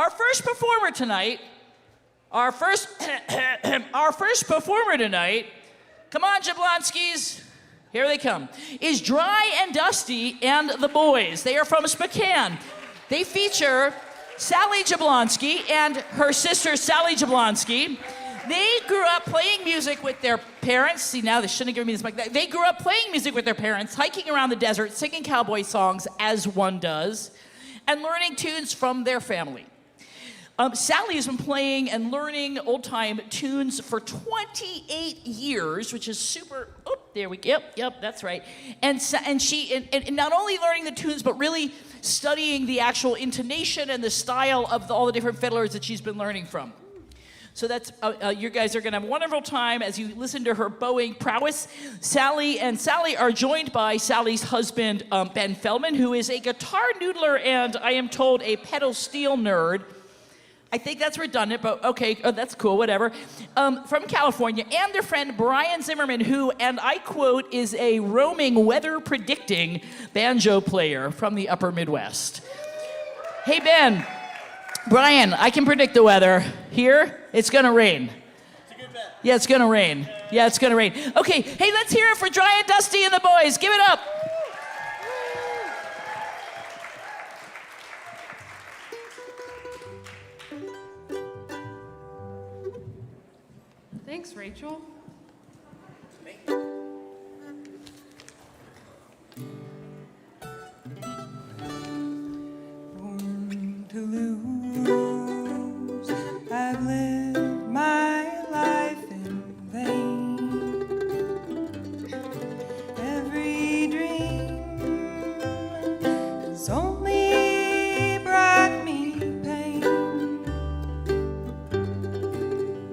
Our first performer tonight, our first performer tonight, come on, Jablonskys, here they come, is Dry and Dusty and the Boys. They are from Spokane. They feature Sally Jablonsky and her sister, Sally Jablonsky. They grew up playing music with their parents. See, now they shouldn't have given me this mic. They grew up playing music with their parents, hiking around the desert, singing cowboy songs, as one does, and learning tunes from their family. Sally has been playing and learning old-time tunes for 28 years, which is super, oh, there we go, yep, that's right. And she not only learning the tunes, but really studying the actual intonation and the style of all the different fiddlers that she's been learning from. So that's, you guys are gonna have a wonderful time as you listen to her bowing prowess. Sally are joined by Sally's husband, Ben Feldman, who is a guitar noodler and, I am told, a pedal steel nerd. I think that's redundant, but okay, that's cool, whatever. From California, and their friend Brian Zimmerman, who, and I quote, is a roaming weather-predicting banjo player from the upper Midwest. Hey, Ben. Brian, I can predict the weather. Here, it's gonna rain. It's a good bet. Yeah, it's gonna rain. Yeah, it's gonna rain. Okay, hey, let's hear it for Dry and Dusty and the Boys. Give it up. Thanks, Rachel. Born to lose, I've lived my life in vain. Every dream has only brought me pain.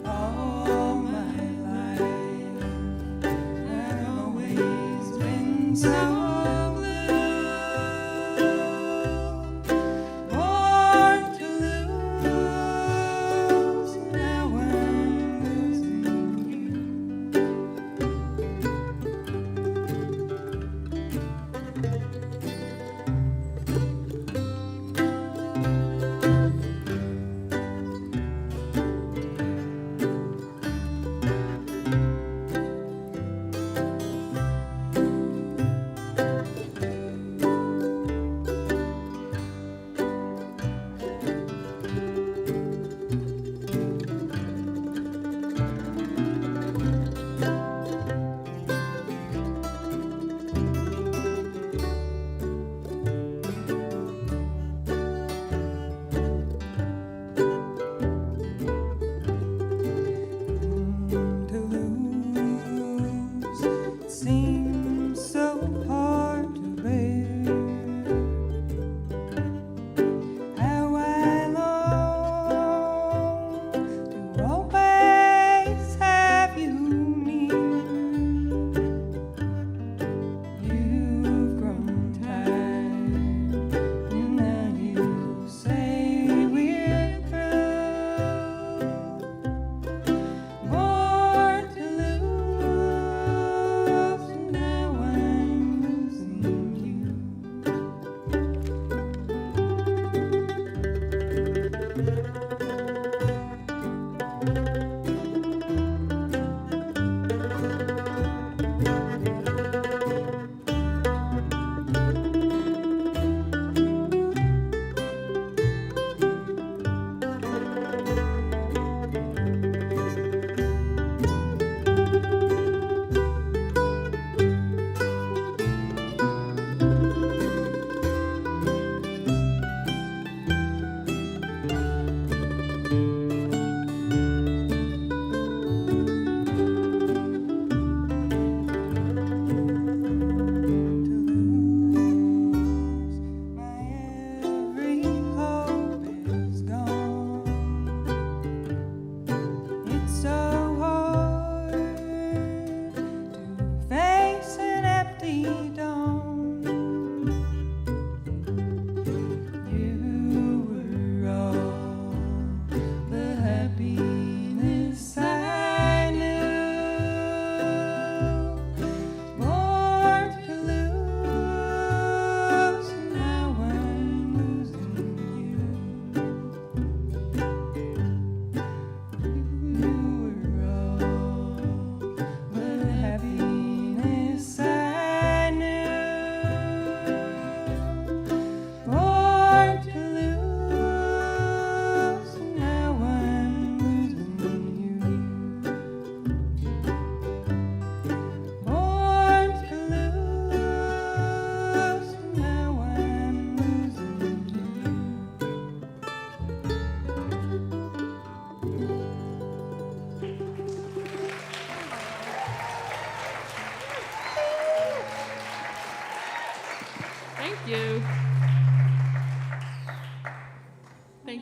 All my life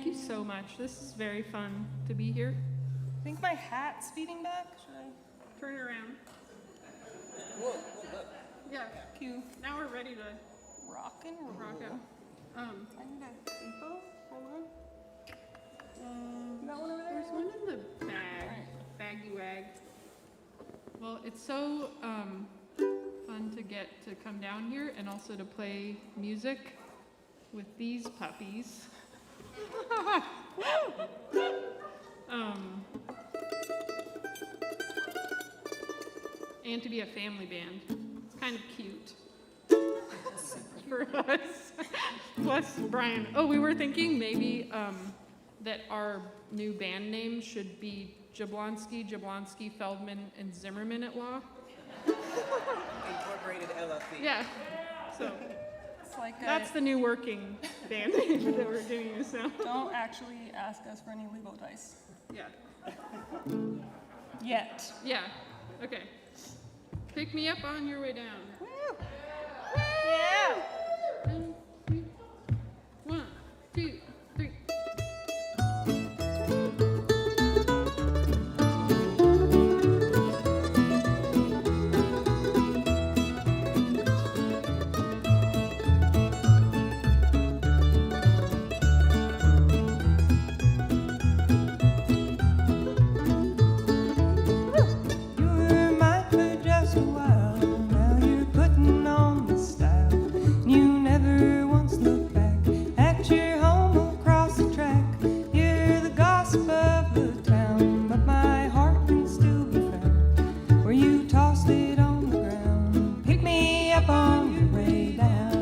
you so much. This is very fun to be here. I think my hat's feeding back. Should I? Turn around. Yeah. Cue. Now we're ready to Rock and roll. rock out. I need a capo. Hold on. You got one over there? There's one in the bag. Baggy wag. Well, it's so fun to get to come down here and also to play music with these puppies. And to be a family band. It's kind of cute for us. Plus Brian. Oh, we were thinking maybe that our new band name should be Jablonsky, Feldman, and Zimmerman at law. Incorporated LLC. Yeah. So It's like that's the new working band name that we're doing this now. don't actually ask us for any legal advice. Yeah. Yet. Yeah. Okay. Pick me up on your way down. Yeah. 1, 2, 3. You were mine for just a while. Now you're putting on the style. You never once looked back at your home across the track. You're the gossip of the town, but my heart can still be found where you tossed it on the ground. Pick me up on your way down.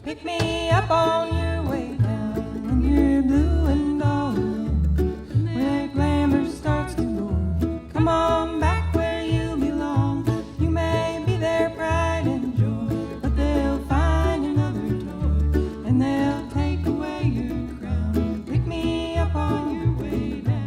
Pick me up on your way down when you're blue and all alone. When glamour starts to roar, come on back where you belong. You may be their pride and joy, but they'll find another toy and they'll take away your crown. Pick me up on your way down.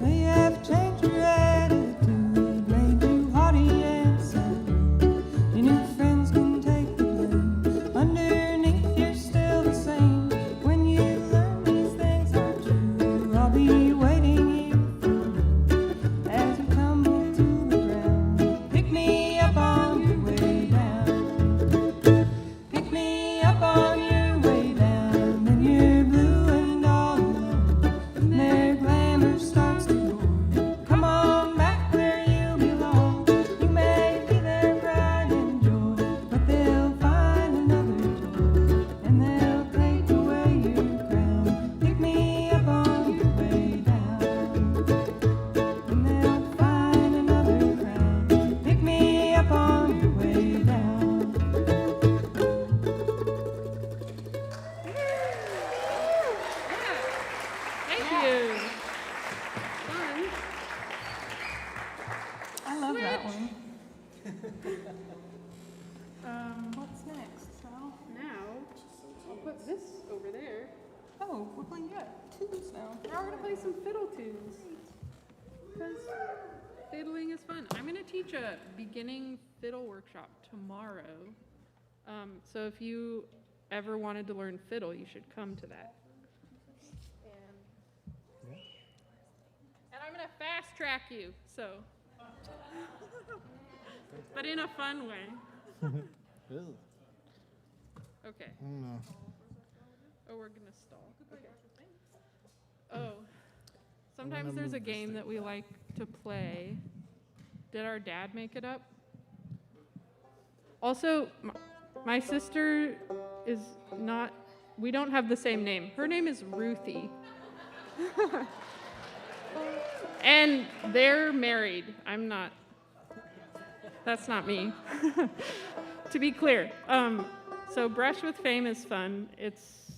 They have changed your attitude, made you haughty and sad. Your new friends can take the blame. Underneath, you're still the same. When you learn these things are true, I'll be waiting here for you as you tumble to the ground. Pick me up on your way down. Pick me up on your way down when you're blue and all alone. And their glamour starts to roar. Come on back where you belong. You may be their pride and joy, but they'll find another toy and they'll take away your crown. Pick me up on your way down, and they'll find another crown. Pick me up on your way down. Thank you. Fun. I love that Switch. one. What's next, Sal? Now, I'll put this over there. Oh, we're playing tunes now. Now we're gonna play some fiddle tunes. Because fiddling is fun. I'm gonna teach a beginning fiddle workshop tomorrow. So if you ever wanted to learn fiddle, you should come to that. And I'm gonna fast track you, so. But in a fun way. Okay. Oh, we're gonna stall. Okay. Oh, sometimes there's a game that we like to play. Did our dad make it up? Also, my sister is not, we don't have the same name. Her name is Ruthie. And they're married. I'm not. That's not me. To be clear. So Brush with Fame is fun. It's,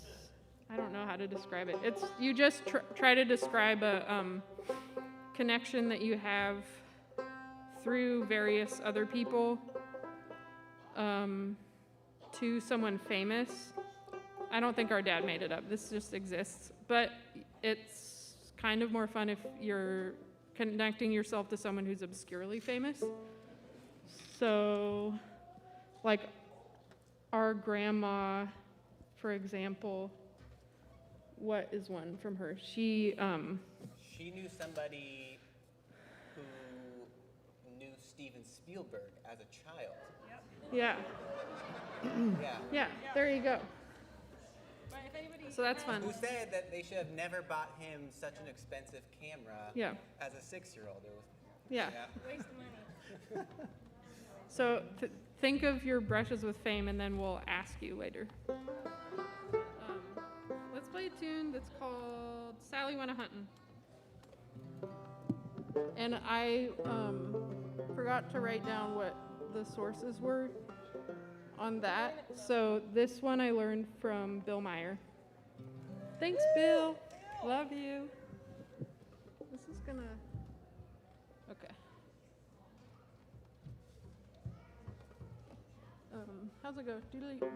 I don't know how to describe it. It's, you just try to describe a connection that you have through various other people to someone famous. I don't think our dad made it up. This just exists. But it's kind of more fun if you're connecting yourself to someone who's obscurely famous. So, like our grandma, for example, what is one from her? She knew somebody who knew Steven Spielberg as a child. Yeah. Yeah. Yeah, there you go. So that's fun. Who said that they should have never bought him such an expensive camera Yeah. as a 6-year-old? Yeah. Waste of money. So think of your brushes with fame, and then we'll ask you later. Let's play a tune that's called Sally Went A-Huntin'. And I forgot to write down what the sources were on that. So this one I learned from Bill Meyer. Thanks, Bill. Love you. This is gonna... Okay. How's it go? Doodly-doo.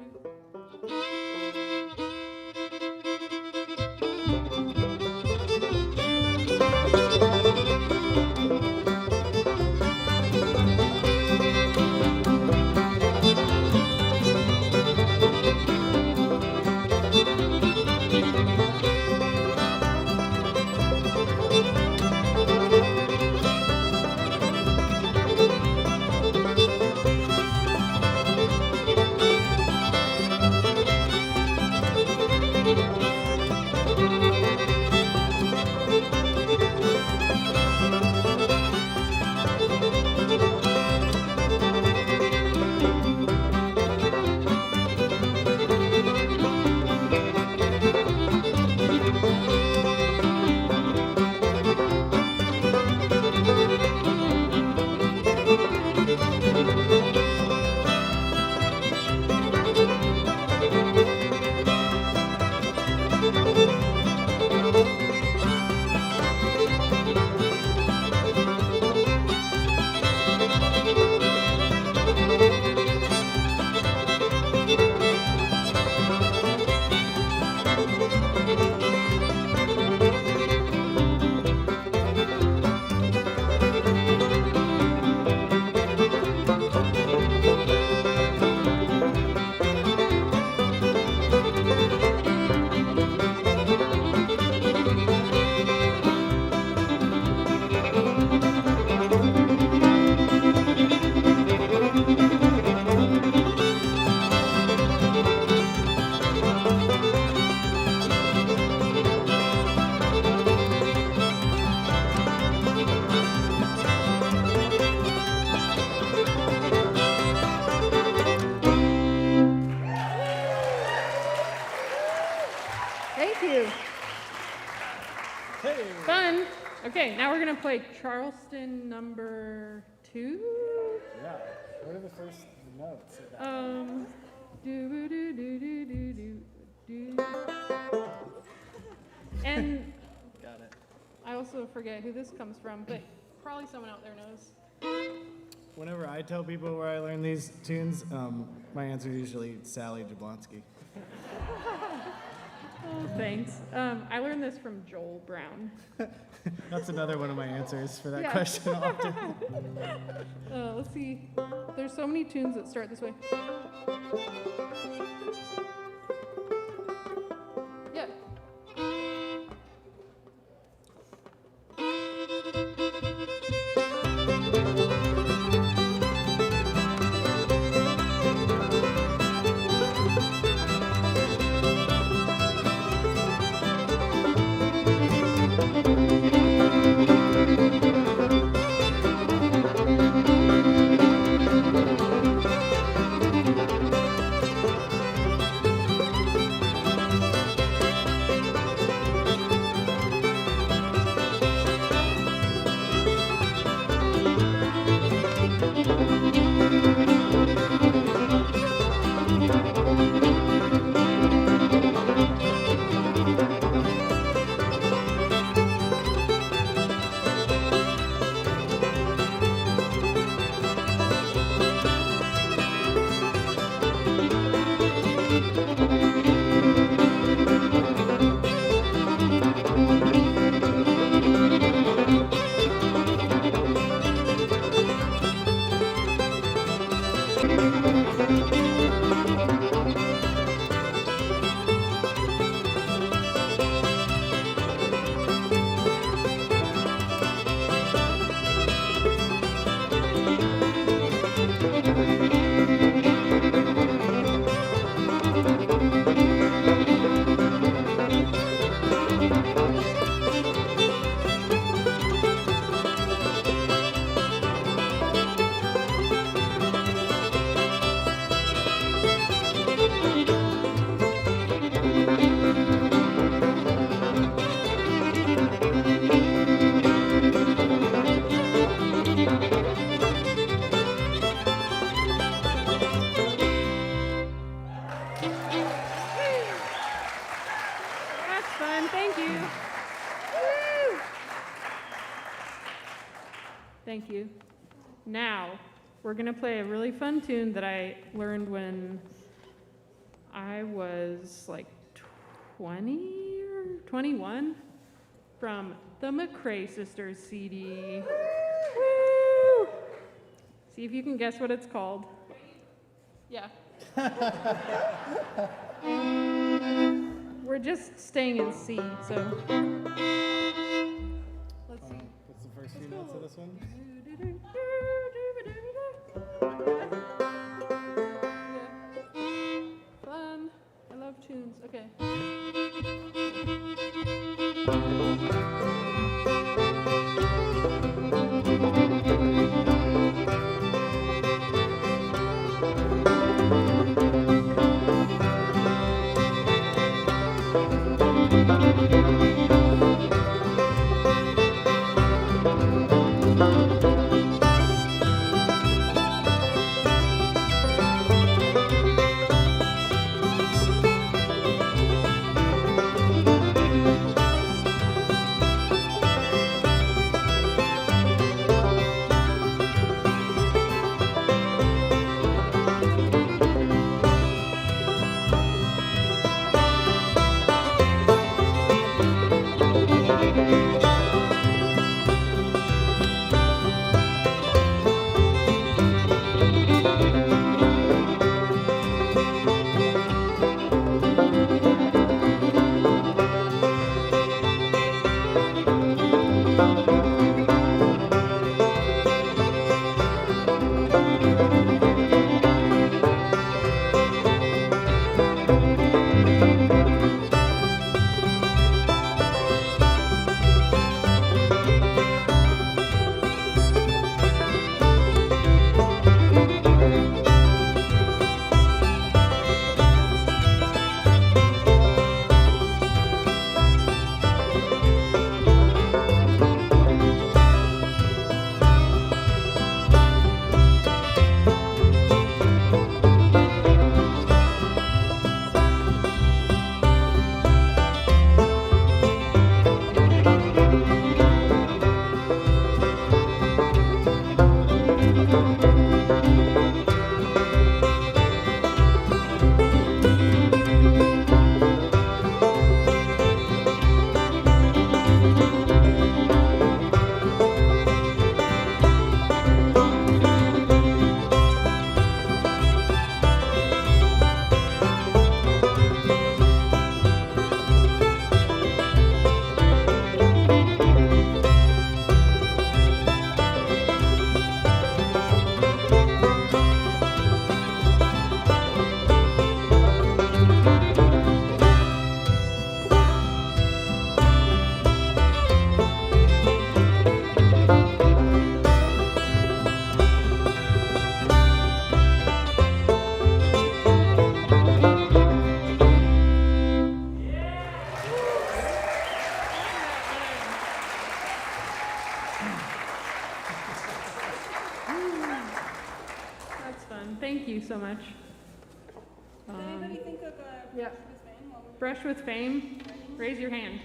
Fun. Okay, now we're gonna play Charleston number 2. Yeah. What are the first notes of that? Do do do do do do do. And Got it. I also forget who this comes from, but probably someone out there knows. Whenever I tell people where I learned these tunes, my answer is usually Sally Jablonsky. Oh, thanks. I learned this from Joel Brown. That's another one of my answers for that Yeah. question often. Let's see. There's so many tunes that start this way. Yeah. That's fun. Thank you. Woo! Thank you. Now, we're going to play a really fun tune that I learned when I was like 20 or 21 from the McCrae Sisters CD. Woo! See if you can guess what it's called. Yeah. We're just staying in C, so let's see. What's the first few notes of this one? Yeah. Fun. I love tunes. Okay. Thank you so much. Did anybody think of yeah. Brush with Fame? Brush with Fame? Raise your hand.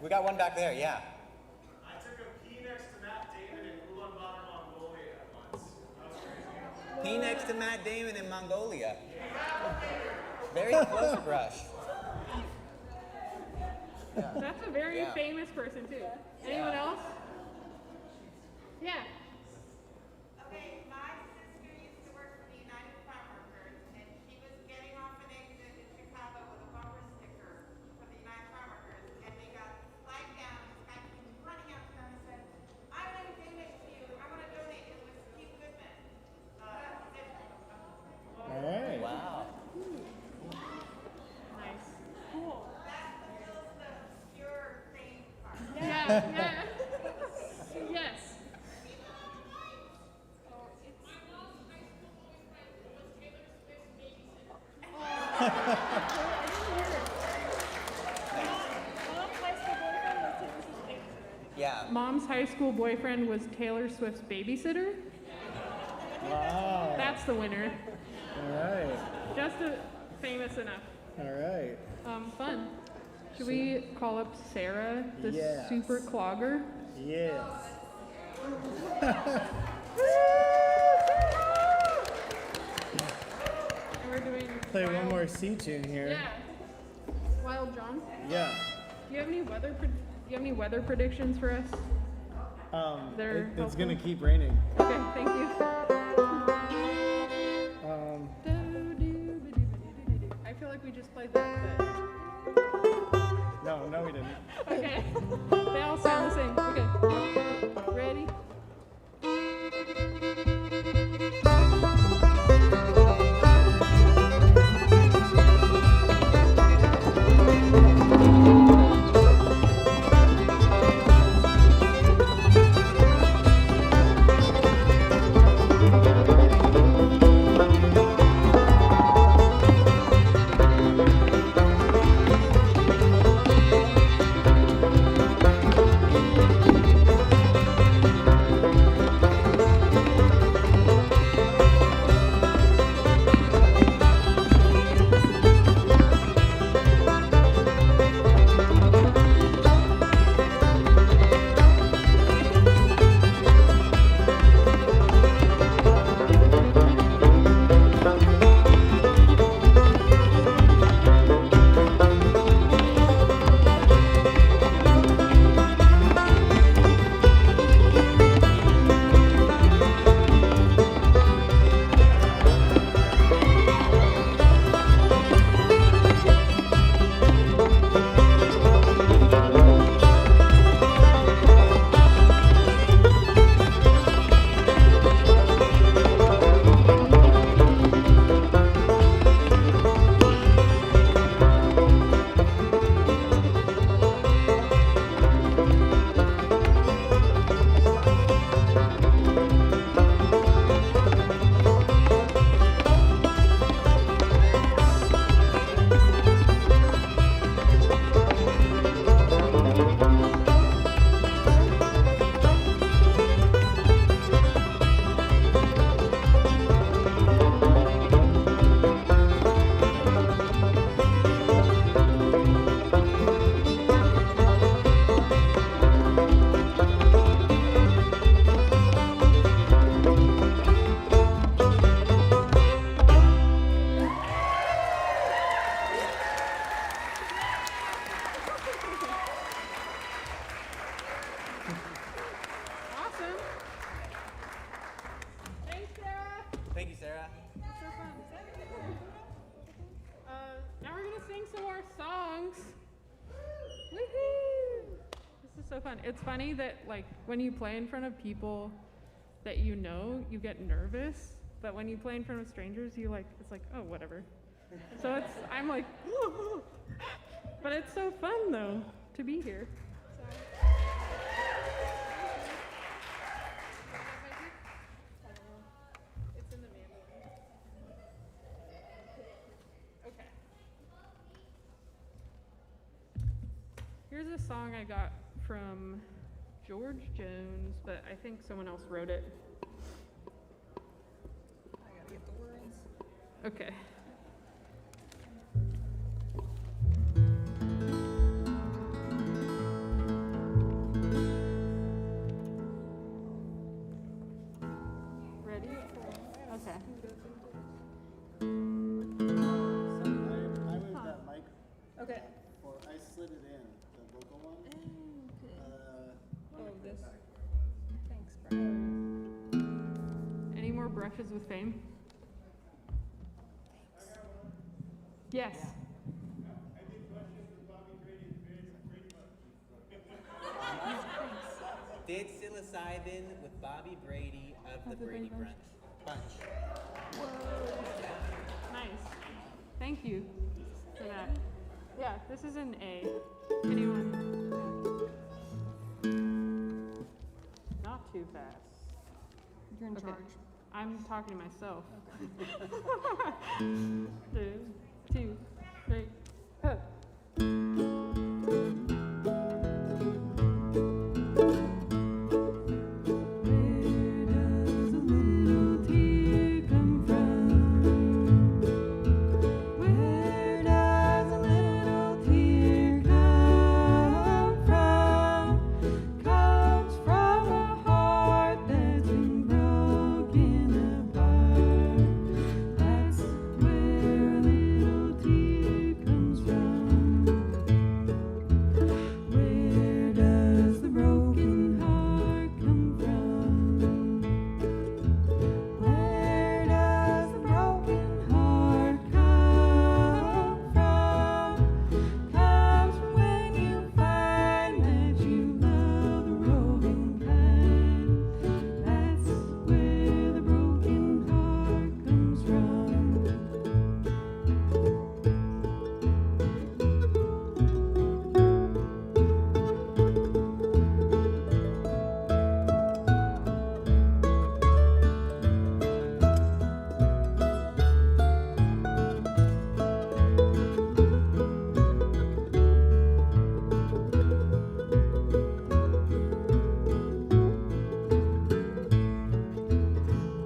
We got one back there, yeah. I took a pee next to Matt Damon in Ulaanbaatar, Mongolia once. That was crazy. He next to Matt Damon in Mongolia. Very close brush. That's a very famous person too. Anyone else? Yeah. Okay, my Yeah, yeah. Yes. Yeah. Mom's high school boyfriend was Taylor Swift's babysitter. Wow. That's the winner. All right. Just famous enough. All right. Fun. Should we call up Sarah, the Yes. super clogger? Yes. And we're doing Play one Wild- more C tune here. Yeah. Wild John. Yeah. Do you have any weather predictions for us? They're It's gonna helpful? keep raining. Okay, thank you. I feel like we just played that, No, we didn't. but okay. They all sound the same. Okay. Ready? Awesome. Thanks, Sarah. Thank you, Sarah. So fun. Now we're gonna sing some more songs. Woohoo! This is so fun. It's funny that like when you play in front of people that you know, you get nervous, but when you play in front of strangers, you like it's like, oh, whatever. So I'm like, but it's so fun though to be here. It's in the mandolin. Okay. Here's a song I got from George Jones, but I think someone else wrote it. I gotta get the words. Okay. Ready? Okay. I moved that mic. Okay. Or I slid it in, the vocal one. Oh, this. Thanks, Brian. Any more brushes with fame? Yes. Did psilocybin with Bobby Brady of the Brady Bunch. Nice. Thank you for that. Yeah, this is an A. Anyone? too fast. You're in Okay. charge. I'm talking to myself. 3, 2, 3. Huh. Where does a little tear come from? Where does a little tear come from? Comes from a heart that's been broken apart. That's where a little tear comes from. Where does the broken heart come from? Where does the broken heart come from? Comes from when you find that you love the roving kind. That's where the broken heart comes from.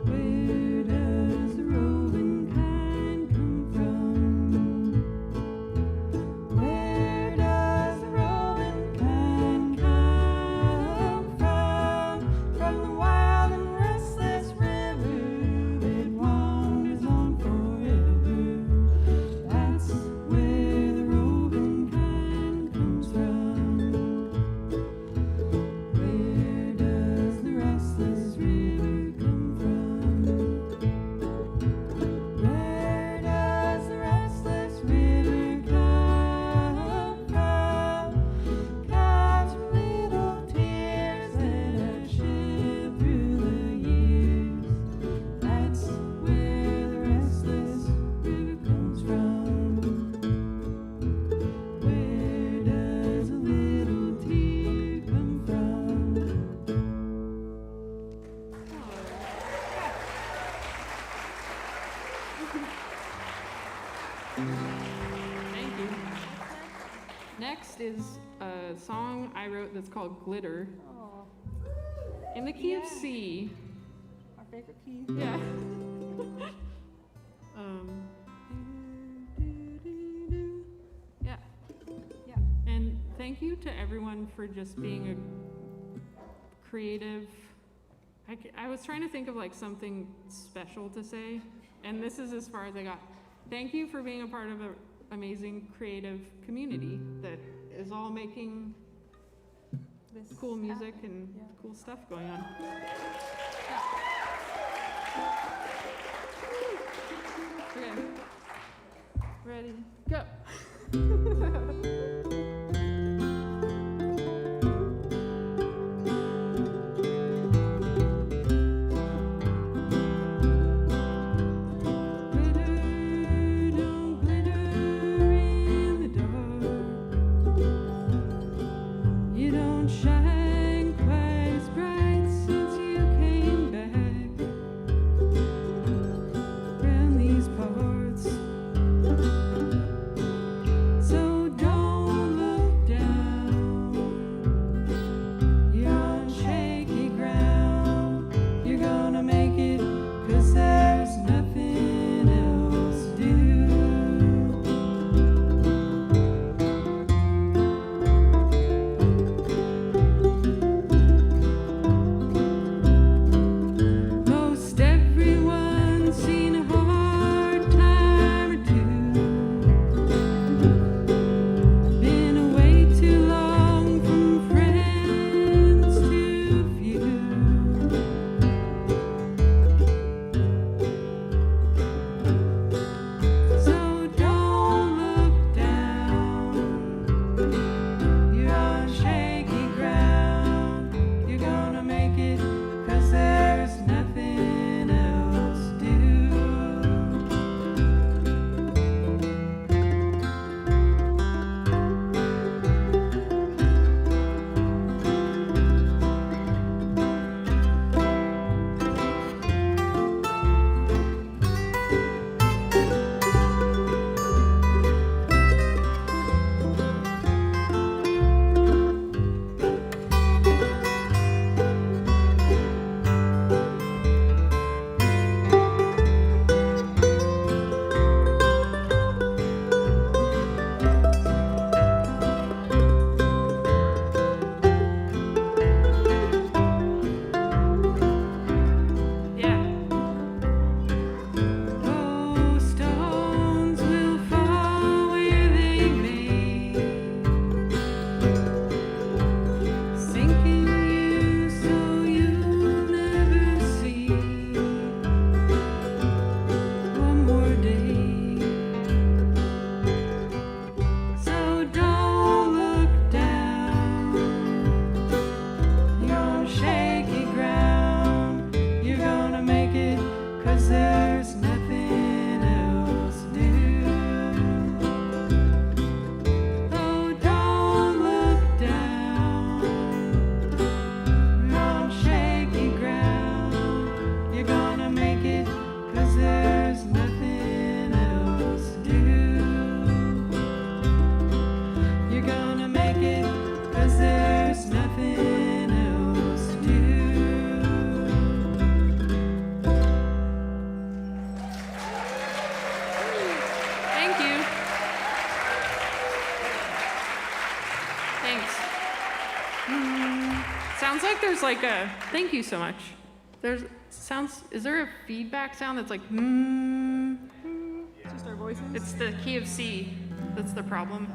Where does the roving kind come from? Where does the roving kind come from? From the wild and restless river that wanders on forever. That's where the roving kind comes from. Where does the restless river come from? Where does the restless river come from? Comes from little tears that I've shed through the years. That's where the restless river comes from. Where does a little tear come from? Thank you. Next is a song I wrote that's called Glitter. Oh, In the key of Yeah. C. our favorite key. Yeah. Yeah. Yeah. And thank you to everyone for just being a creative. I was trying to think of like something special to say, and this is as far as I got. Thank you for being a part of an amazing creative community that is all making This cool music happened. and Yeah. cool stuff going on. Okay. Ready, go. Glitter, don't glitter in the dark. You don't shine quite as bright since you came back. 'cause there's nothing else to do. Oh, don't look down on shaky ground. You're gonna make it 'cause there's nothing else to do. You're gonna make it 'cause there's nothing else to do. Thank you. Thanks. Sounds like there's like a, thank you so much. Is there a feedback sound that's like, It's just our voices. It's the key of C. That's the problem.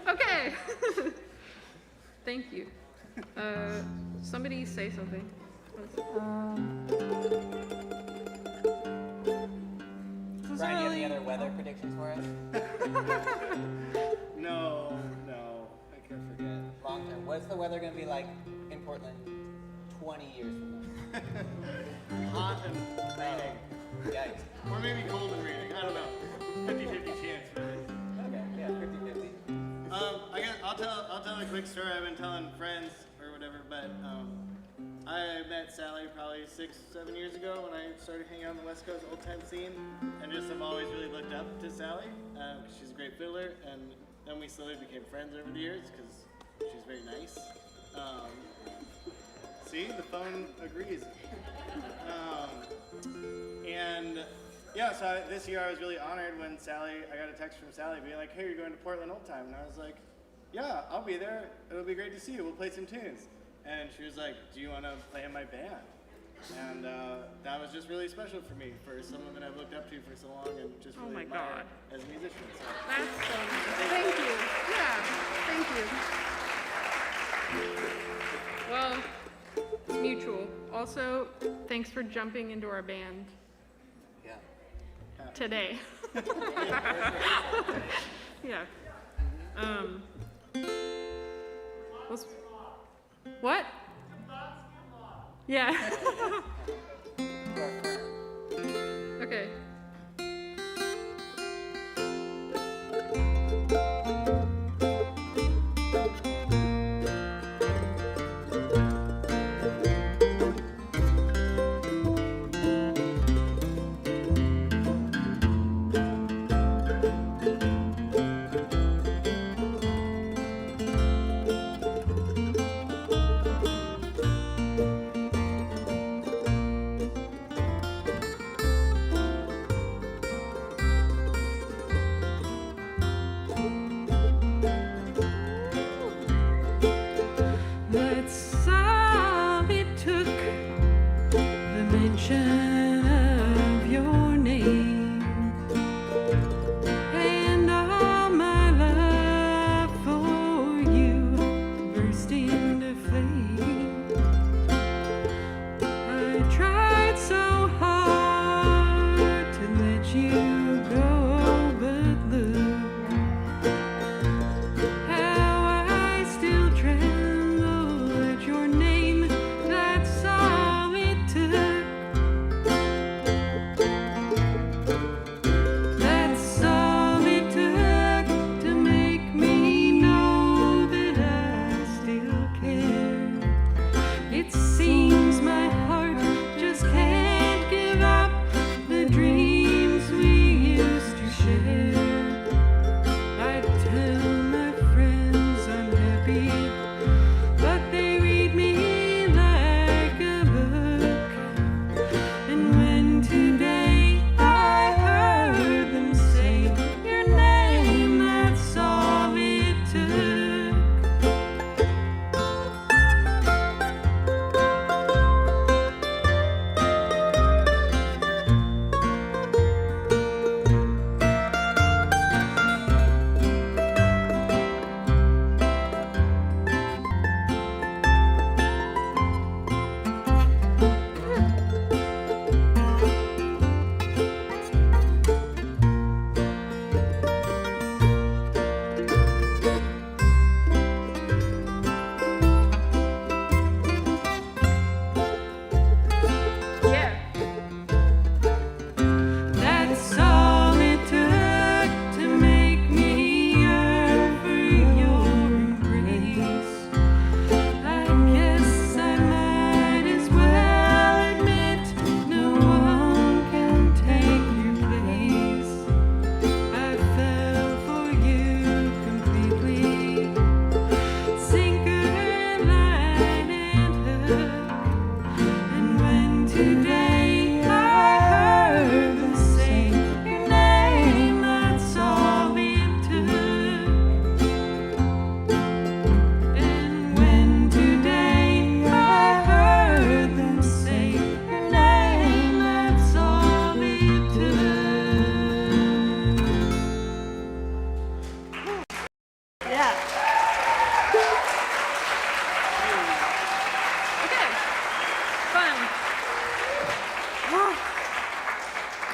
Okay. Thank you. Somebody say something. Brian, do you have any other weather predictions for us? No, I can't forget. Long term. What's the weather going to be like in Portland 20 years from now? Hot and raining. Yikes. Or maybe cold and raining. I don't know. 50-50 chance, really. Okay, yeah, 50-50. I'll tell a quick story I've been telling friends or whatever, but I met Sally probably 6-7 years ago when I started hanging out on the West Coast old time scene, and just have always really looked up to Sally because she's a great fiddler, and then we slowly became friends over the years because she's very nice. See, the phone agrees. And yeah, so this year I was really honored when I got a text from Sally being like, hey, you're going to Portland Old Time. And I was like, yeah, I'll be there. It'll be great to see you. We'll play some tunes. And she was like, do you want to play in my band? And that was just really special for me, for someone that I've looked up to for so long and just Oh really my admire God. as a musician. So. That's thank you. Yeah, thank you. Well, it's mutual. Also, thanks for jumping into our band Yeah. today. Yeah. What? Yeah. Okay. That's all it took, the mention of your name, and all my love for you burst into flame. I tried so hard to let you go, but look how I still tremble at your name. That's all it took,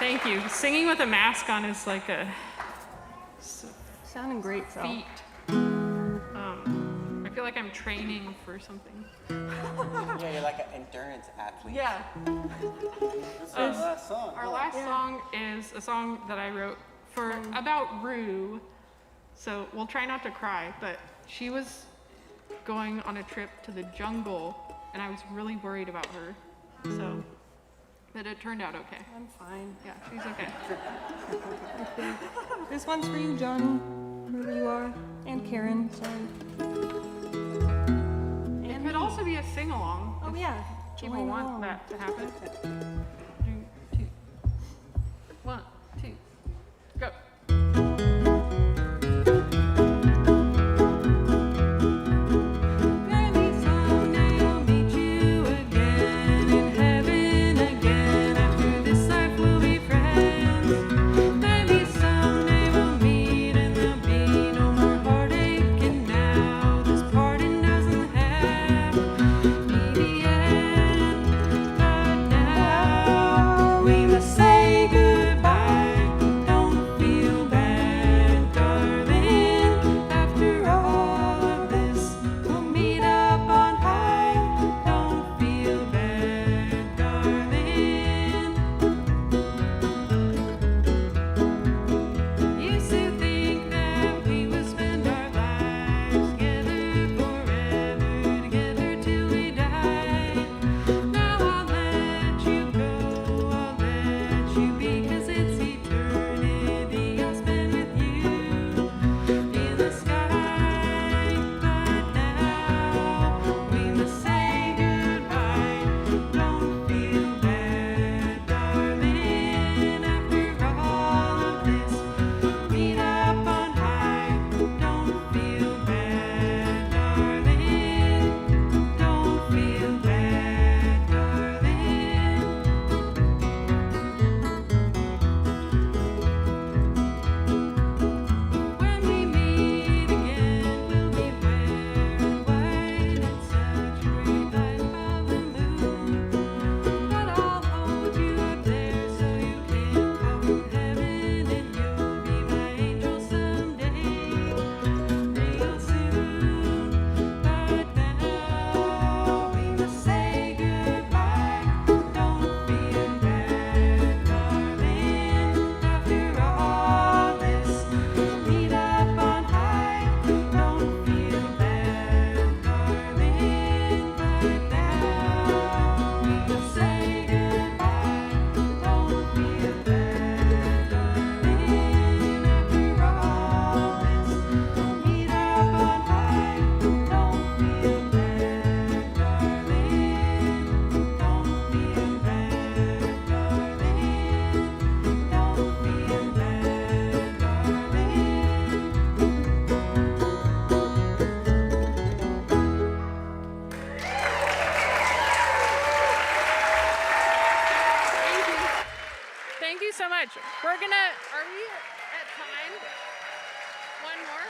Thank you. Singing with a mask on is like a Sounding great, Sal. feat. I feel like I'm training for something. Yeah, you're like an endurance athlete. Yeah. This is our last song. Our last song is a song that I wrote for about Rue. So we'll try not to cry, but she was going on a trip to the jungle, and I was really worried about her. So, but it turned out okay. I'm fine. Yeah, she's okay. This one's for you, Johnny, wherever you are, and Karen. Sorry. It could also be a sing-along. Oh yeah. People Join want along. that to happen. 3, 2, 1, 2, go. Maybe someday I'll meet you again in heaven again. After this life we'll be friends. Maybe someday we'll meet and there'll be no more heartache. And now this parting doesn't have to be the end. But now we must say goodbye. Don't feel bad, darling. After all of this, we'll meet up on high. Don't feel bad, darling. Used to think that we would spend our lives together forever, together till we die. Now I'll let you go, I'll let you be, 'cause it's eternity I'll spend with you in the sky. But now we must say goodbye. Don't feel bad, darling. After all of this, meet up on high. Don't feel bad, darling. Don't feel bad, darling. When we meet again, we'll be wearing white and such a great light of the moon. But I'll hold you up there so you can call from heaven, and you'll be my angel someday, real soon. But now we must say goodbye. Don't feel bad, darling. After all this, meet up on high. Don't feel bad, darling. But now we must say goodbye. Don't feel bad, darling. After all this, meet up on high. Don't feel bad, darling. Don't feel bad, darling. Don't feel Thank you. Thank you so much. Are we at time? One more?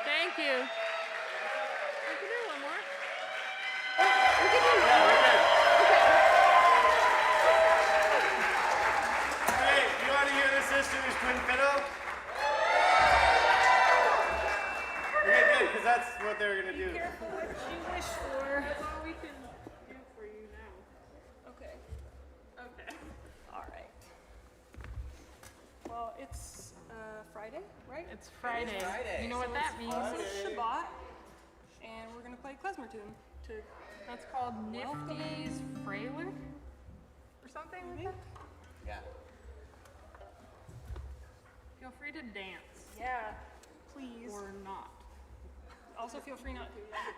Thank you. We can do one more. We can do one Yeah, more. we're good. Okay. Hey, you want to hear the sister's twin fiddle? Okay, good, because that's what they were going to do. Careful what you wish for. That's all we can do for you now. Okay. Okay. All right. Well, it's Friday, right? It's Friday. Friday. You know what that means? It's Shabbat, and we're gonna play klezmer tune to That's called Nifty's Frailer? Or something like that? Yeah. Feel free to dance. yeah, please. Or not. Also, feel free not to. Yeah.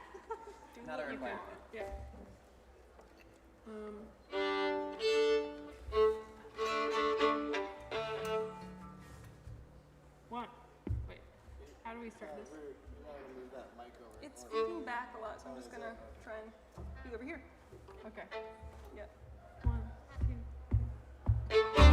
Do Not a what you can. requirement. Yeah. One. Wait. How do we start this? It's moving back a lot, so I'm just gonna try and be over here. Okay. Yeah. 1, 2.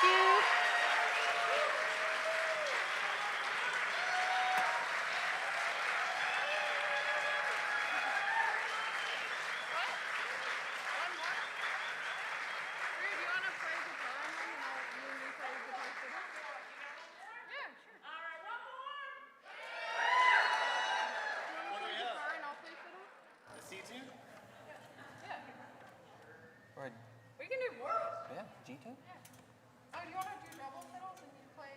you. The C2? Or, We can do more. yeah, G2? Oh, do you want to do double fiddles and you play?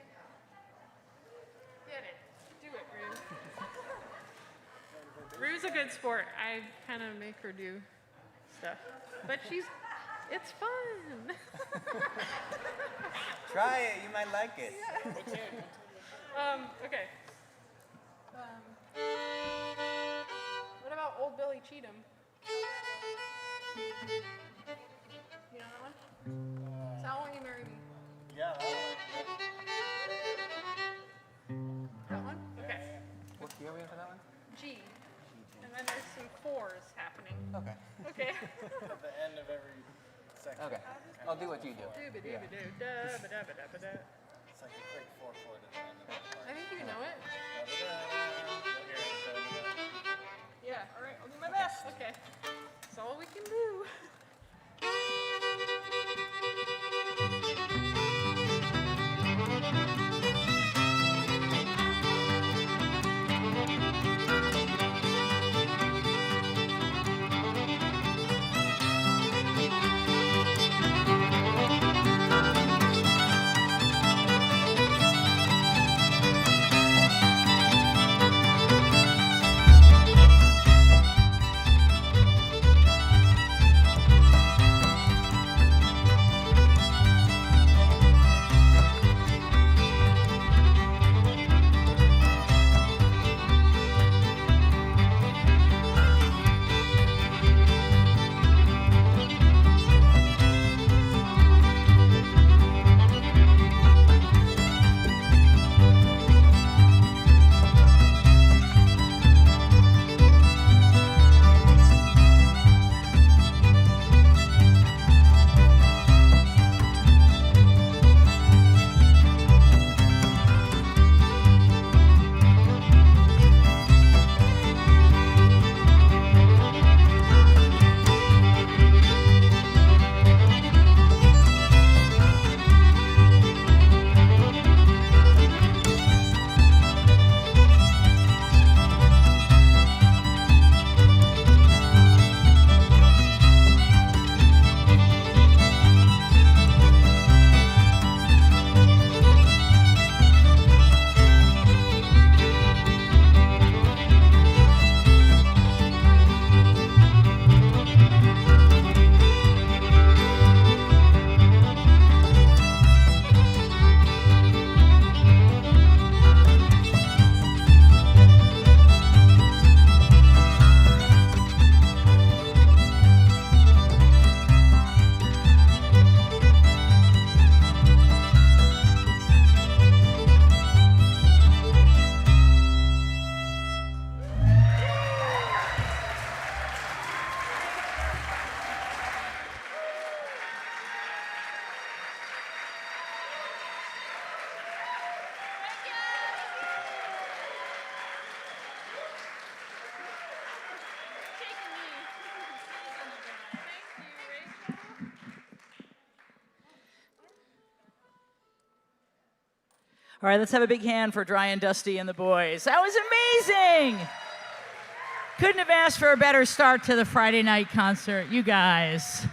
Get it. Do it, Rue. Rue's a good sport. I kind of make her do stuff. But it's fun. Try it, you might like it. Okay. What about Old Billy Cheatham? You know that one? Sal, won't you marry me? Yeah, that That one? Okay. What key are we in for that one? G. And then there's some fours happening. Okay. Okay. one at the end of every section. Okay. I'll do what you do. Dooba-dooba-doo-da-ba-da-ba-da-ba-da. It's like a quick 4/4 at the end of that part. I think you know it. You'll hear it. Yeah, all right, I'll do my best. Okay. That's all we can do. All right, let's have a big hand for Dry and Dusty and the boys. That was amazing. Couldn't have asked for a better start to the Friday night concert. You guys,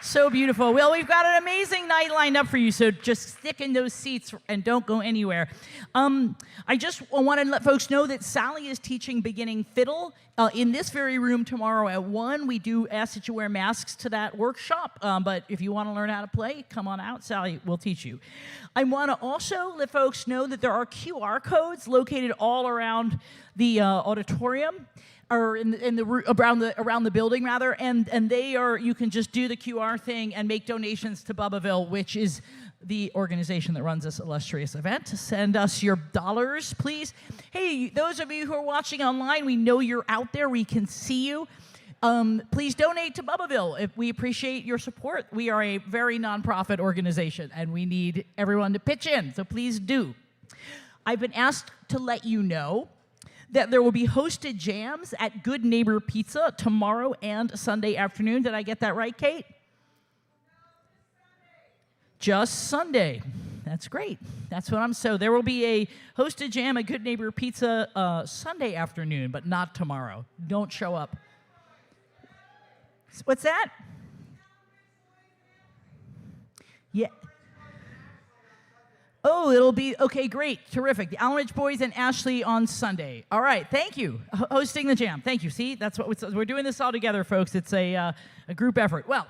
so beautiful. Well, we've got an amazing night lined up for you, so just stick in those seats and don't go anywhere. I just want to let folks know that Sally is teaching beginning fiddle in this very room tomorrow at 1. We do ask that you wear masks to that workshop, but if you want to learn how to play, come on out. Sally will teach you. I want to also let folks know that there are QR codes located all around the auditorium, or around the building rather, and they are, you can just do the QR thing and make donations to Bubbaville, which is the organization that runs this illustrious event. Send us your dollars, please. Hey, those of you who are watching online, we know you're out there. We can see you. Please donate to Bubbaville if we appreciate your support. We are a very nonprofit organization, and we need everyone to pitch in, so please do. I've been asked to let you know that there will be hosted jams at Good Neighbor Pizza tomorrow and Sunday afternoon. Did I get that right, Kate? Just Sunday. That's great. That's what I'm. So there will be a hosted jam at Good Neighbor Pizza Sunday afternoon, but not tomorrow. Don't show up. What's that? Yeah. Oh, it'll be, okay, great, terrific. The Allen Ridge Boys and Ashley on Sunday. All right, thank you. Hosting the jam. Thank you. See, that's what we're doing this all together, folks. It's a group effort. Well,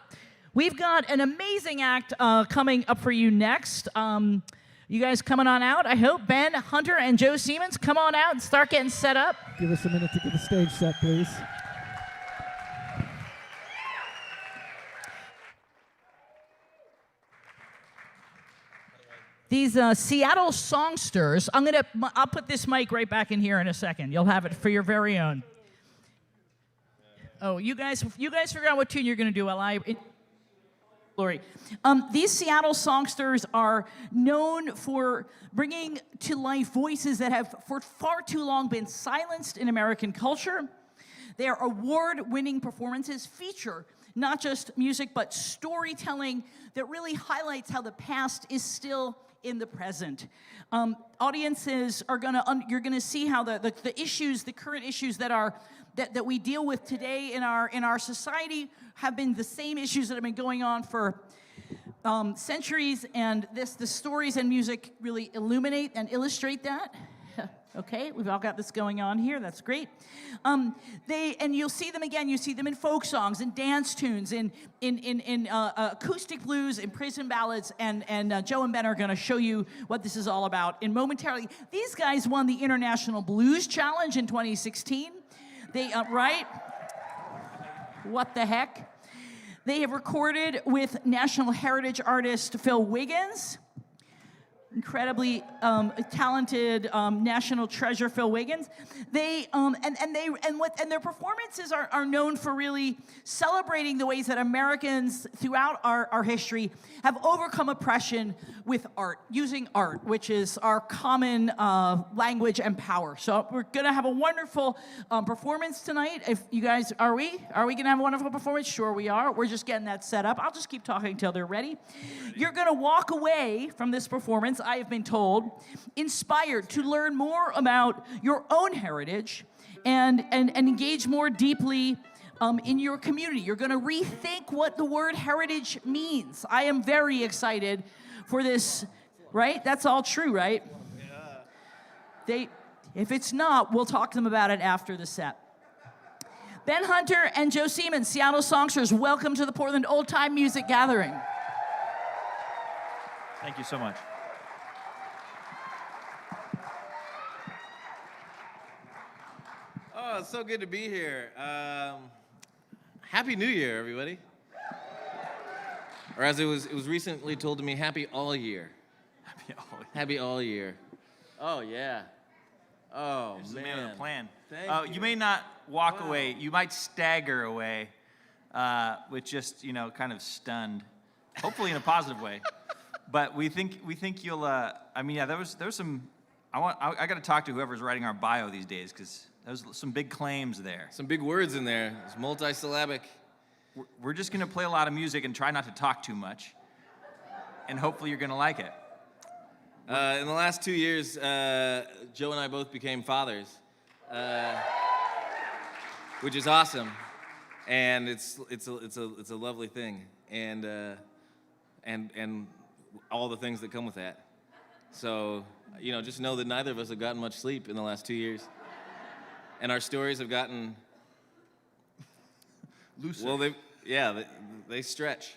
we've got an amazing act coming up for you next. You guys coming on out, I hope. Ben, Hunter, and Joe Seamons, come on out and start getting set up. Give us a minute to get the stage set, please. These Seattle songsters, I'll put this mic right back in here in a second. You'll have it for your very own. Oh, you guys figure out what tune you're going to do while Lori. These Seattle songsters are known for bringing to life voices that have for far too long been silenced in American culture. Their award-winning performances feature not just music, but storytelling that really highlights how the past is still in the present. Audiences are you're gonna see how the issues, the current issues that we deal with today in our society have been the same issues that have been going on for centuries, and the stories and music really illuminate and illustrate that. Okay, we've all got this going on here. That's great. And you'll see them again. You see them in folk songs, in dance tunes, in acoustic blues, in prison ballads. And Joe and Ben are going to show you what this is all about. And momentarily, these guys won the International Blues Challenge in 2016. Right? What the heck? They have recorded with National Heritage artist Phil Wiggins. Incredibly talented national treasure, Phil Wiggins. Their performances are known for really celebrating the ways that Americans throughout our history have overcome oppression with art, using art, which is our common language and power. So we're gonna have a wonderful performance tonight. If you guys, are we gonna have a wonderful performance? Sure we are. We're just getting that set up. I'll just keep talking until they're ready. You're gonna walk away from this performance, I have been told, inspired to learn more about your own heritage and engage more deeply in your community. You're going to rethink what the word heritage means. I am very excited for this, right? That's all true, right? Yeah. If it's not, we'll talk to them about it after the set. Ben Hunter and Joe Seamons, Seattle songsters, welcome to the Portland Old Time Music Gathering. Thank you so much. Oh, it's so good to be here. Happy New Year, everybody. Or as it was recently told to me, happy all year. Happy all year. Oh, yeah. Oh, This is man. the man with a plan. Thank you. You may not walk away. You might stagger away with just, kind of stunned. Hopefully in a positive way. But we think you'll, there was some, I got to talk to whoever's writing our bio these days, because there's some big claims there. Some big words in there. It's multisyllabic. We're just going to play a lot of music and try not to talk too much. And hopefully you're going to like it. In the last 2 years, Joe and I both became fathers, which is awesome, and it's a lovely thing, and all the things that come with that. So just know that neither of us have gotten much sleep in the last 2 years, and our stories have gotten looser. Well, they stretch.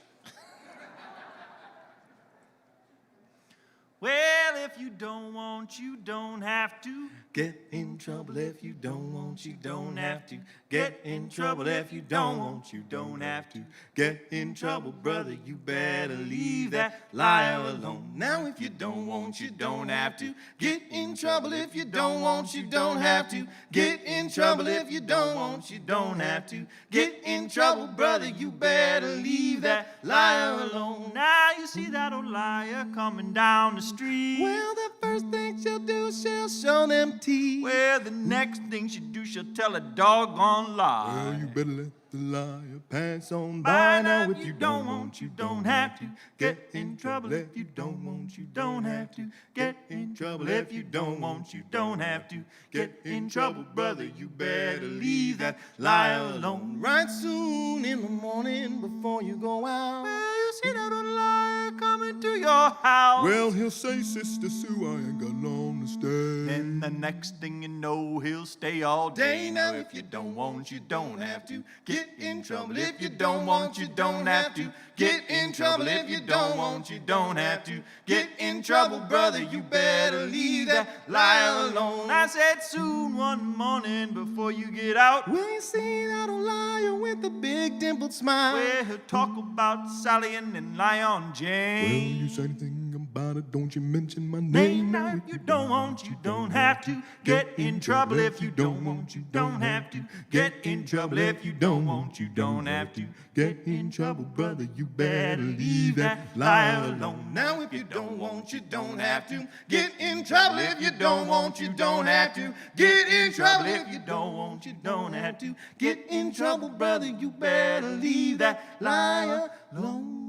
Well, if you don't want, you don't have to. Get in trouble if you don't want, you don't have to. Get in trouble if you don't want, you don't have to. Get in trouble, brother, you better leave that liar alone. Now if if you don't want, you don't have to. Get in trouble if you don't want, you don't have to. Get in trouble if you don't want, you don't have to. Get in trouble, brother, you better leave that liar alone. Now you see that old liar coming down the street. Well, the first thing she'll do, she'll show them teeth. Well, the next thing she do, she'll tell a doggone lie. Well, you better let the liar pass on by now. If you don't want, you don't have to. Get in trouble if you don't want, you don't have to. Get in trouble if you don't want, you don't have to. Get in trouble, brother, you better leave that liar alone. Right soon in the morning before you go out. Well, you see that old liar coming to your house. Well, he'll say, Sister Sue, I ain't got long to stay. Then the next thing you know, he'll stay all day. Now, if you don't want, you don't have to. Get in trouble if you don't want, you don't have to. Get in trouble if you don't want, you don't have to. Get in trouble, brother, you better leave that liar alone. I said soon one morning before you get out. Well, you see that old liar with the big dimpled smile. Well, he'll talk about Sally and then Lion Jane. Well, you say anything about it, don't you mention my name. Now, if you don't want, you don't have to. Get in trouble if you don't want, you don't have to. Get in trouble if you don't want, you don't have to. Get in trouble, brother, you better leave that liar alone. Now, if you don't want, you don't have to. Get in trouble if you don't want, you don't have to. Get in trouble if you don't want, you don't have to. Get in trouble, brother, you better leave that liar alone.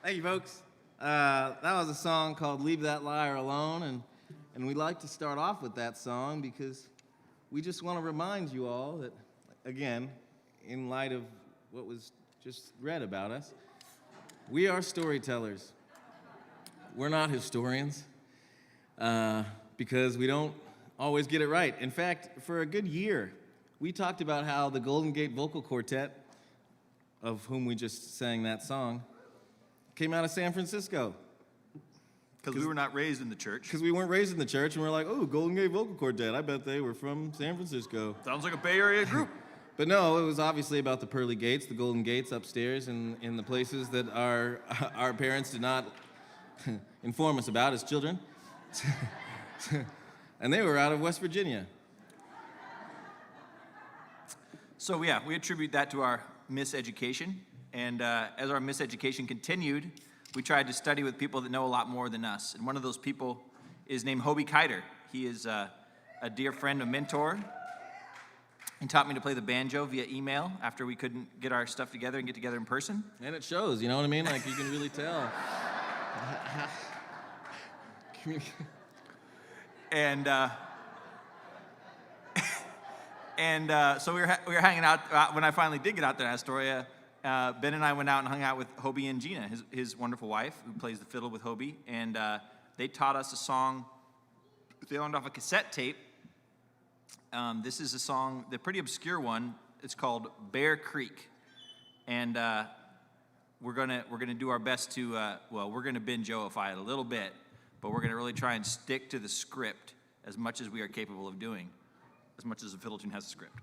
Thank you, folks. That was a song called Leave That Liar Alone, and we like to start off with that song because we just want to remind you all that, again, in light of what was just read about us, we are storytellers. We're not historians because we don't always get it right. In fact, for a good year, we talked about how the Golden Gate Vocal Quartet, of whom we just sang that song, came out of San Francisco. Because we were not raised in the church. Because we weren't raised in the church, and we're like, oh, Golden Gate Vocal Quartet, I bet they were from San Francisco. Sounds like a Bay Area group. But no, it was obviously about the pearly gates, the golden gates upstairs in the places that our parents did not inform us about as children. And they were out of West Virginia. So yeah, we attribute that to our miseducation. And as our miseducation continued, we tried to study with people that know a lot more than us. And one of those people is named Hobie Kiter. He is a dear friend, a mentor. He taught me to play the banjo via email after we couldn't get our stuff together and get together in person. And it shows, you know what I mean? Like, you can really tell. So we were hanging out when I finally did get out to Astoria. Ben and I went out and hung out with Hobie and Gina, his wonderful wife, who plays the fiddle with Hobie, and they taught us a song. They owned off a cassette tape. This is a song, the pretty obscure one. It's called Bear Creek, and we're gonna do our best to we're gonna Ben-Joe-ify it a little bit, but we're gonna really try and stick to the script as much as we are capable of doing, as much as a fiddle tune has a script.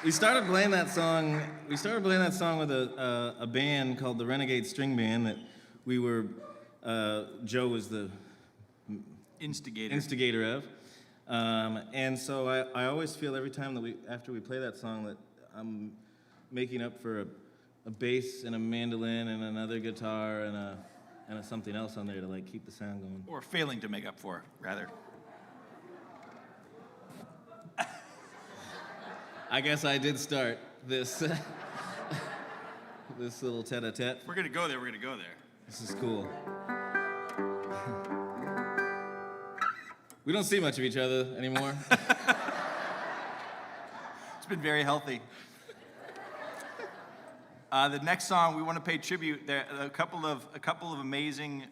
We started playing that song. We started playing that song with a band called the Renegade String Band that we were. Joe was the instigator of, and so I always feel every time that after we play that song that I'm making up for a bass and a mandolin and another guitar and a something else on there to like keep the sound going. Or failing to make up for, rather. I guess I did start this this little tete-a-tete. We're gonna go there. We're gonna go there. This is cool. We don't see much of each other anymore. It's been very healthy. The next song we want to pay tribute. There are a couple of amazing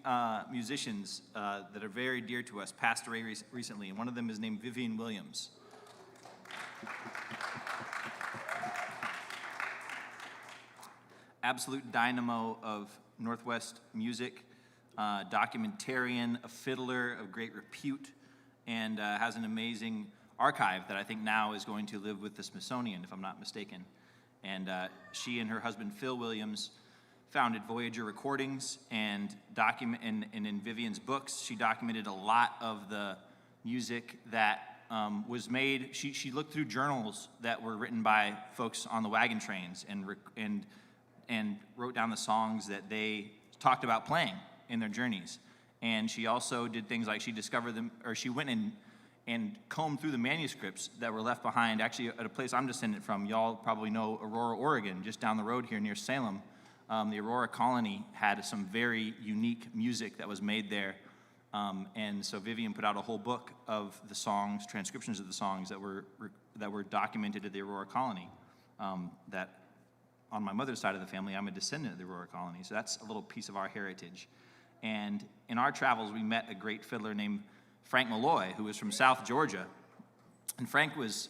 musicians that are very dear to us passed away recently, and one of them is named Vivian Williams. Absolute dynamo of Northwest music, documentarian, a fiddler of great repute, and has an amazing archive that I think now is going to live with the Smithsonian, if I'm not mistaken. And she and her husband, Phil Williams, founded Voyager Recordings, and in Vivian's books, she documented a lot of the music that was made. She looked through journals that were written by folks on the wagon trains and wrote down the songs that they talked about playing in their journeys. And she also did things like she discovered them, or she went and combed through the manuscripts that were left behind, actually at a place I'm descendant from. Y'all probably know Aurora, Oregon, just down the road here near Salem. The Aurora colony had some very unique music that was made there. And so Vivian put out a whole book of the songs, transcriptions of the songs that were documented at the Aurora colony. That on my mother's side of the family, I'm a descendant of the Aurora colony, so that's a little piece of our heritage. And in our travels, we met a great fiddler named Frank Malloy, who was from South Georgia. And Frank was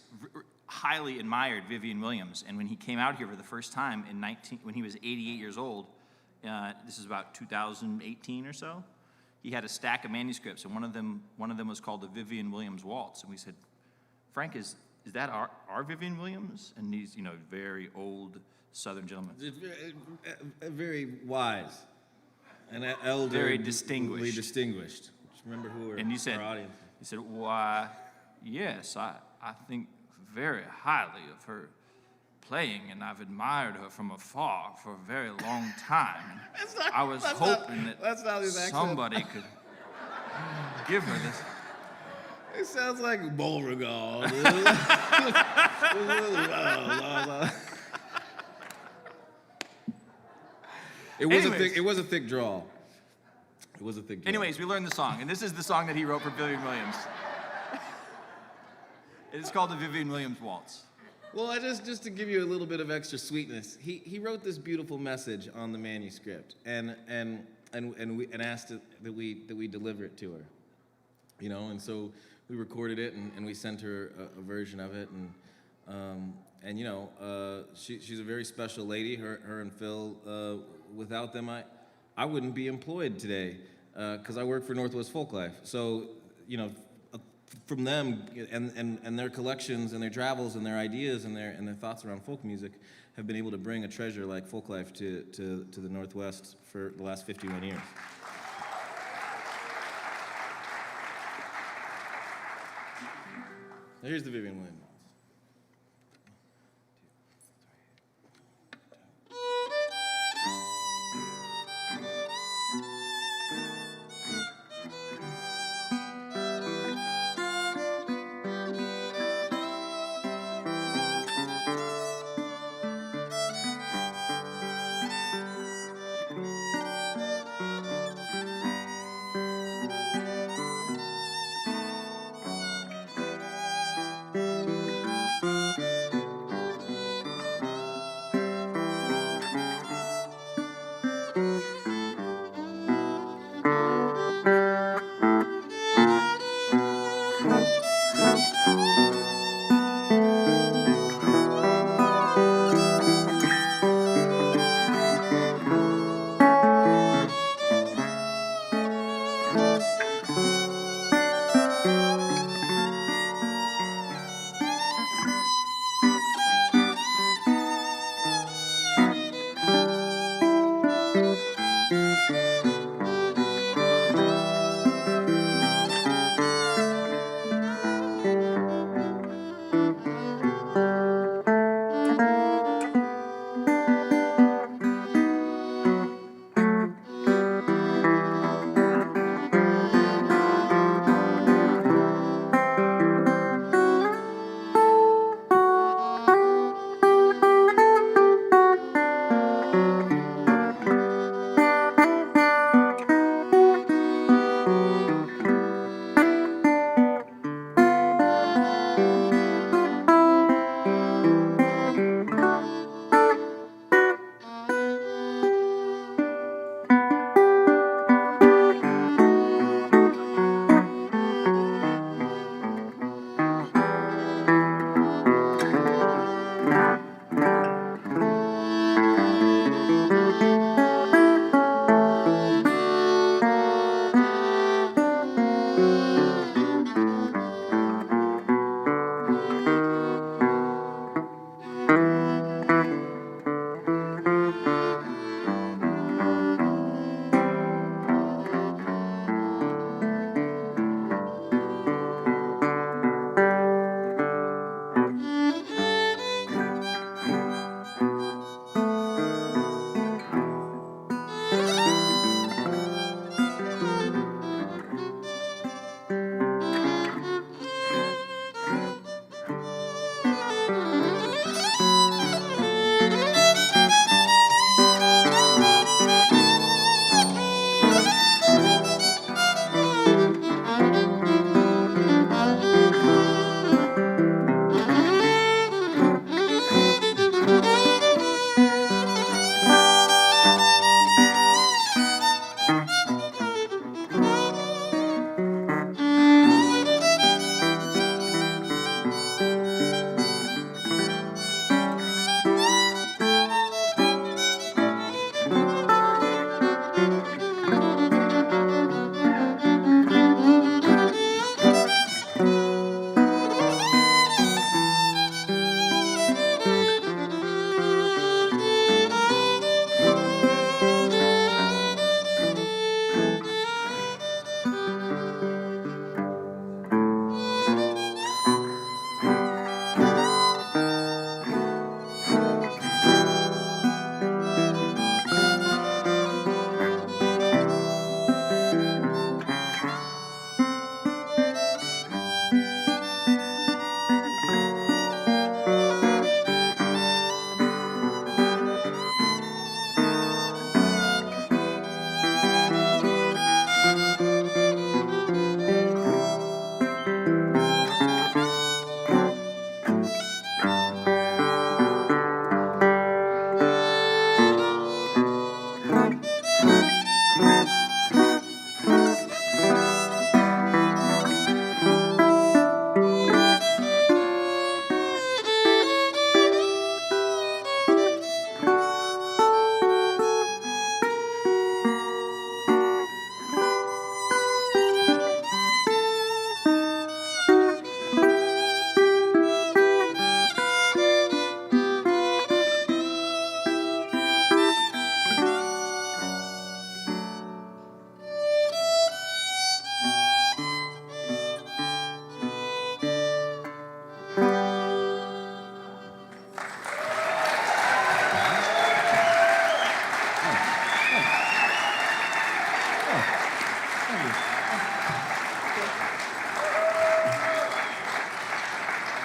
highly admired Vivian Williams. And when he came out here for the first time when he was 88 years old, this is about 2018 or so, he had a stack of manuscripts, and one of them was called the Vivian Williams Waltz. And we said, Frank, is that our Vivian Williams? And he's, very old Southern gentleman. Very wise and elderly. Very distinguished. Distinguished. Remember who were and you said, our audience. He said, why, yes, I think very highly of her playing, and I've admired her from afar for a very long time. I was hoping that somebody could give her this. It sounds like Beauregard. It was a thick draw. It was a thick draw. Anyways, we learned the song, and this is the song that he wrote for Vivian Williams. It is called the Vivian Williams Waltz. Well, just to give you a little bit of extra sweetness, he wrote this beautiful message on the manuscript, and asked that we deliver it to her, and so we recorded it and we sent her a version of it, and she's a very special lady. Her and Phil. Without them, I wouldn't be employed today because I work for Northwest Folklife. So, from them and their collections and their travels and their ideas and their thoughts around folk music have been able to bring a treasure like Folklife to the Northwest for the last 51 years. Here's the Vivian Williams.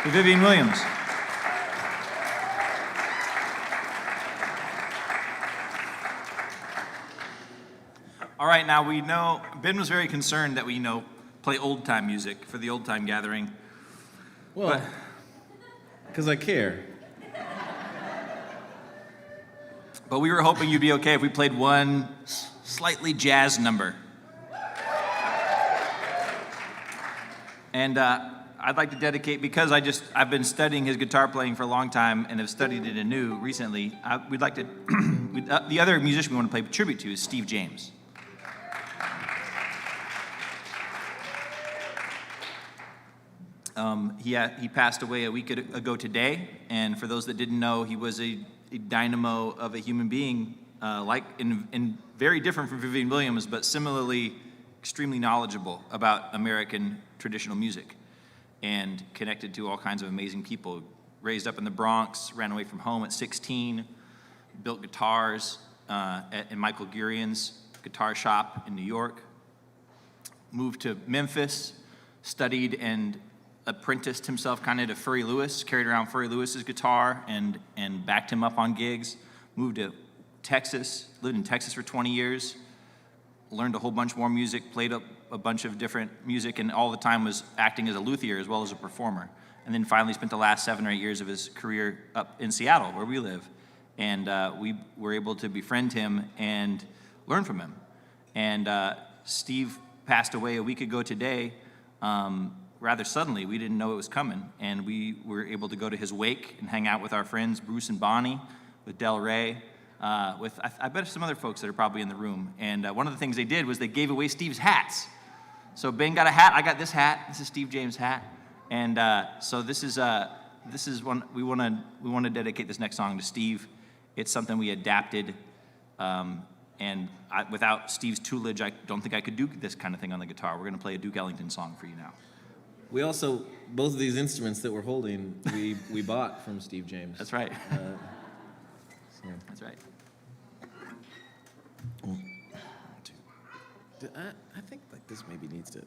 for Vivian Williams. All right, now we know, Ben was very concerned that we, play old time music for the old time gathering. Well, because I care. But we were hoping you'd be okay if we played one slightly jazz number. And I'd like to dedicate, because I've been studying his guitar playing for a long time and have studied it anew recently, we'd like to, the other musician we want to play tribute to is Steve James. He passed away a week ago today, and for those that didn't know, he was a dynamo of a human being, and very different from Vivian Williams, but similarly extremely knowledgeable about American traditional music, and connected to all kinds of amazing people. Raised up in the Bronx, ran away from home at 16, built guitars in Michael Gurian's guitar shop in New York, moved to Memphis, studied and apprenticed himself kind of to Furry Lewis, carried around Furry Lewis's guitar and backed him up on gigs, moved to Texas, lived in Texas for 20 years, learned a whole bunch more music, played a bunch of different music, and all the time was acting as a luthier as well as a performer. And then finally spent the last 7 or 8 years of his career up in Seattle, where we live. And we were able to befriend him and learn from him. And Steve passed away a week ago today, rather suddenly. We didn't know it was coming. And we were able to go to his wake and hang out with our friends, Bruce and Bonnie, with Del Rey, with I bet some other folks that are probably in the room. And one of the things they did was they gave away Steve's hats. So Ben got a hat. I got this hat. This is Steve James' hat. And so this is one we want to dedicate this next song to Steve. It's something we adapted, and without Steve's tutelage, I don't think I could do this kind of thing on the guitar. We're going to play a Duke Ellington song for you now. We also, both of these instruments that we're holding, we bought from Steve James. That's right. That's right. I think like this maybe needs to.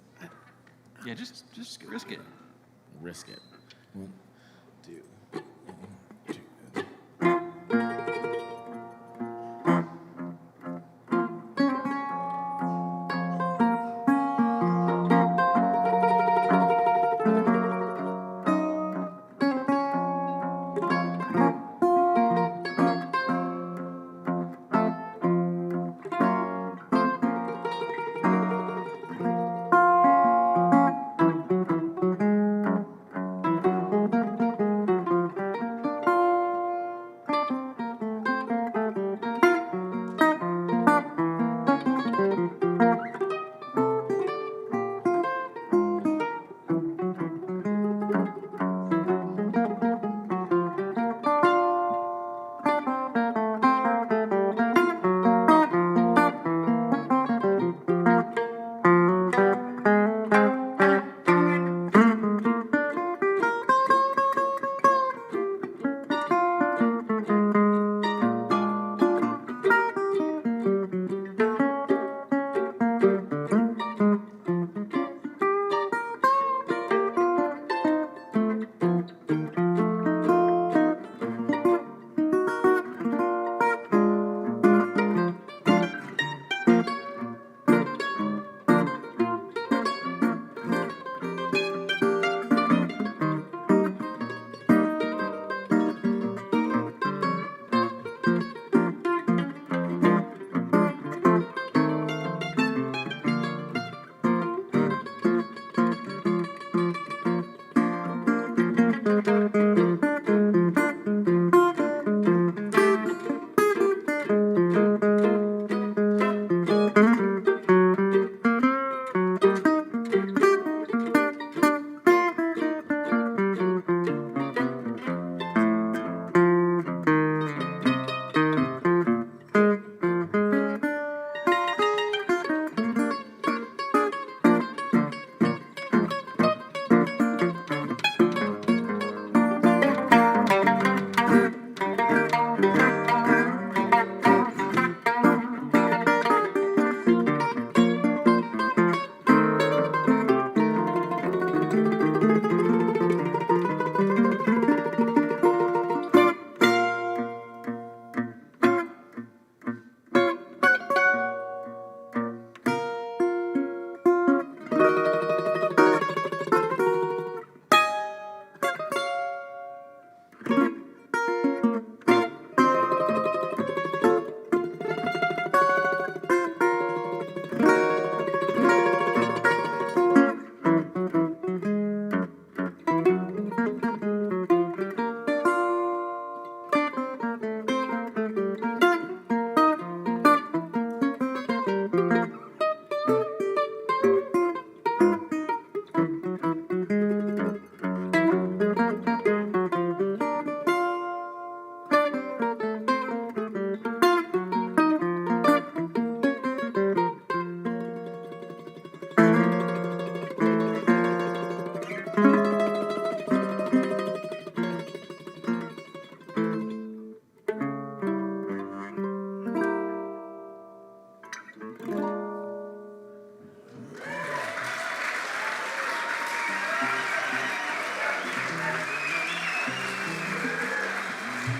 Yeah, just risk it. Risk it. 1, 2.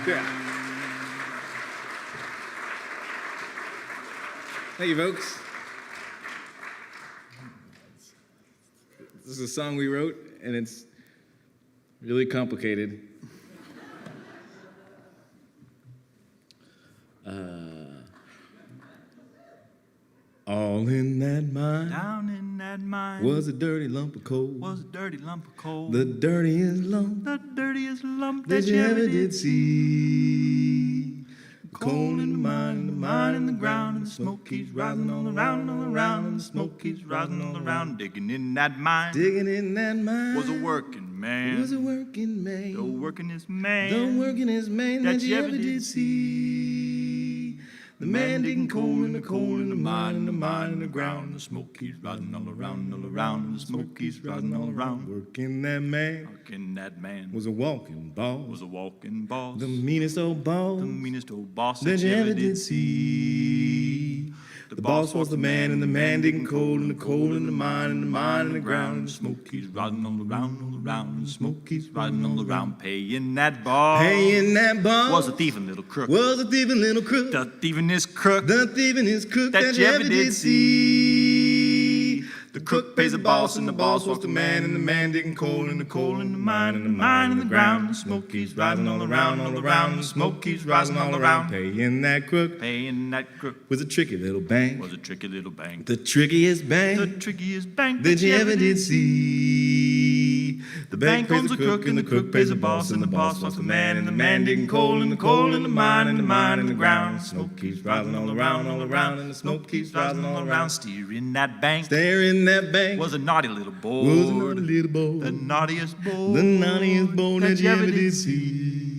Yeah. Thank you, folks. This is a song we wrote, and it's really complicated. All in that mine Down in that mine was a dirty lump of coal. was a dirty lump of coal. The dirtiest lump The dirtiest lump that you ever did see. Coal in the mine in the ground, and the smoke keeps rising all around, and the smoke keeps rising all around. Digging in that mine Digging in that mine was a working man. was a working man. The workingest man. The workingest man that you ever did see. The man digging coal in the mine in the ground, and the smoke keeps rising all around, and the smoke keeps rising all around. Working that man Working that man was a walking boss, was a walking boss. the meanest old boss The meanest old boss that you ever did see. The boss was the man, and the man digging coal in the mine in the ground, and the smoke keeps rising all around, and the smoke keeps rising all around. Paying that boss Paying that boss was a thieving little crook. was a thieving little crook, The thievingest crook the thievingest crook that you ever did see. The crook pays the boss, and the boss was the man, and the man digging coal in the mine in the ground. The smoke keeps rising all around, and the smoke keeps rising all around. Paying that crook Paying that crook was a tricky little bank, was a tricky little bank. the trickiest bank The trickiest bank that you ever did see. The bank pays owns the crook, and the crook pays the boss, and the boss was the man, and the man digging coal in the mine in the ground. The smoke keeps rising all around, and the smoke keeps rising all around. Steering that bank There in that bank was a naughty little boy. was another little boy, The naughtiest boy. the naughtiest boy that you ever did see. see.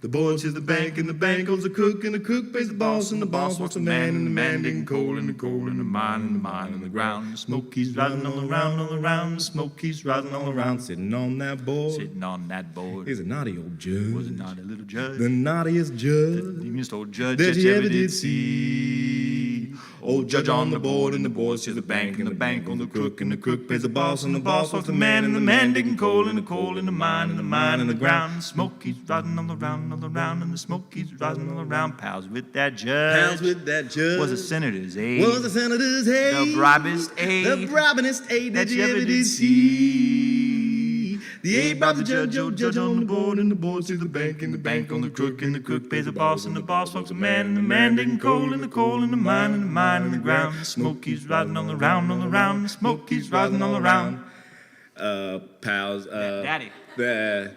The boy owns the bank, and the bank owns the crook, and the crook pays the boss, and the boss wants the man, and the man digging coal in the mine in the ground. The smoke keeps rising all around, the smoke keeps rising all around. Sitting on that board Sitting on that board is a naughty old judge, was a naughty little judge. the naughtiest The judge meanest old judge that you ever did see. Old judge on the board, and the board says the bank, and the bank on the crook, and the crook pays the boss, and the boss wants the man, and the man digging coal in the mine in the ground. The smoke keeps rising all around, and the smoke keeps rising all around. Pals with that judge Pals with that judge was a senator's aide. was the senator's aide, The bribest aide the bribingest aide that you ever did see. The aide bribes the judge, old judge on the board, and the board sees the bank, and the bank on the crook, and the crook pays the boss, and the boss wants the man, and the man digging coal in the mine in the ground. The smoke keeps rising all around, the smoke keeps rising all around. Pals, Daddy. the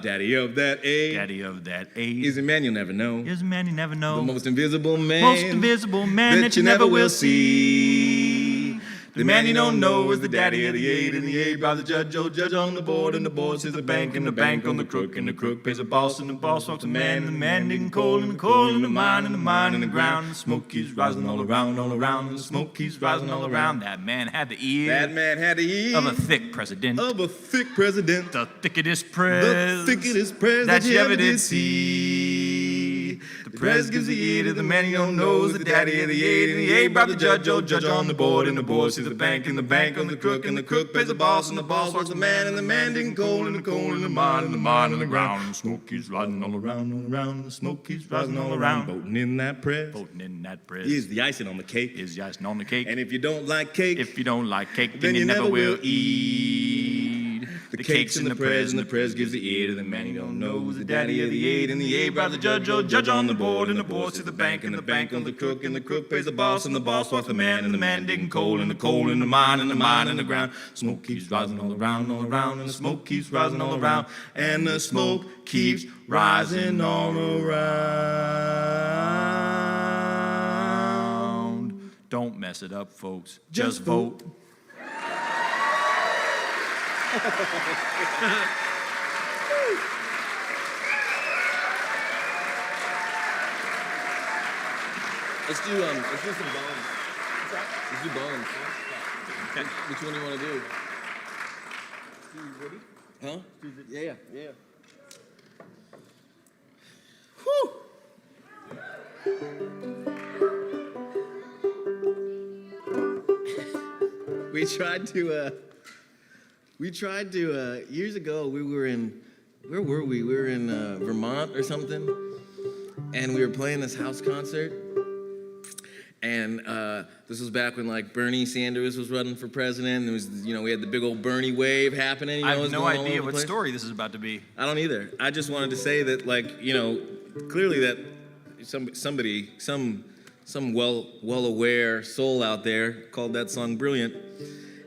daddy of that aide Daddy of that aide is a man you'll never know, is a man you never know. the most invisible man, that you never will see. The man you don't know is the daddy of the aide, and the aide by the judge, old judge on the board, and the board says the bank, and the bank on the crook, and the crook pays the boss, and the boss wants the man, and the man digging coal in the mine in the ground. The smoke keeps rising all around, and the smoke keeps rising all around. That man had the ear That man had the ear of a thick president. of a thick president, The thickest the prez thickest prez that you ever did see. The prez gives the ear to the man you don't know is the daddy of the aide, and the aide by the judge, old judge on the board, and the board sees the bank, and the bank on the crook, and the crook pays the boss, and the boss wants the man, and the man digging coal in the mine in the ground. The smoke keeps rising all around, the smoke keeps rising all around. Voting in that prez Voting in that prez is the icing on the cake. is the icing on the cake. And if you don't like cake, If you don't like cake, then then you never will eat. The cake's in the prez, and the prez gives the ear to the man you don't know who's the daddy of the aide, and the aide by the judge, old judge on the board, and the board to the bank, and the bank on the crook, and the crook pays the boss, and the boss wants the man, and the man digging coal in the mine in the ground. Smoke keeps rising all around, and the smoke keeps rising all around, and the smoke keeps rising all around. Don't mess it up, folks. Just vote. Let's do some bones. Let's do bones. Which one do you want to do? Huh? Yeah. Whew. We tried to We tried to, years ago, we were in, where were we? We were in Vermont or something, and we were playing this house concert, and this was back when, like, Bernie Sanders was running for president, and it was, you know, we had the big old Bernie wave happening. You know, I it have was no going all idea over the what place. story this is about to be. I don't either. I just wanted to say that, like, you know, clearly that somebody, some well-aware soul out there called that song brilliant,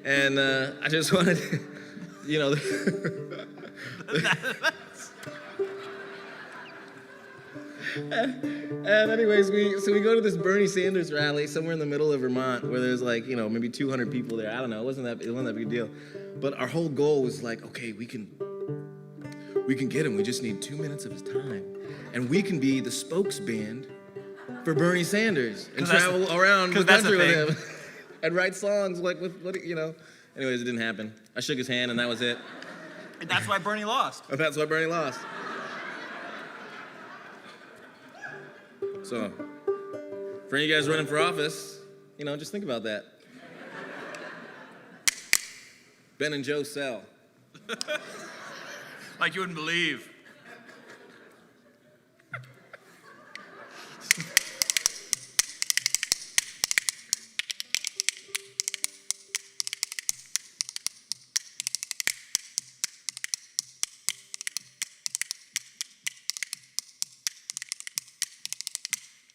and I just wanted, you know. And anyways, we go to this Bernie Sanders rally somewhere in the middle of Vermont where there's like, you know, maybe 200 people there. I don't know. It wasn't that big a deal. But our whole goal was like, okay, we can get him. We just need 2 minutes of his time. And we can be the spokes band for Bernie Sanders and travel around the country with him and write songs like with, you know. Anyways, it didn't happen. I shook his hand and that was it. And that's why Bernie lost. And that's why Bernie lost. So, for any of you guys running for office, you know, just think about that. Ben and Joe sell. Like you wouldn't believe.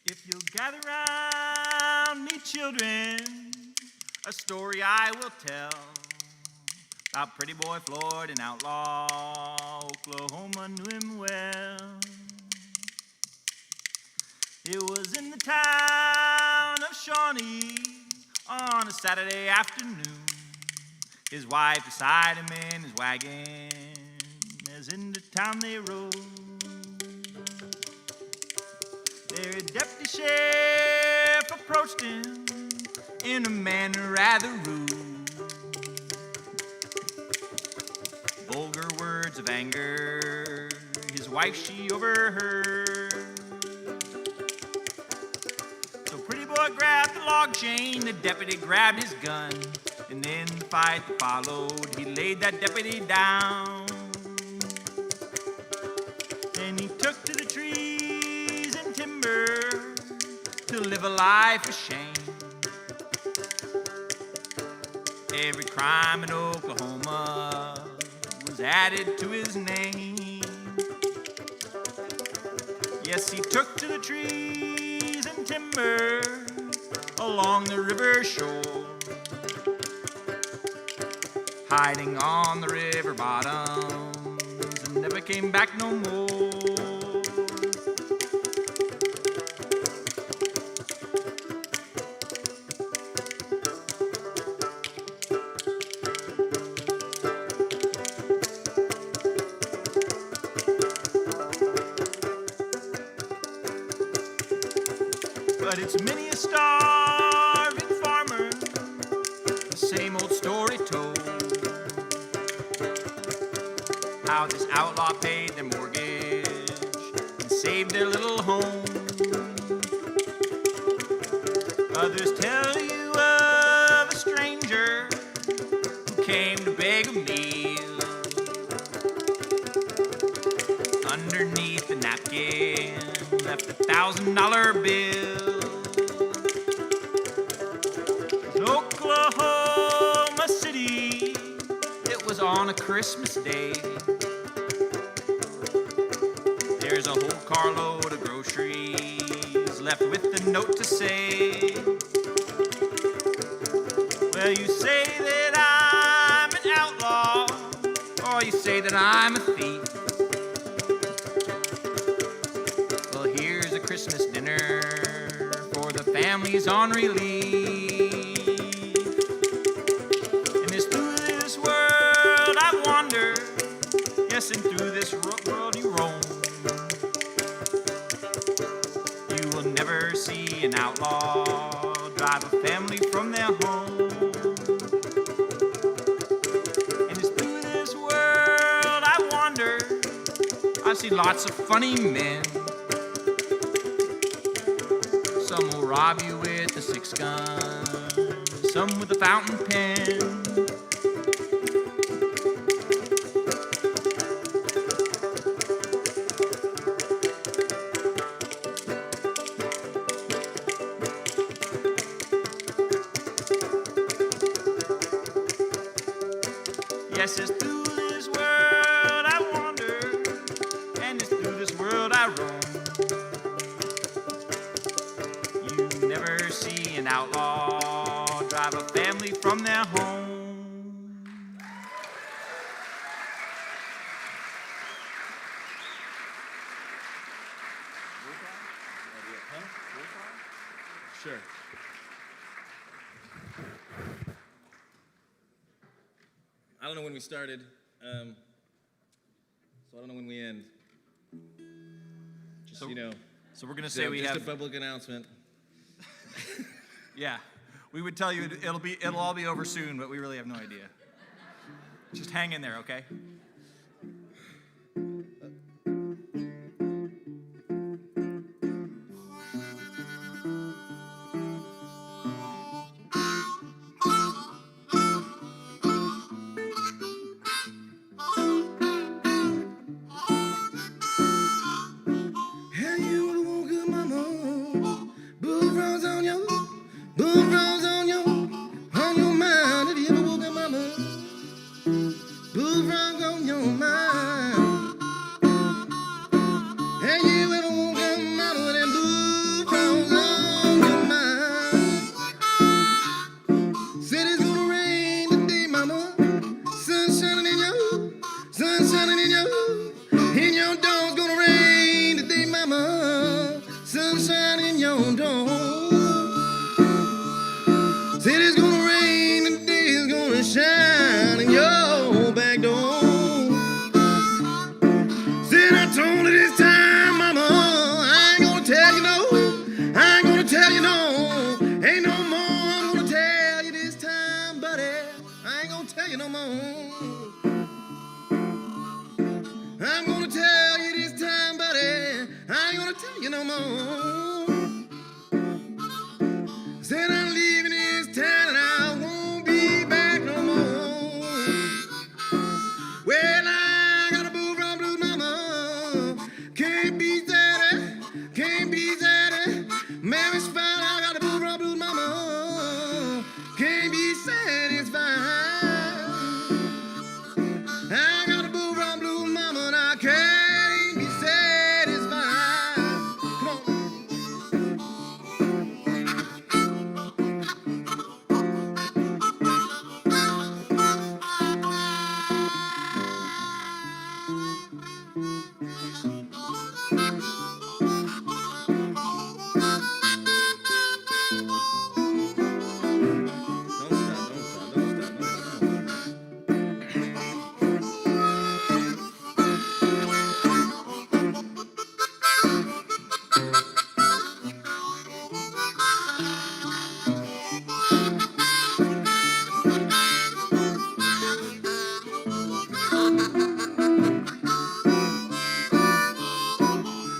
If you'll gather round me, children, a story I will tell about pretty boy Floyd, an outlaw, Oklahoma knew him well. It was in the town of Shawnee on a Saturday afternoon. His wife beside him in his wagon as into town they rode. Their deputy sheriff approached him in a manner rather rude. Vulgar words of anger, his wife she overheard. So pretty boy grabbed the log chain, the deputy grabbed his gun, and then the fight that followed, he laid that deputy down. Then he took to the trees and timber to live a life of shame. Every crime in Oklahoma was added to his name. Yes, he took to the trees and timber along the river shore, hiding on the river bottoms and never came back no more. But it's many a starving farmer, the same old story told. How this outlaw paid their mortgage and saved their little home. Others tell you of a stranger who came to beg a meal. Underneath the napkin left $1,000 bill. Oklahoma City, it was on a Christmas day. There's a whole carload of groceries left with a note to say, well, you say that I'm an outlaw, or you say that I'm a thief. Well, here's a Christmas dinner for the families on relief. Yes, and through this world you roam, you will never see an outlaw drive a family from their home. And it's through this world I wander, I see lots of funny men. Some will rob you with a 6-gun, some with a fountain pen. Yes, it's through this world I wander, and it's through this world I roam. You never see an outlaw drive a family from their home. Sure. I don't know when we started, so I don't know when we end. Just, So- you know, So we're gonna say we just have. a public announcement. Yeah, we would tell you it'll all be over soon, but we really have no idea. Just hang in there, okay? Hey, you woke up, mama. Bullfrogs on your mind. Have you ever woke up, mama? Bullfrogs on your mind. Have you ever woke up, mama, with them bullfrogs on your mind? Said it's gonna rain today, mama. Sun shining in your dawn's gonna rain today, mama. Sunshine in your dawn. Said it's gonna rain today, it's gonna shine in your back door. Said I told her this time, mama, I ain't gonna tell you no. I ain't gonna tell you no. Ain't no more I'm gonna tell you this time, buddy. I ain't gonna tell you no more. I'm gonna tell you this time, buddy. I ain't gonna tell you no more. Said I'm leaving this town and I won't be back no more. Well, I got a bullfrog blues, mama. Can't be sad, can't be sad. Mary's fine, I got a bullfrog blues, mama. Can't be satisfied. I got a bullfrog blues, mama, and I can't be satisfied. Come on.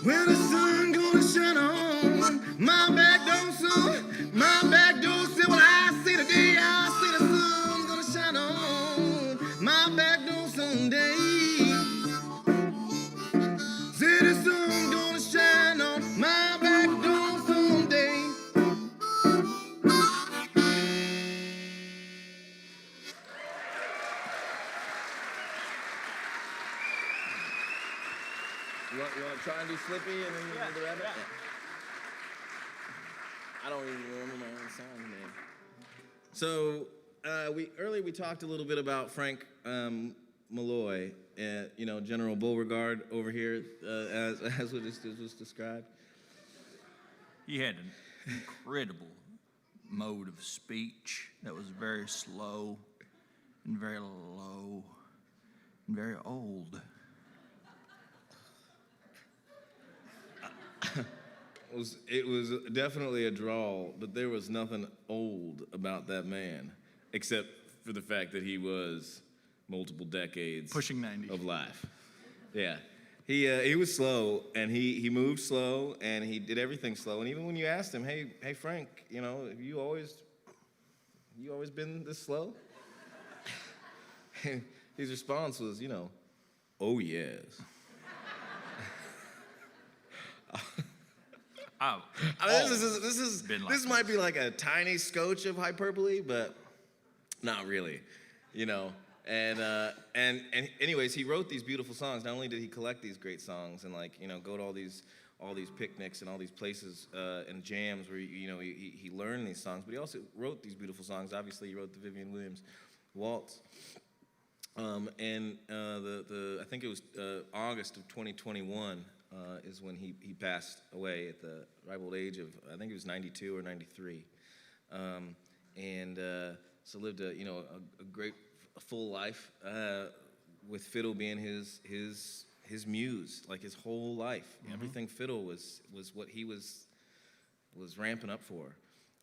Well, the sun gonna shine on my back door soon. My back door said, well, I see the day, I see the sun gonna shine on my back door someday. Say the sun gonna shine on my back door someday. You want to try and do Slippy and then you do the rabbit? Yeah. I don't even remember my own song name. So we talked a little bit about Frank Malloy, you know, General Beauregard over here, as was described. He had an incredible mode of speech that was very slow and very low and very old. It was definitely a drawl, but there was nothing old about that man, except for the fact that he was multiple decades Pushing 90. of life. Yeah, he was slow, and he moved slow, and he did everything slow. And even when you asked him, hey Frank, you know, have you always been this slow? His response was, you know, oh yes. Oh, I mean, this been might be like a tiny scotch of hyperbole, but not really, you know. And anyways, he wrote these beautiful songs. Not only did he collect these great songs and go to all these picnics and all these places and jams where he learned these songs, but he also wrote these beautiful songs. Obviously, he wrote the Vivian Williams Waltz. I think it was August of 2021 is when he passed away at the ripe old age of, I think it was 92 or 93. So lived a great full life with fiddle being his muse, like his whole life. Mm-hmm. Everything fiddle was what he was ramping up for.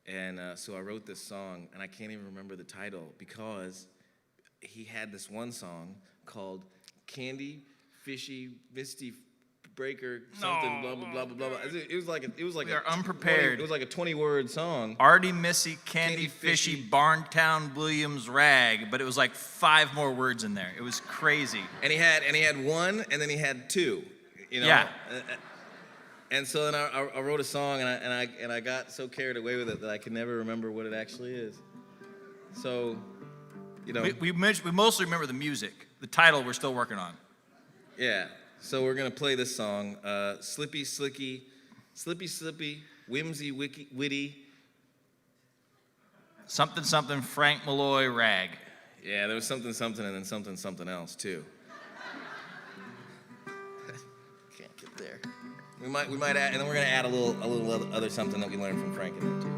And so I wrote this song, and I can't even remember the title because he had this one song called Candy, Fishy, Misty Breaker, something, blah, blah, blah, blah, blah. It was like We are unprepared. It was like a 20-word song. Artie, Missy, Candy, Candy, Fishy, Fishy. Barntown, Williams, Rag, but it was like 5 more words in there. It was crazy. And he had one, and then he had two. Yeah. And so then I wrote a song, and I got so carried away with it that I could never remember what it actually is. So, We mostly remember the music. The title we're still working on. yeah. So we're gonna play this song, Slippy Slicky, Slippy Slippy, Whimsy Witty. Something, Frank Malloy, Rag. Yeah, there was something, and then something else too. Can't get there. We might add, and then we're gonna add a little other something that we learned from Frank in there too.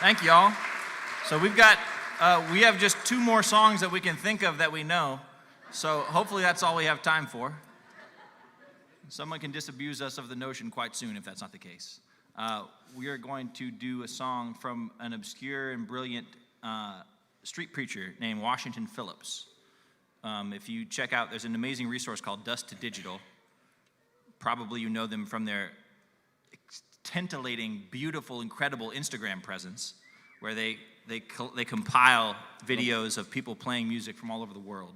Thank you all. So we have just 2 more songs that we can think of that we know. So hopefully that's all we have time for. Someone can disabuse us of the notion quite soon if that's not the case. We are going to do a song from an obscure and brilliant street preacher named Washington Phillips. If you check out, there's an amazing resource called Dust to Digital. Probably you know them from their titillating, beautiful, incredible Instagram presence, where they compile videos of people playing music from all over the world.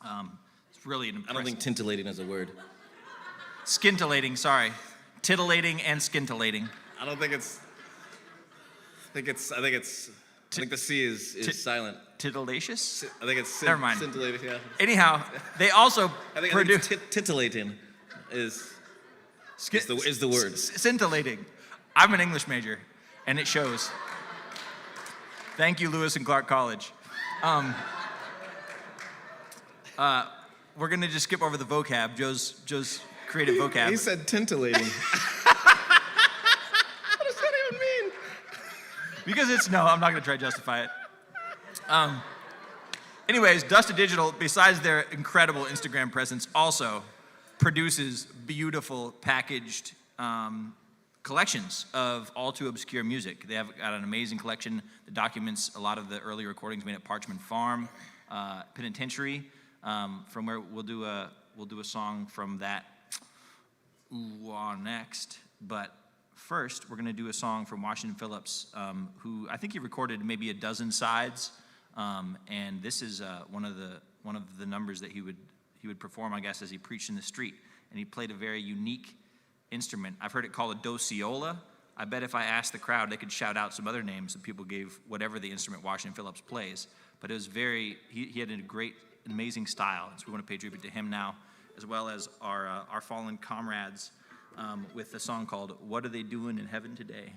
It's really an impressive. I don't think tintillating is a word. Scintillating, sorry. Titillating and scintillating. I don't think it's. I think the C is silent. Titillacious? I think it's Never mind. scintillating. Yeah. Anyhow, they also I think titillating is the word. Scintillating. I'm an English major, and it shows. Thank you, Lewis and Clark College. We're gonna just skip over the vocab. Joe's creative vocab. He said tintillating. What does that even mean? Because I'm not gonna try to justify it. Anyways, Dust to Digital, besides their incredible Instagram presence, also produces beautiful packaged collections of all too obscure music. They have got an amazing collection that documents a lot of the early recordings made at Parchman Farm, Penitentiary, from where we'll do a song from that next. But first, we're going to do a song from Washington Phillips, who I think he recorded maybe a dozen sides, and this is one of the numbers that he would perform, I guess, as he preached in the street. And he played a very unique instrument. I've heard it called a dociola. I bet if I asked the crowd, they could shout out some other names that people gave whatever the instrument Washington Phillips plays. But it was he had a great, amazing style. So we want to pay tribute to him now, as well as our fallen comrades with a song called What Are They Doing in Heaven Today?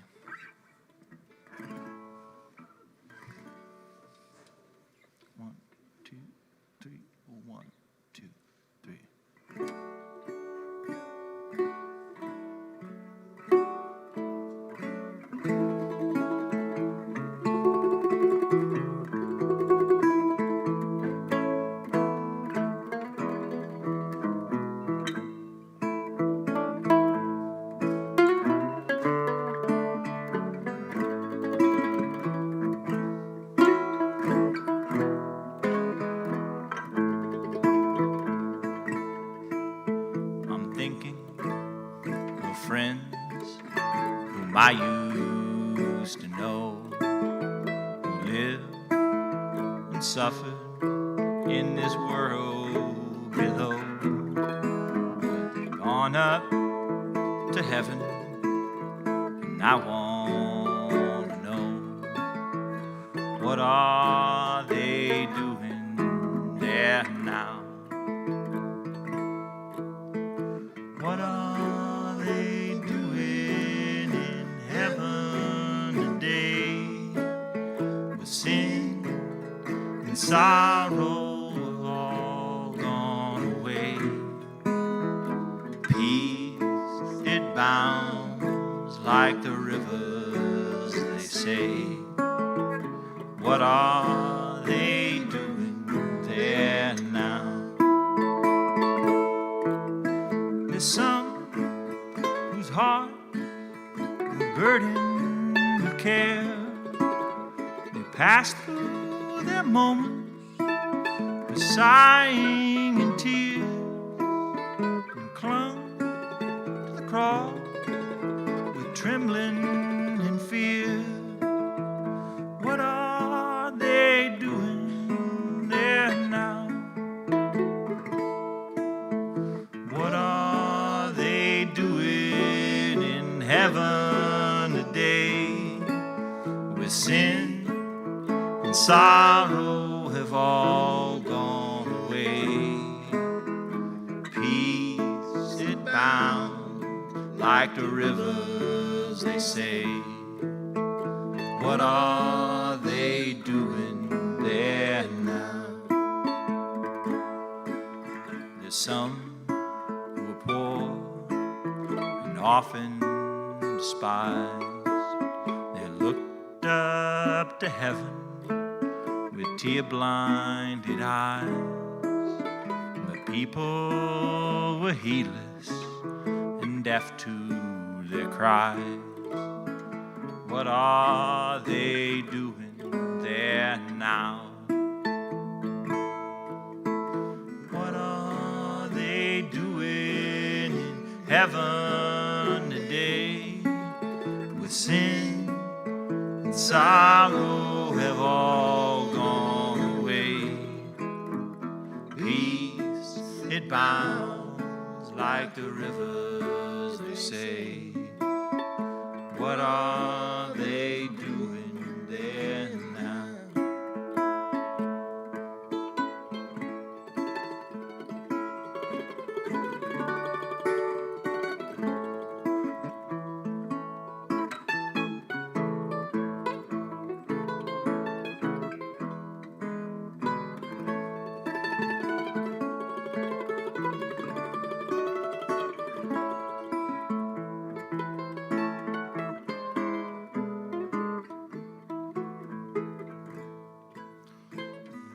One, two, three, 1, 2, 3. I used to know, who lived and suffered in this world below. They've gone up to heaven, and I want to know, what are they doing there now? What are they doing in heaven today? With sin and sorrow have all gone away. Peace, it bounds like the rivers, they say. What are they doing there now? There's some whose heart is burdened with care. They pass through their moments with sighing and tears, and clung to the cross with trembling and fear. What are they doing there now? What are they doing in heaven today? With sin and sorrow have all gone away. Peace it bound like the rivers, they say. What are they doing there now? There's some who are poor and often despised. They look up to heaven with tear-blinded eyes. But people were heedless and deaf to their cries. What are they doing there now? What are they doing in heaven today? With sin and sorrow have all gone away. Peace, it bounds like the rivers, they say. What are they doing there now?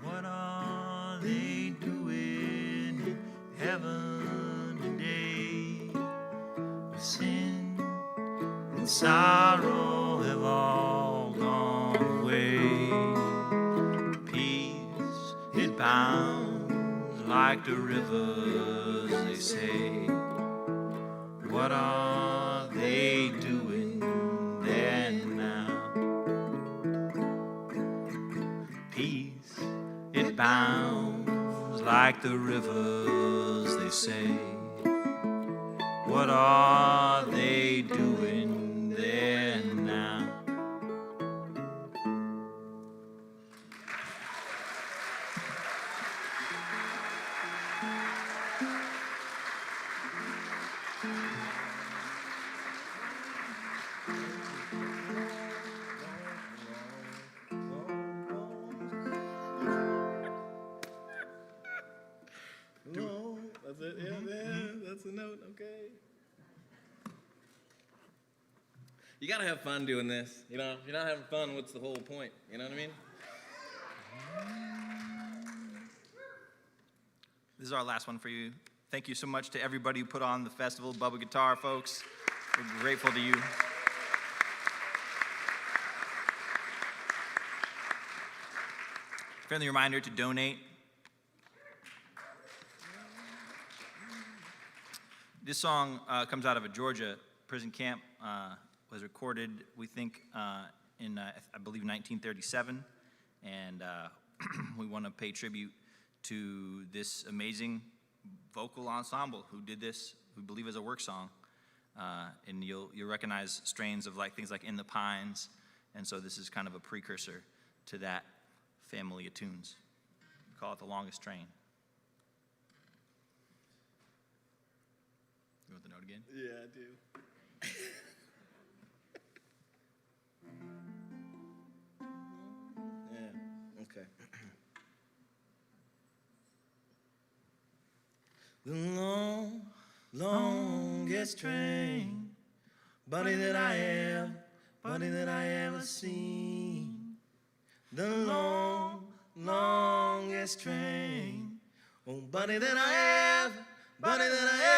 What are they doing in heaven today? Sin and sorrow have all gone away. Peace, it bounds like the rivers, they say. What are they doing there now? Peace, it bounds like the rivers, they say. What are they doing there now? No, that's it. Yeah, that's the note. Okay. You gotta have fun doing this. You know, if you're not having fun, what's the whole point? You know what I mean? This is our last one for you. Thank you so much to everybody who put on the festival, Bubba Guitar folks. We're grateful to you. Friendly reminder to donate. This song comes out of a Georgia prison camp. Was recorded, we think, in, I believe, 1937. And we want to pay tribute to this amazing vocal ensemble who did this, we believe, as a work song. And you'll recognize strains of things like In the Pines. And so this is kind of a precursor to that family of tunes. We call it The Longest Train. You want the note again? Yeah, I do. Yeah, okay. The longest train, buddy, that I ever seen. The longest train, oh, buddy, that I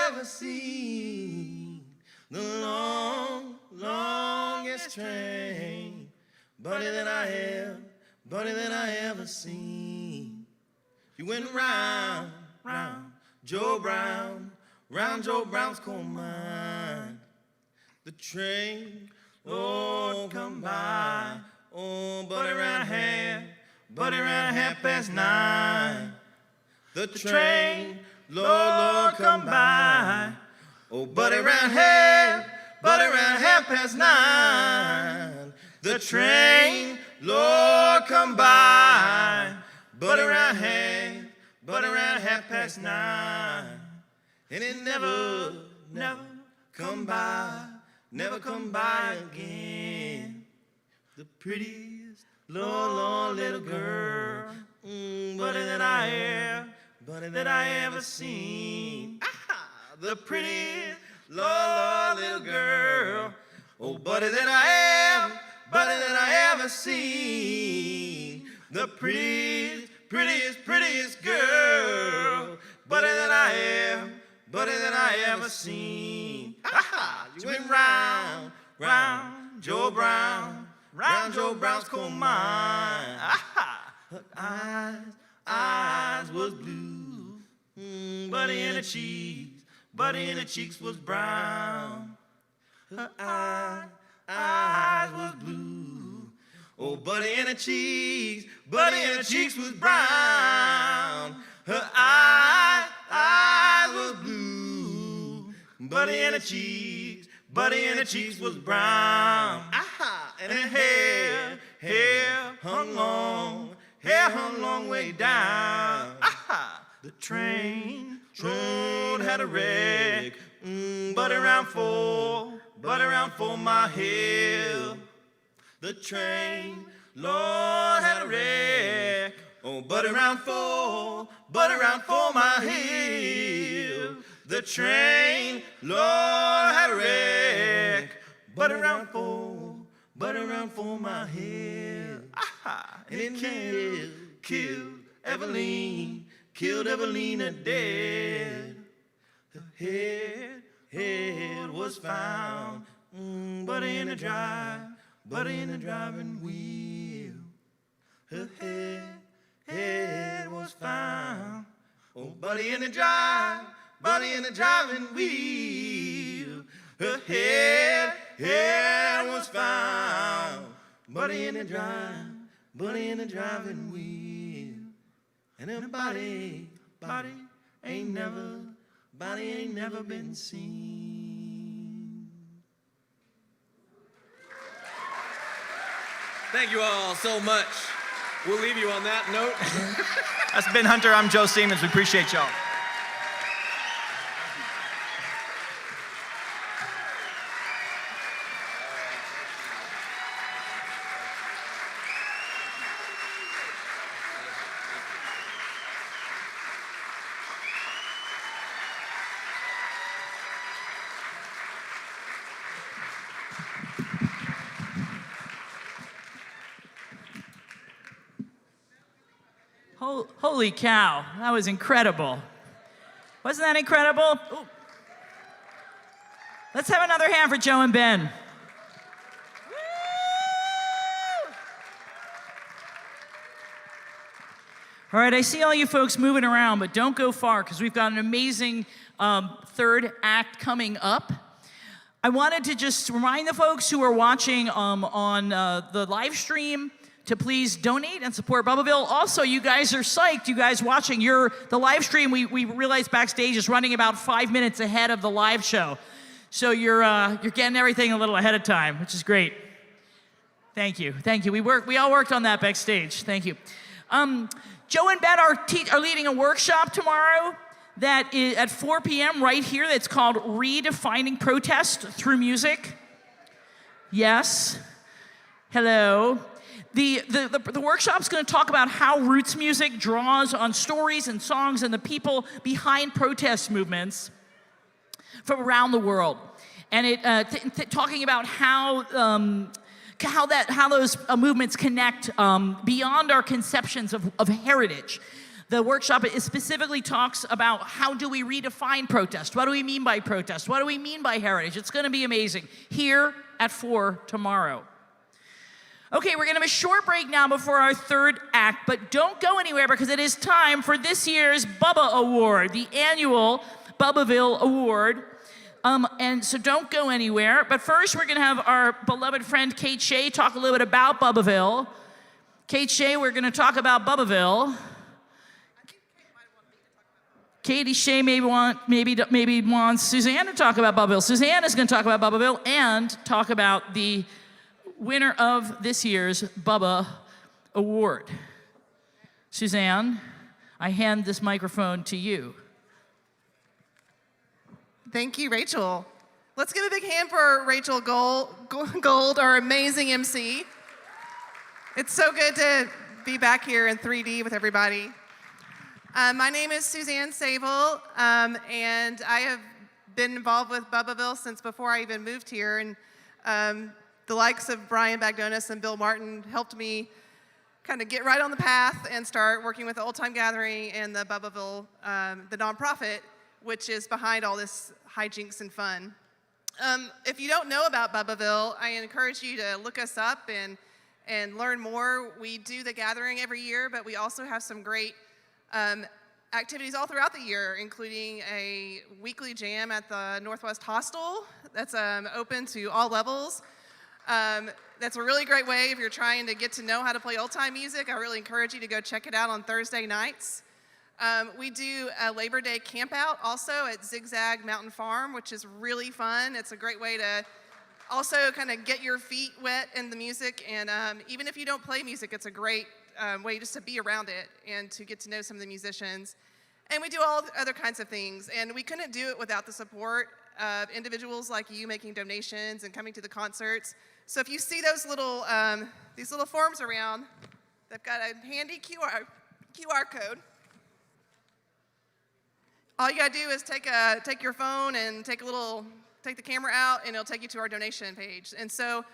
ever seen. The longest train, buddy, that I ever seen. You went round Joe Brown's coal mine. The train, Lord, come by. Oh, buddy, round half past 9. The train, Lord, come by. Oh, buddy, round half past 9. The train, Lord, come by. Buddy, round half past 9. And it never come by again. The prettiest, Lord, little girl, buddy, that I ever seen. The prettiest, Lord, little girl, oh, buddy, that better than I ever seen. The prettiest, prettiest, prettiest girl, better than I ever seen. Ha-ha! She went round, round, Joe Brown, round Joe Brown's coal mine. Ha-ha! Her eyes was blue, buddy in her cheeks was brown. Her eyes was blue. Oh, buddy in her cheeks was brown. Her eyes was blue. Buddy in her cheeks was brown. Aha! And her hair hung long way down. Aha! The train had a wreck, but around 4 Mile Hill. The train, Lord, had a wreck, oh, but around 4 Mile Hill. The train, Lord, had a wreck, but around 4 Mile Hill. Aha! And it killed Evelina dead. Her head was found, but in the driving wheel. Her head was found, oh, buddy in the driving wheel. Her head was found, buddy in the driving wheel. And her body ain't never been seen. Thank you all so much. We'll leave you on that note. That's been Hunter. I'm Joe Seamons. We appreciate y'all. Holy cow, that was incredible. Wasn't that incredible? Ooh. Let's have another hand for Joe and Ben. Woo! All right, I see all you folks moving around, but don't go far because we've got an amazing third act coming up. I wanted to just remind the folks who are watching on the live stream to please donate and support Bubbaville. Also, you guys are psyched. You guys watching, the live stream, we realized backstage is running about 5 minutes ahead of the live show. So you're getting everything a little ahead of time, which is great. Thank you. We all worked on that backstage. Thank you. Joe and Ben are leading a workshop tomorrow that is at 4 p.m. right here. That's called Redefining Protest Through Music. Yes. Hello. The workshop's going to talk about how roots music draws on stories and songs and the people behind protest movements from around the world, and talking about how those movements connect beyond our conceptions of heritage. The workshop specifically talks about how do we redefine protest? What do we mean by protest? What do we mean by heritage? It's going to be amazing. Here at 4 tomorrow. Okay, we're going to have a short break now before our third act, but don't go anywhere because it is time for this year's Bubba Award, the annual Bubbaville Award. And so don't go anywhere. But first, we're going to have our beloved friend Kate Shea talk a little bit about Bubbaville. Kate Shea, we're going to talk about Bubbaville. Katie Shea maybe wants Suzanne to talk about Bubbaville. Suzanne is going to talk about Bubbaville and talk about the winner of this year's Bubba Award. Suzanne, I hand this microphone to you. Thank you, Rachel. Let's give a big hand for Rachel Gold, our amazing MC. It's so good to be back here in 3D with everybody. My name is Suzanne Sable, and I have been involved with Bubbaville since before I even moved here. And the likes of Brian Bagdonis and Bill Martin helped me kind of get right on the path and start working with the Old Time Gathering and the Bubbaville, the nonprofit, which is behind all this hijinks and fun. If you don't know about Bubbaville, I encourage you to look us up and learn more. We do the gathering every year, but we also have some great activities all throughout the year, including a weekly jam at the Northwest Hostel that's open to all levels. That's a really great way if you're trying to get to know how to play old-time music. I really encourage you to go check it out on Thursday nights. We do a Labor Day campout also at Zigzag Mountain Farm, which is really fun. It's a great way to also kind of get your feet wet in the music, and even if you don't play music, it's a great way just to be around it and to get to know some of the musicians. And we do all other kinds of things, and we couldn't do it without the support of individuals like you making donations and coming to the concerts. So if you see those little, these little forms around, they've got a handy QR code. All you gotta do is take your phone and take the camera out, and it'll take you to our donation page. And so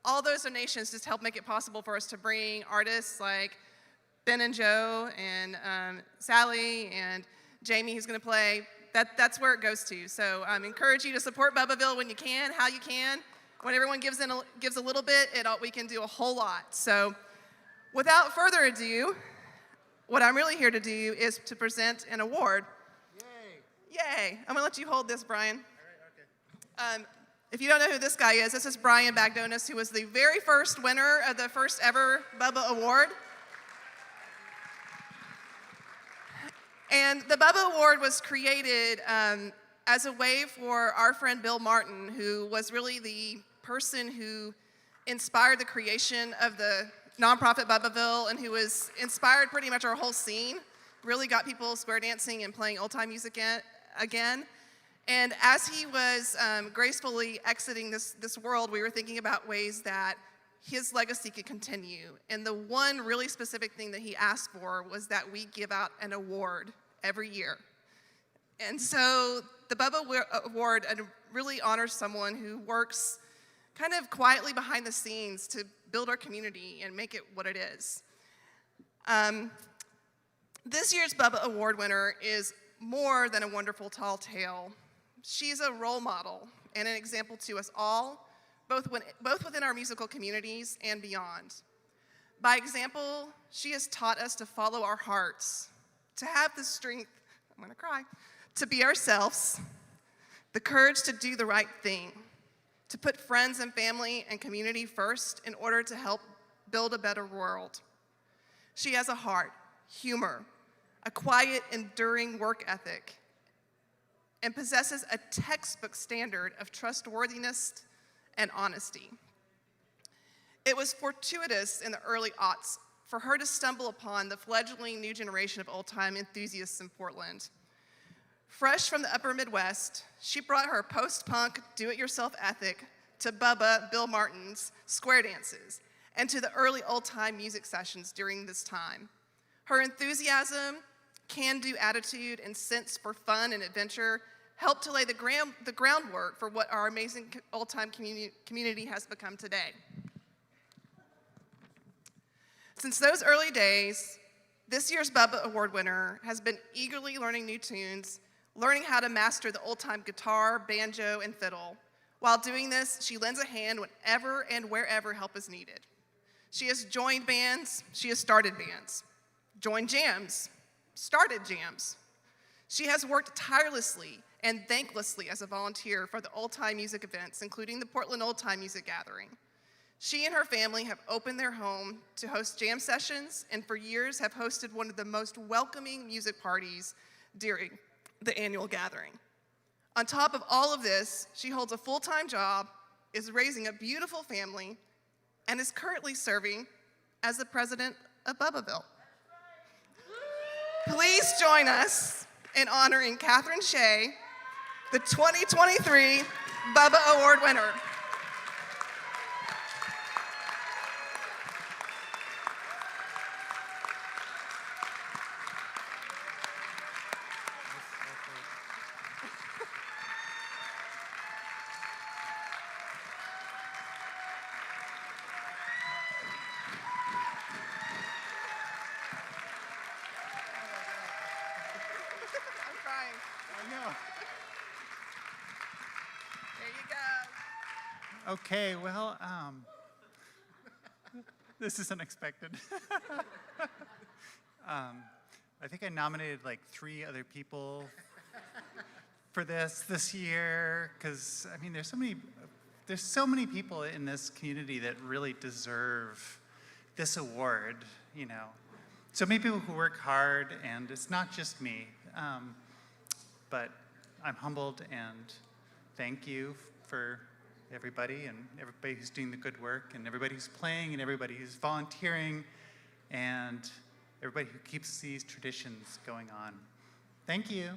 all those donations just help make it possible for us to bring artists like Ben and Joe and Sally and Jamie, who's gonna play. That's where it goes to. So I encourage you to support Bubbaville when you can, how you can. When everyone gives a little bit, we can do a whole lot. So without further ado, what I'm really here to do is to present an award. Yay! I'm gonna let you hold this, Brian. All right, okay. If you don't know who this guy is, this is Brian Bagdonis, who was the very first winner of the first ever Bubba Award. And the Bubba Award was created as a way for our friend Bill Martin, who was really the person who inspired the creation of the nonprofit Bubbaville, and who has inspired pretty much our whole scene, really got people square dancing and playing old-time music again. And as he was gracefully exiting this world, we were thinking about ways that his legacy could continue. And the one really specific thing that he asked for was that we give out an award every year. And so the Bubba Award really honors someone who works kind of quietly behind the scenes to build our community and make it what it is. This year's Bubba Award winner is more than a wonderful tall tale. She's a role model and an example to us all, both within our musical communities and beyond. By example, she has taught us to follow our hearts, to have the strength, I'm gonna cry, to be ourselves, the courage to do the right thing, to put friends and family and community first in order to help build a better world. She has a heart, humor, a quiet, enduring work ethic, and possesses a textbook standard of trustworthiness and honesty. It was fortuitous in the early aughts for her to stumble upon the fledgling new generation of old-time enthusiasts in Portland. Fresh from the upper Midwest, she brought her post-punk, do-it-yourself ethic to Bubba Bill Martin's square dances and to the early old-time music sessions during this time. Her enthusiasm, can-do attitude, and sense for fun and adventure helped to lay the groundwork for what our amazing old-time community has become today. Since those early days, this year's Bubba Award winner has been eagerly learning new tunes, learning how to master the old-time guitar, banjo, and fiddle. While doing this, she lends a hand whenever and wherever help is needed. She has joined bands, she has started bands, joined jams, started jams. She has worked tirelessly and thanklessly as a volunteer for the old-time music events, including the Portland Old-Time Music Gathering. She and her family have opened their home to host jam sessions, and for years have hosted one of the most welcoming music parties during the annual gathering. On top of all of this, she holds a full-time job, is raising a beautiful family, and is currently serving as the president of Bubbaville. Please join us in honoring Catherine Shea, the 2023 Bubba Award winner. you go. Okay, well, this is unexpected. I think I nominated like 3 other people for this year, because I mean, there's so many people in this community that really deserve this award, you know. So many people who work hard, and it's not just me. But I'm humbled, and thank you for everybody, and everybody who's doing the good work, and everybody who's playing, and everybody who's volunteering, and everybody who keeps these traditions going on. Thank you.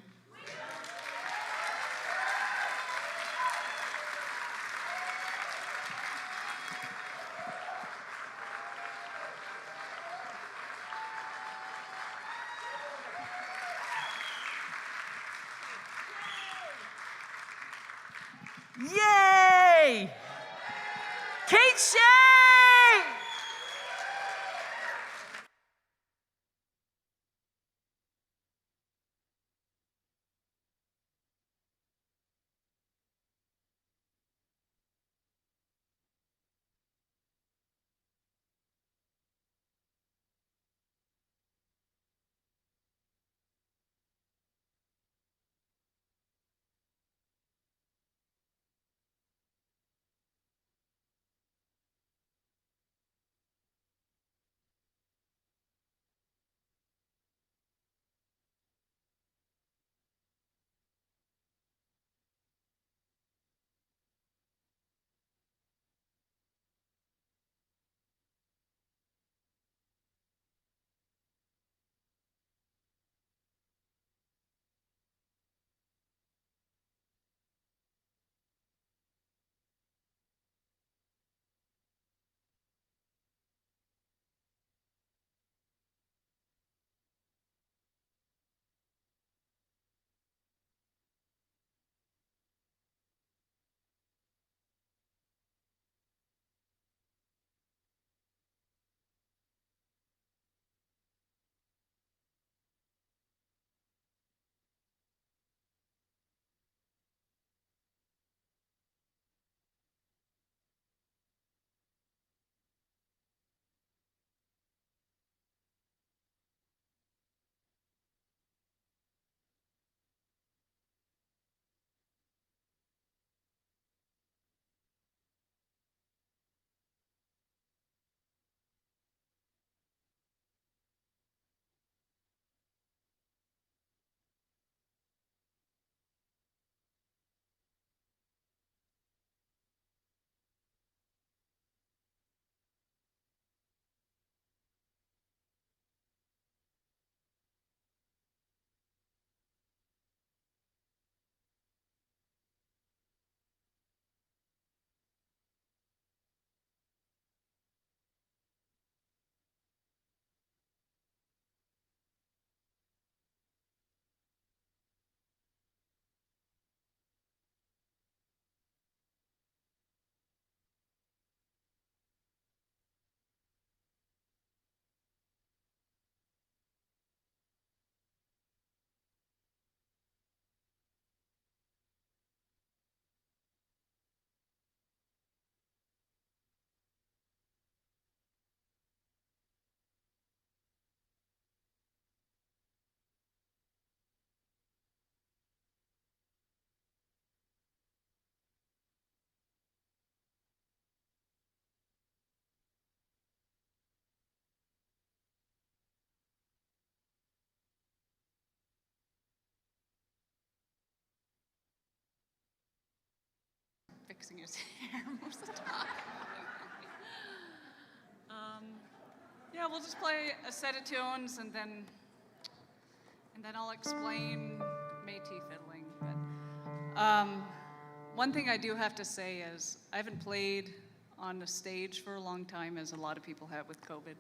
Yay! Kate Shea! Fixing his hair most of the time. Yeah, we'll just play a set of tunes, and then I'll explain Métis fiddling. But one thing I do have to say is I haven't played on the stage for a long time, as a lot of people have with COVID.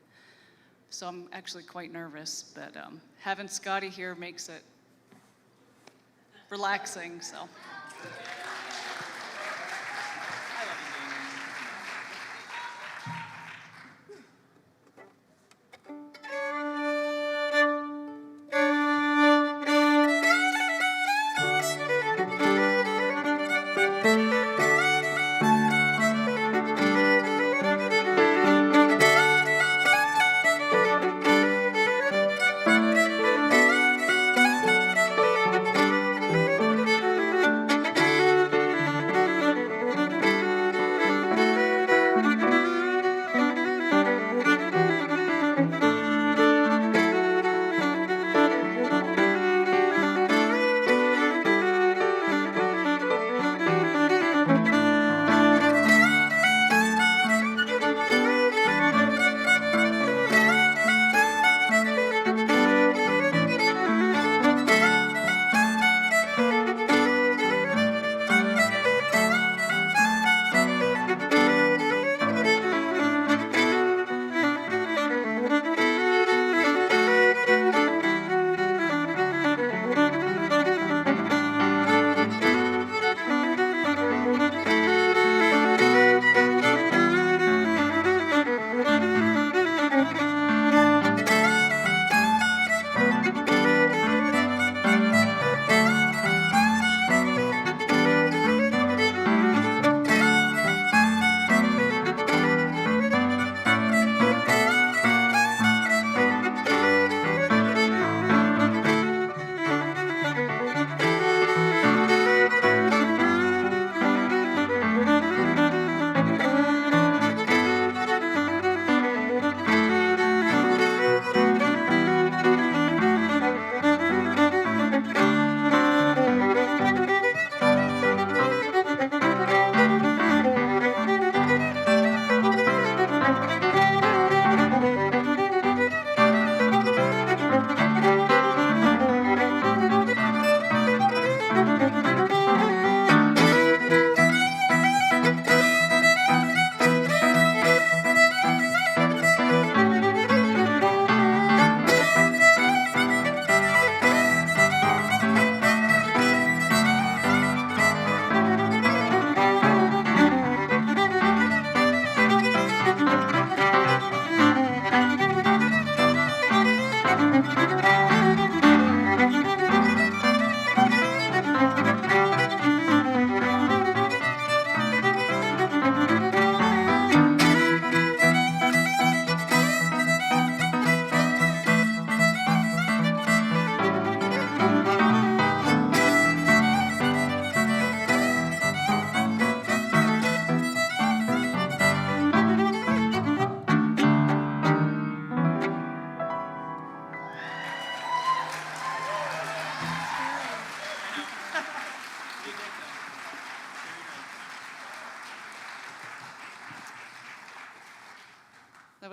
So I'm actually quite nervous, but having Scotty here makes it relaxing. So.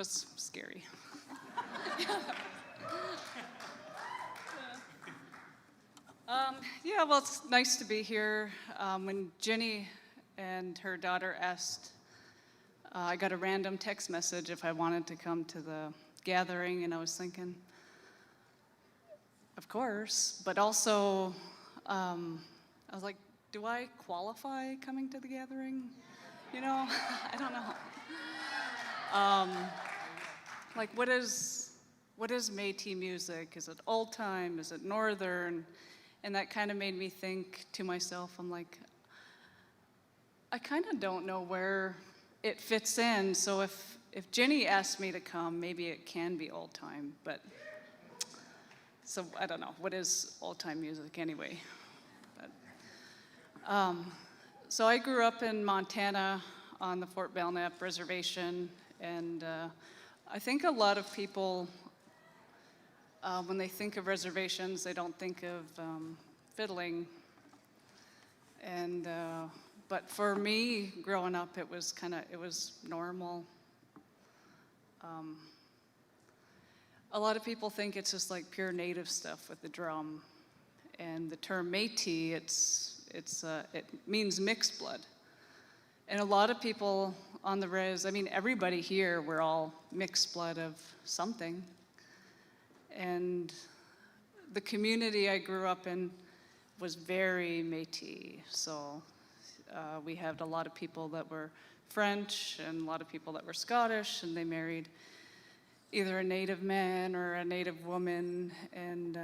was scary. Yeah, well, it's nice to be here. When Jenny and her daughter asked, I got a random text message if I wanted to come to the gathering, and I was thinking, of course, but also I was like, do I qualify coming to the gathering? You know, I don't know. Like, what is Métis music? Is it old time? Is it northern? And that kind of made me think to myself, I'm like, I kind of don't know where it fits in. So if Jenny asked me to come, maybe it can be old time. But so I don't know. What is old time music anyway? But, so I grew up in Montana on the Fort Belknap Reservation, and I think a lot of people, when they think of reservations, they don't think of fiddling. And but for me, growing up, it was normal. A lot of people think it's just like pure native stuff with the drum, and the term Métis, it means mixed blood. And a lot of people on the res, I mean, everybody here, we're all mixed blood of something. And the community I grew up in was very Métis. So we had a lot of people that were French and a lot of people that were Scottish, and they married either a native man or a native woman. And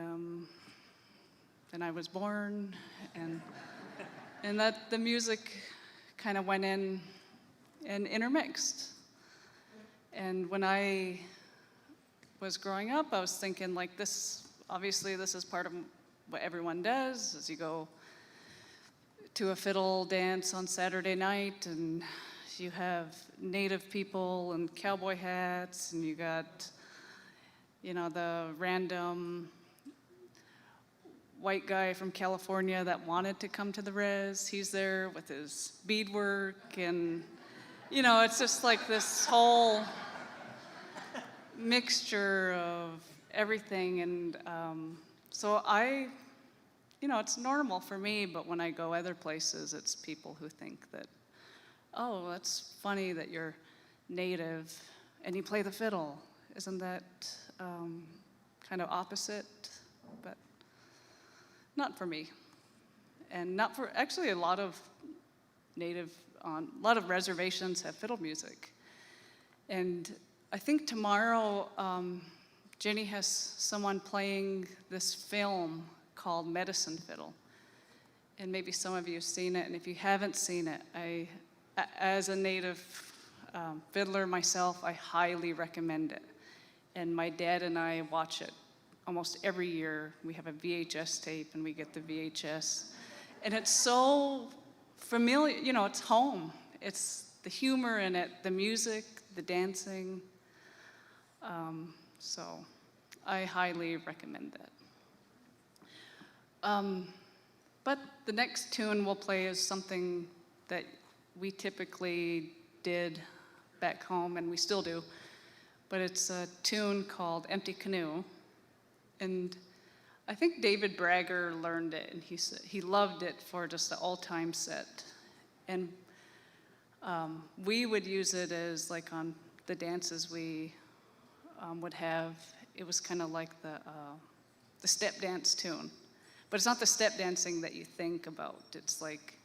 then I was born, and that the music kind of went in and intermixed. And when I was growing up, I was thinking, like, this, obviously this is part of what everyone does, is you go to a fiddle dance on Saturday night, and you have native people and cowboy hats, and you got, you know, the random white guy from California that wanted to come to the res. He's there with his beadwork, and, you know, it's just like this whole mixture of everything. And so you know, it's normal for me, but when I go other places, it's people who think that, oh, that's funny that you're native and you play the fiddle. Isn't that kind of opposite? But not for me. And not for, actually, a lot of reservations have fiddle music. And I think tomorrow, Jenny has someone playing this film called Medicine Fiddle. And maybe some of you have seen it, and if you haven't seen it, as a native fiddler myself, I highly recommend it. And my dad and I watch it almost every year. We have a VHS tape, and we get the VHS. And it's so familiar, you know, it's home. It's the humor in it, the music, the dancing. So I highly recommend that. But the next tune we'll play is something that we typically did back home, and we still do. But it's a tune called Empty Canoe. And I think David Bragger learned it, and he loved it for just the all-time set. And we would use it as, like, on the dances we would have. It was kind of like the step dance tune. But it's not the step dancing that you think about. It's like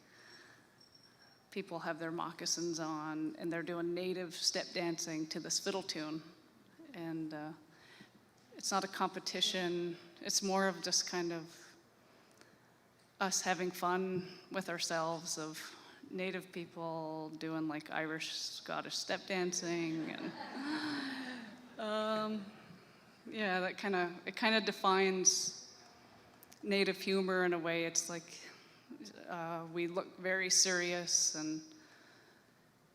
people have their moccasins on, and they're doing native step dancing to this fiddle tune. And it's not a competition. It's more of just kind of us having fun with ourselves, of native people doing like Irish, Scottish step dancing. And yeah, it kind of defines native humor in a way. It's like we look very serious, and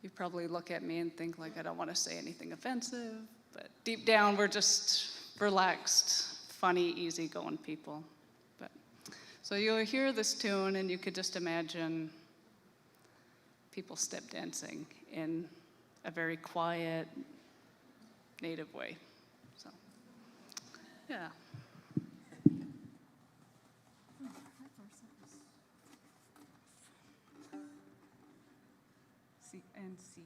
you probably look at me and think, like, I don't want to say anything offensive, but deep down we're just relaxed, funny, easygoing people. But so you'll hear this tune, and you could just imagine people step dancing in a very quiet, native way. So, yeah. C and C.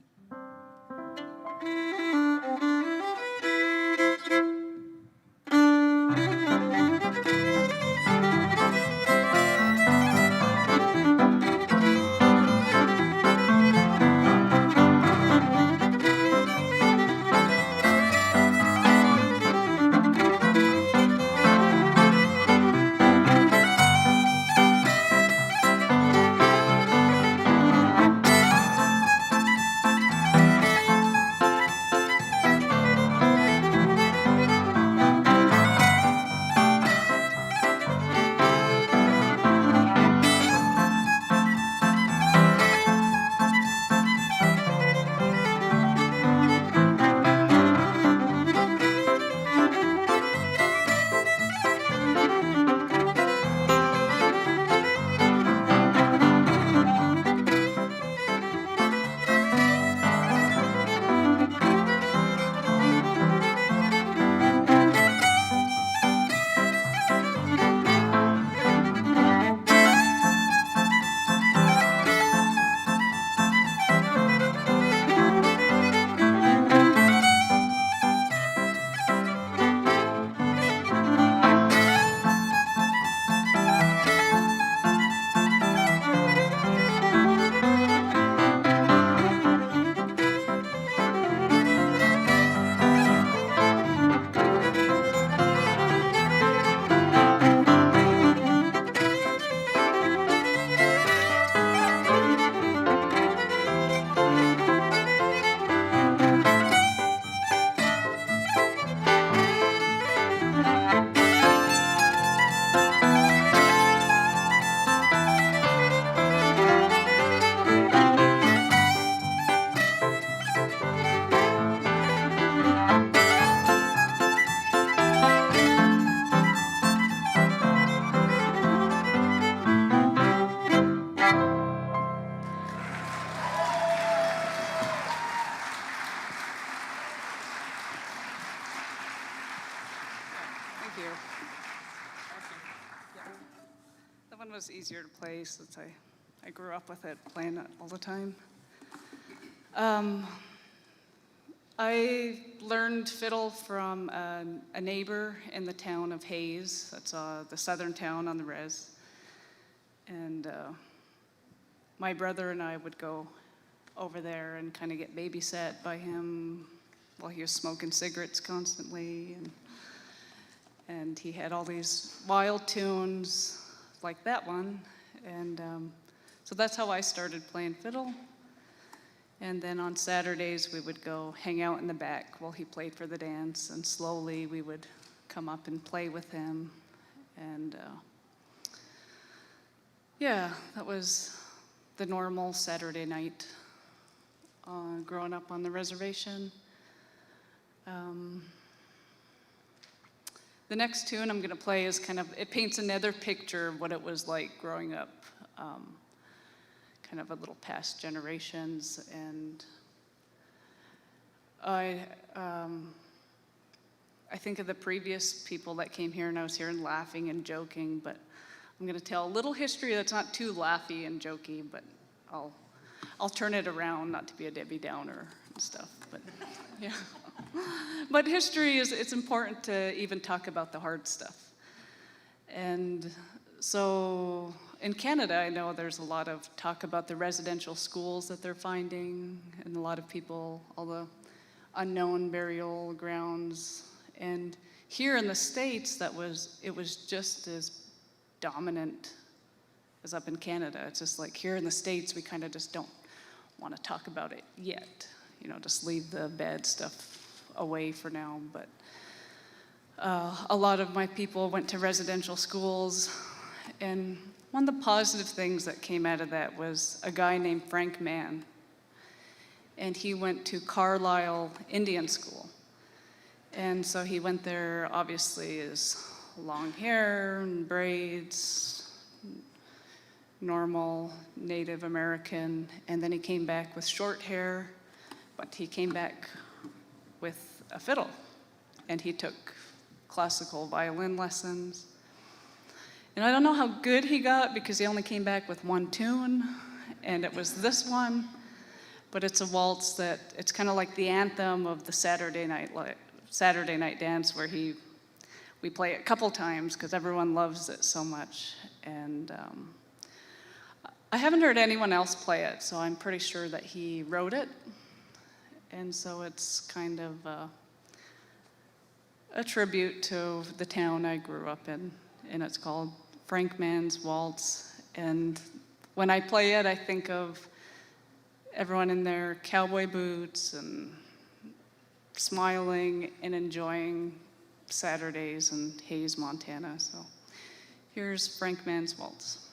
Thank you. Yeah. That one was easier to play since I grew up with it, playing it all the time. I learned fiddle from a neighbor in the town of Hayes. That's the southern town on the res. And my brother and I would go over there and kind of get babysat by him while he was smoking cigarettes constantly. And he had all these wild tunes like that one. And so that's how I started playing fiddle. And then on Saturdays, we would go hang out in the back while he played for the dance. And slowly, we would come up and play with him. And yeah, that was the normal Saturday night growing up on the reservation. The next tune I'm going to play is it paints another picture of what it was like growing up, kind of a little past generations. And I think of the previous people that came here, and I was hearing laughing and joking, but I'm going to tell a little history that's not too laughy and jokey, but I'll turn it around, not to be a Debbie Downer and stuff, but yeah. But history it's important to even talk about the hard stuff. And so in Canada, I know there's a lot of talk about the residential schools that they're finding, and a lot of people, all the unknown burial grounds. And here in the States, it was just as dominant as up in Canada. It's just like here in the States, we kind of just don't want to talk about it yet. Just leave the bad stuff away for now. But a lot of my people went to residential schools, and one of the positive things that came out of that was a guy named Frank Mann, and he went to Carlisle Indian School. And so he went there, obviously, his long hair and braids, normal Native American, and then he came back with short hair, but he came back with a fiddle. And he took classical violin lessons. And I don't know how good he got because he only came back with one tune, and it was this one. But it's a waltz that, it's kind of like the anthem of the Saturday night dance where we play it a couple times because everyone loves it so much. And I haven't heard anyone else play it, so I'm pretty sure that he wrote it. And so it's kind of a tribute to the town I grew up in, and it's called Frank Mann's Waltz. And when I play it, I think of everyone in their cowboy boots and smiling and enjoying Saturdays in Hayes, Montana. So here's Frank Mann's Waltz.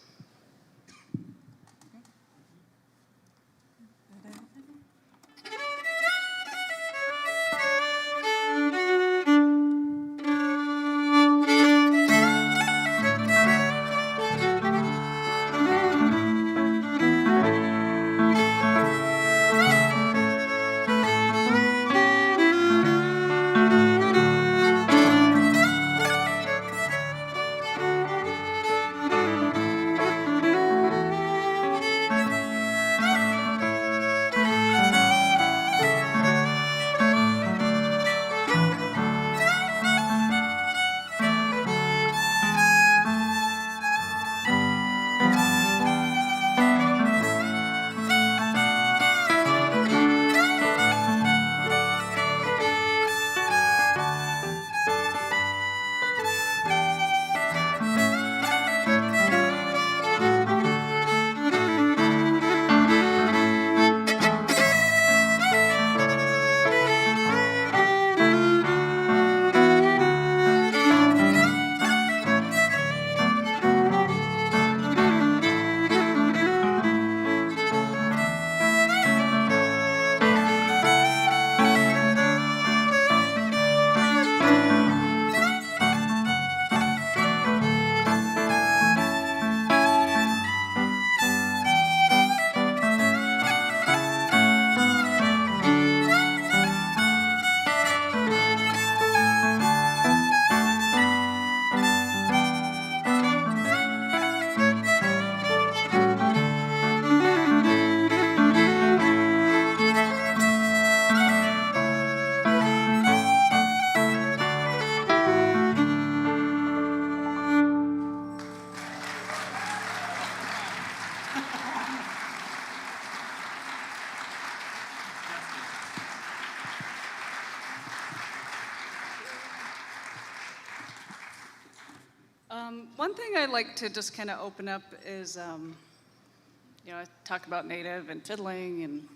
One thing I like to just kind of open up is, I talk about Native and fiddling, and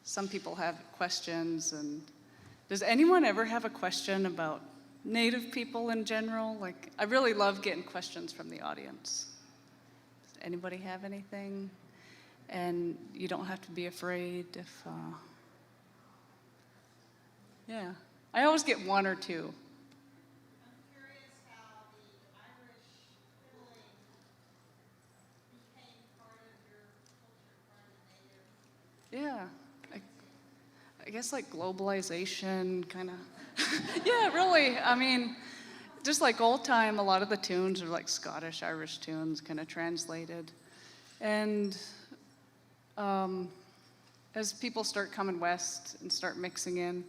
some people have questions. And does anyone ever have a question about Native people in general? Like, I really love getting questions from the audience. Does anybody have anything? And you don't have to be afraid if, yeah. I always get one or two. Yeah, I guess like globalization kind of, yeah, really. I mean, just like old time, a lot of the tunes are like Scottish, Irish tunes kind of translated. And as people start coming west and start mixing in,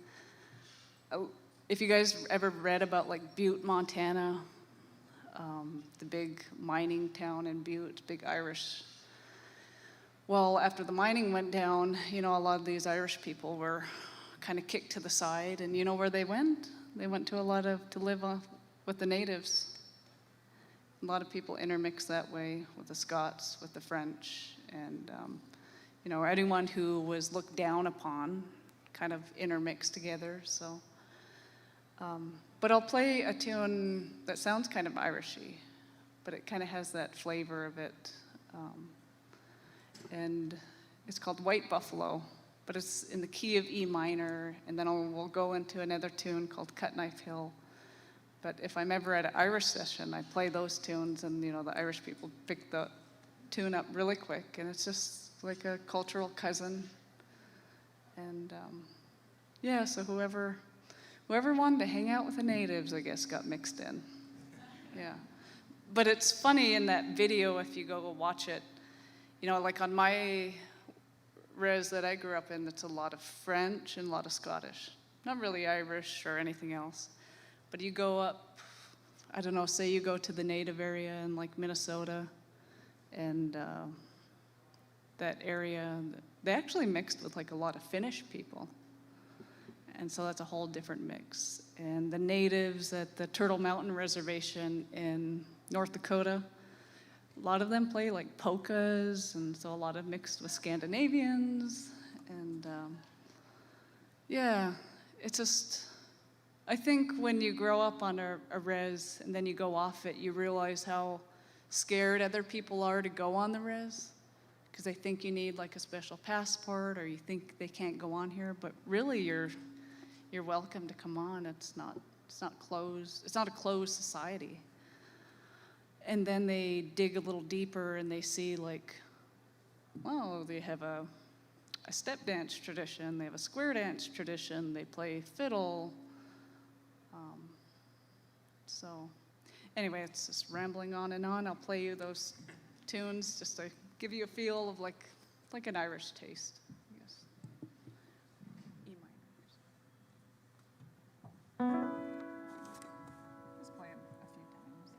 if you guys ever read about like Butte, Montana, the big mining town in Butte, big Irish. Well, after the mining went down, a lot of these Irish people were kind of kicked to the side, and you know where they went? They went to live with the natives. A lot of people intermix that way with the Scots, with the French, and anyone who was looked down upon kind of intermixed together. So, but I'll play a tune that sounds kind of Irishy, but it kind of has that flavor of it. And it's called White Buffalo, but it's in the key of E minor, and then we'll go into another tune called Cut Knife Hill. But if I'm ever at an Irish session, I play those tunes, and the Irish people pick the tune up really quick, and it's just like a cultural cousin. And so whoever whoever wanted to hang out with the natives, I guess, got mixed in. Yeah. But it's funny in that video, if you go watch it, you know, like on my res that I grew up in, it's a lot of French and a lot of Scottish. Not really Irish or anything else. But you go up, I don't know, say you go to the native area in like Minnesota, and that area, they actually mixed with like a lot of Finnish people. And so that's a whole different mix. And the natives at the Turtle Mountain Reservation in North Dakota, a lot of them play like polkas, and so a lot of mixed with Scandinavians. And yeah, it's just, I think when you grow up on a res and then you go off it, you realize how scared other people are to go on the res, because they think you need like a special passport, or you think they can't go on here, but really you're welcome to come on. It's not closed. It's not a closed society. And then they dig a little deeper and they see like, well, they have a step dance tradition, they have a square dance tradition, they play fiddle. So anyway, it's just rambling on and on. I'll play you those tunes just to give you a feel of like an Irish taste. Just play it a few times.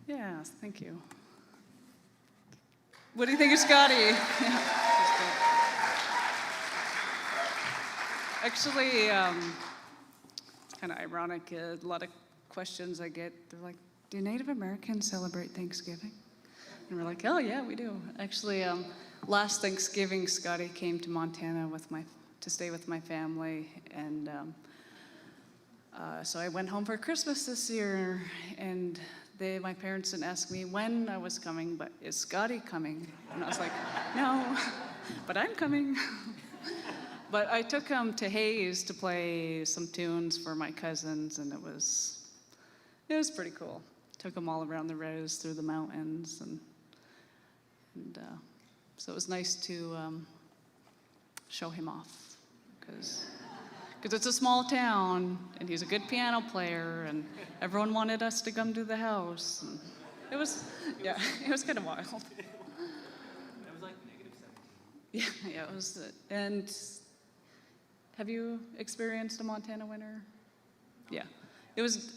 Yes, thank you. What do you think of Scotty? Yeah, Actually, it's kind of ironic. A lot of questions I get, they're like, do Native Americans celebrate Thanksgiving? And we're like, oh yeah, we do. Actually, last Thanksgiving, Scotty came to Montana to stay with my family, and so I went home for Christmas this year, and my parents didn't ask me when I was coming, but is Scotty coming? And I was like, no, but I'm coming. But I took him to Hayes to play some tunes for my cousins, and it was pretty cool. Took them all around the rose through the mountains, and so it was nice to show him off, because it's a small town, and he's a good piano player, and everyone wanted us to come to the house. And it was kind of wild. It was like -17. Yeah, it was. And have you experienced a Montana winter? Yeah, it was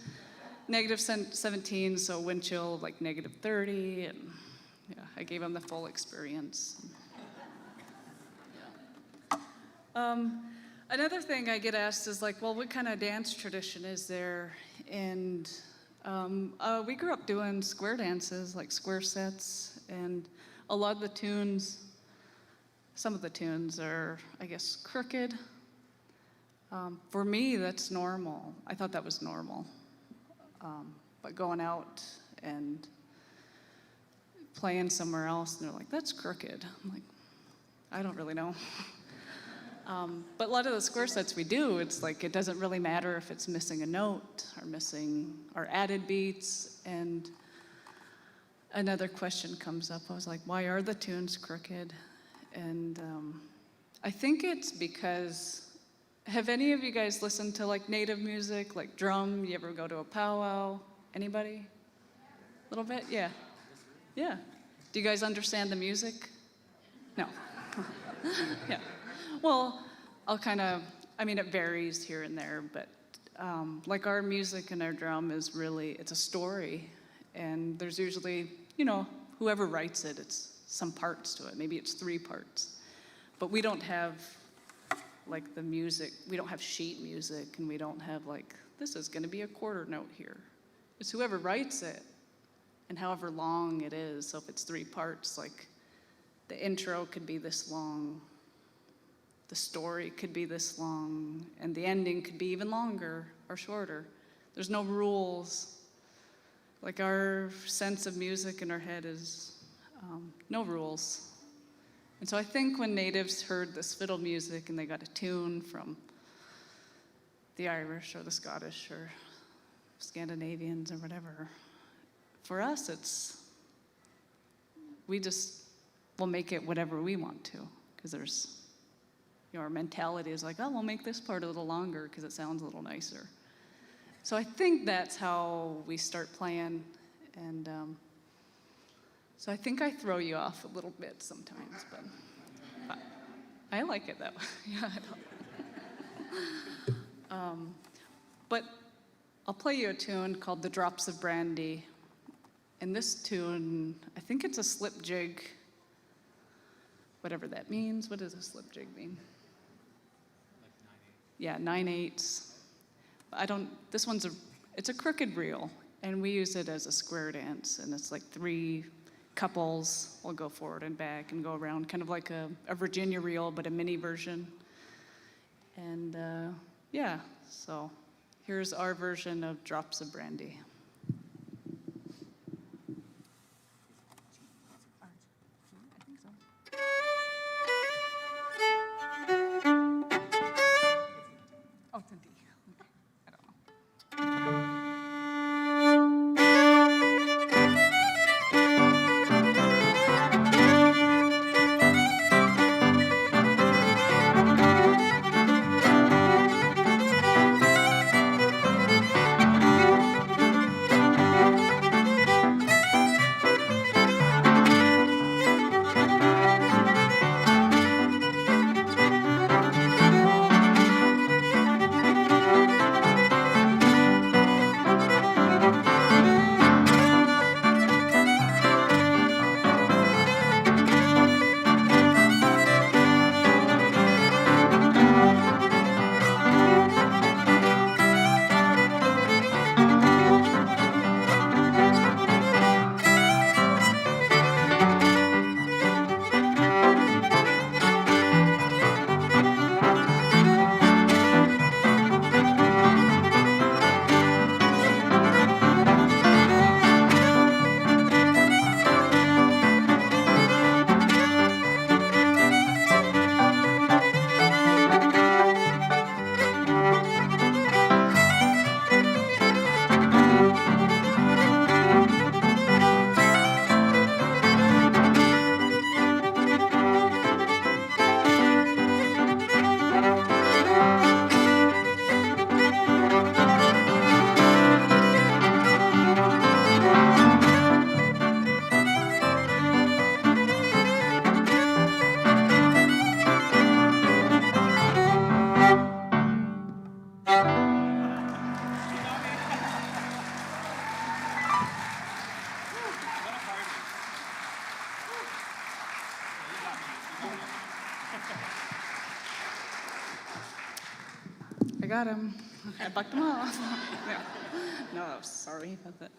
-17, so wind chill like -30, and yeah, I gave him the full experience. Another thing I get asked is like, well, what kind of dance tradition is there? And we grew up doing square dances, like square sets, and a lot of the tunes, some of the tunes are, I guess, crooked. For me, that's normal. I thought that was normal. But going out and playing somewhere else, and they're like, that's crooked. I'm like, I don't really know. But a lot of the square sets we do, it's like it doesn't really matter if it's missing a note or missing our added beats. And another question comes up. I was like, why are the tunes crooked? And I think it's because, have any of you guys listened to like native music, like drum? You ever go to a powwow? Anybody? A little bit? Yeah. Yeah. Do you guys understand the music? No. Yeah. Well, it varies here and there, but like our music and our drum is really, it's a story. And there's usually, whoever writes it, it's some parts to it. Maybe it's 3 parts. But we don't have like the music, we don't have sheet music, and we don't have like, this is gonna be a quarter note here. It's whoever writes it and however long it is. So if it's 3 parts, like the intro could be this long, the story could be this long, and the ending could be even longer or shorter. There's no rules. Like our sense of music in our head is no rules. And so I think when natives heard this fiddle music and they got a tune from the Irish or the Scottish or Scandinavians or whatever, for us we'll make it whatever we want to, because there's, our mentality is like, oh, we'll make this part a little longer because it sounds a little nicer. So I think that's how we start playing, and so I think I throw you off a little bit sometimes, but I like it that way. Yeah, I don't. But I'll play you a tune called The Drops of Brandy. And this tune, I think it's a slip jig, whatever that means. What does a slip jig mean? Like 9/8. This one's it's a crooked reel, and we use it as a square dance, and it's like 3 couples will go forward and back and go around, kind of like a Virginia reel, but a mini version. And so here's our version of Drops of Brandy. Thank you. got him. I bucked him off. No, sorry about that.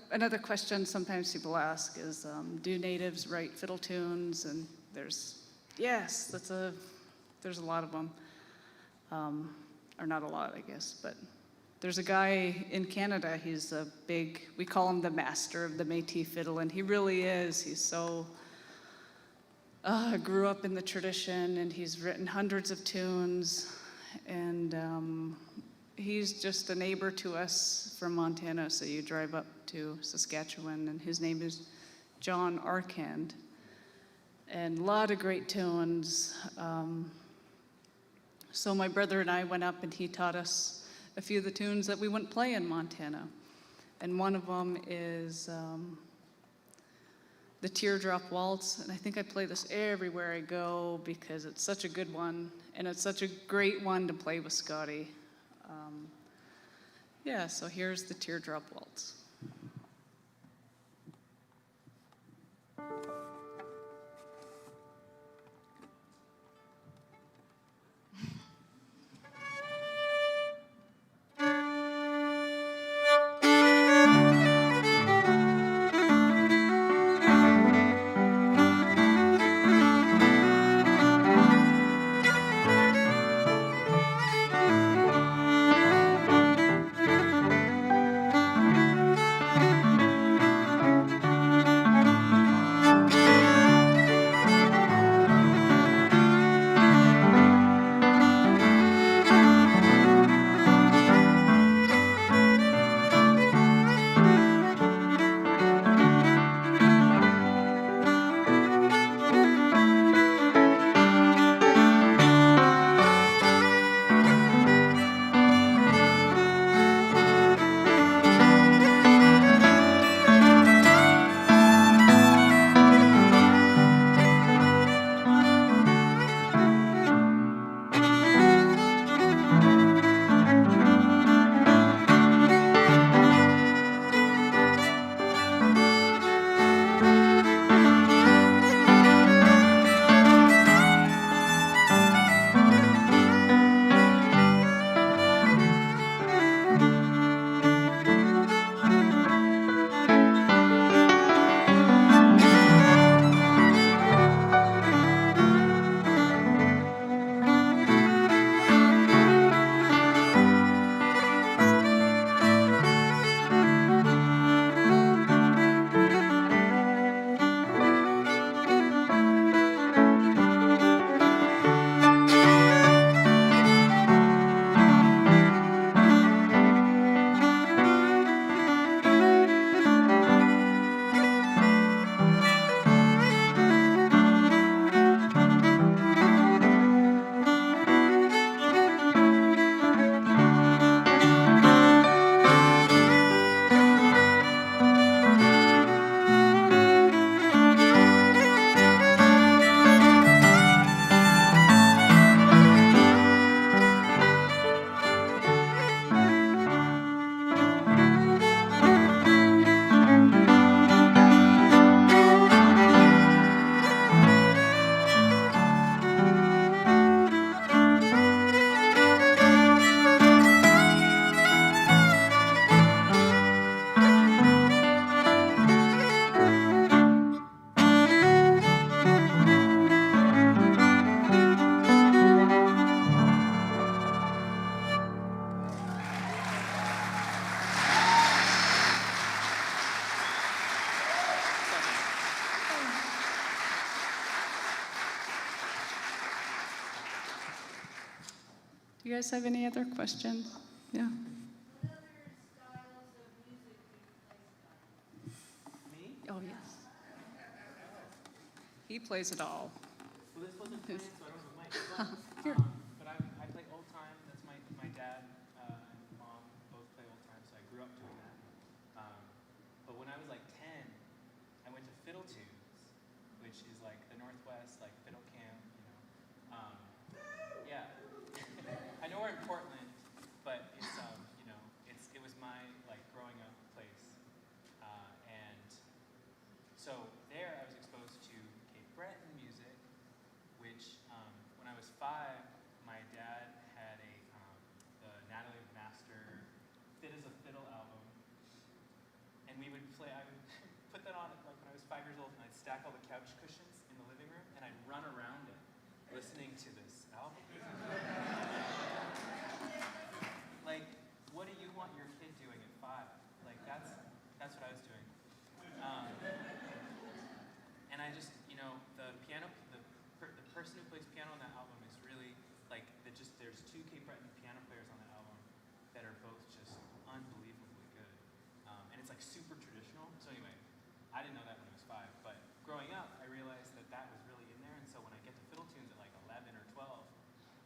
Another question sometimes people ask is, do natives write fiddle tunes? And there's a lot of them. Or not a lot, I guess, but there's a guy in Canada, he's we call him the master of the Métis fiddle, and he really is. He's so, grew up in the tradition, and he's written hundreds of tunes, and he's just a neighbor to us from Montana, so you drive up to Saskatchewan, and his name is John Arkand, and a lot of great tunes. So my brother and I went up, and he taught us a few of the tunes that we wouldn't play in Montana. And one of them is the Teardrop Waltz. And I think I play this everywhere I go because it's such a good one. And it's such a great one to play with Scotty. So here's the Teardrop Waltz. Do you guys have any other questions? Yeah. Oh, yes. He plays it all. Well, this wasn't planned, so I don't have a mic. Here. But I play old time. That's my dad and mom both play old time, so I grew up doing that. But when I was like 10, I went to Fiddle Tunes, which is like the Northwest, like fiddle camp, you know. Yeah. I know we're in Portland, but it's you know, it was my like growing up place, and so there I was exposed to Cape Breton music, which when I was 5, we would play, I would put that on like when I was 5 years old, and I'd stack all the couch cushions in the living room, and I'd run around it listening to this album. Like, what do you want your kid doing at 5? Like, that's what I was doing. And I just, you know, the piano, the person who plays piano on that album is really, like, there's 2 Cape Breton piano players on that album that are both just unbelievably good. And it's like super traditional. So anyway, I didn't know that when I was 5, but growing up, I realized that that was really in there. And so when I get to fiddle tunes at like 11 or 12,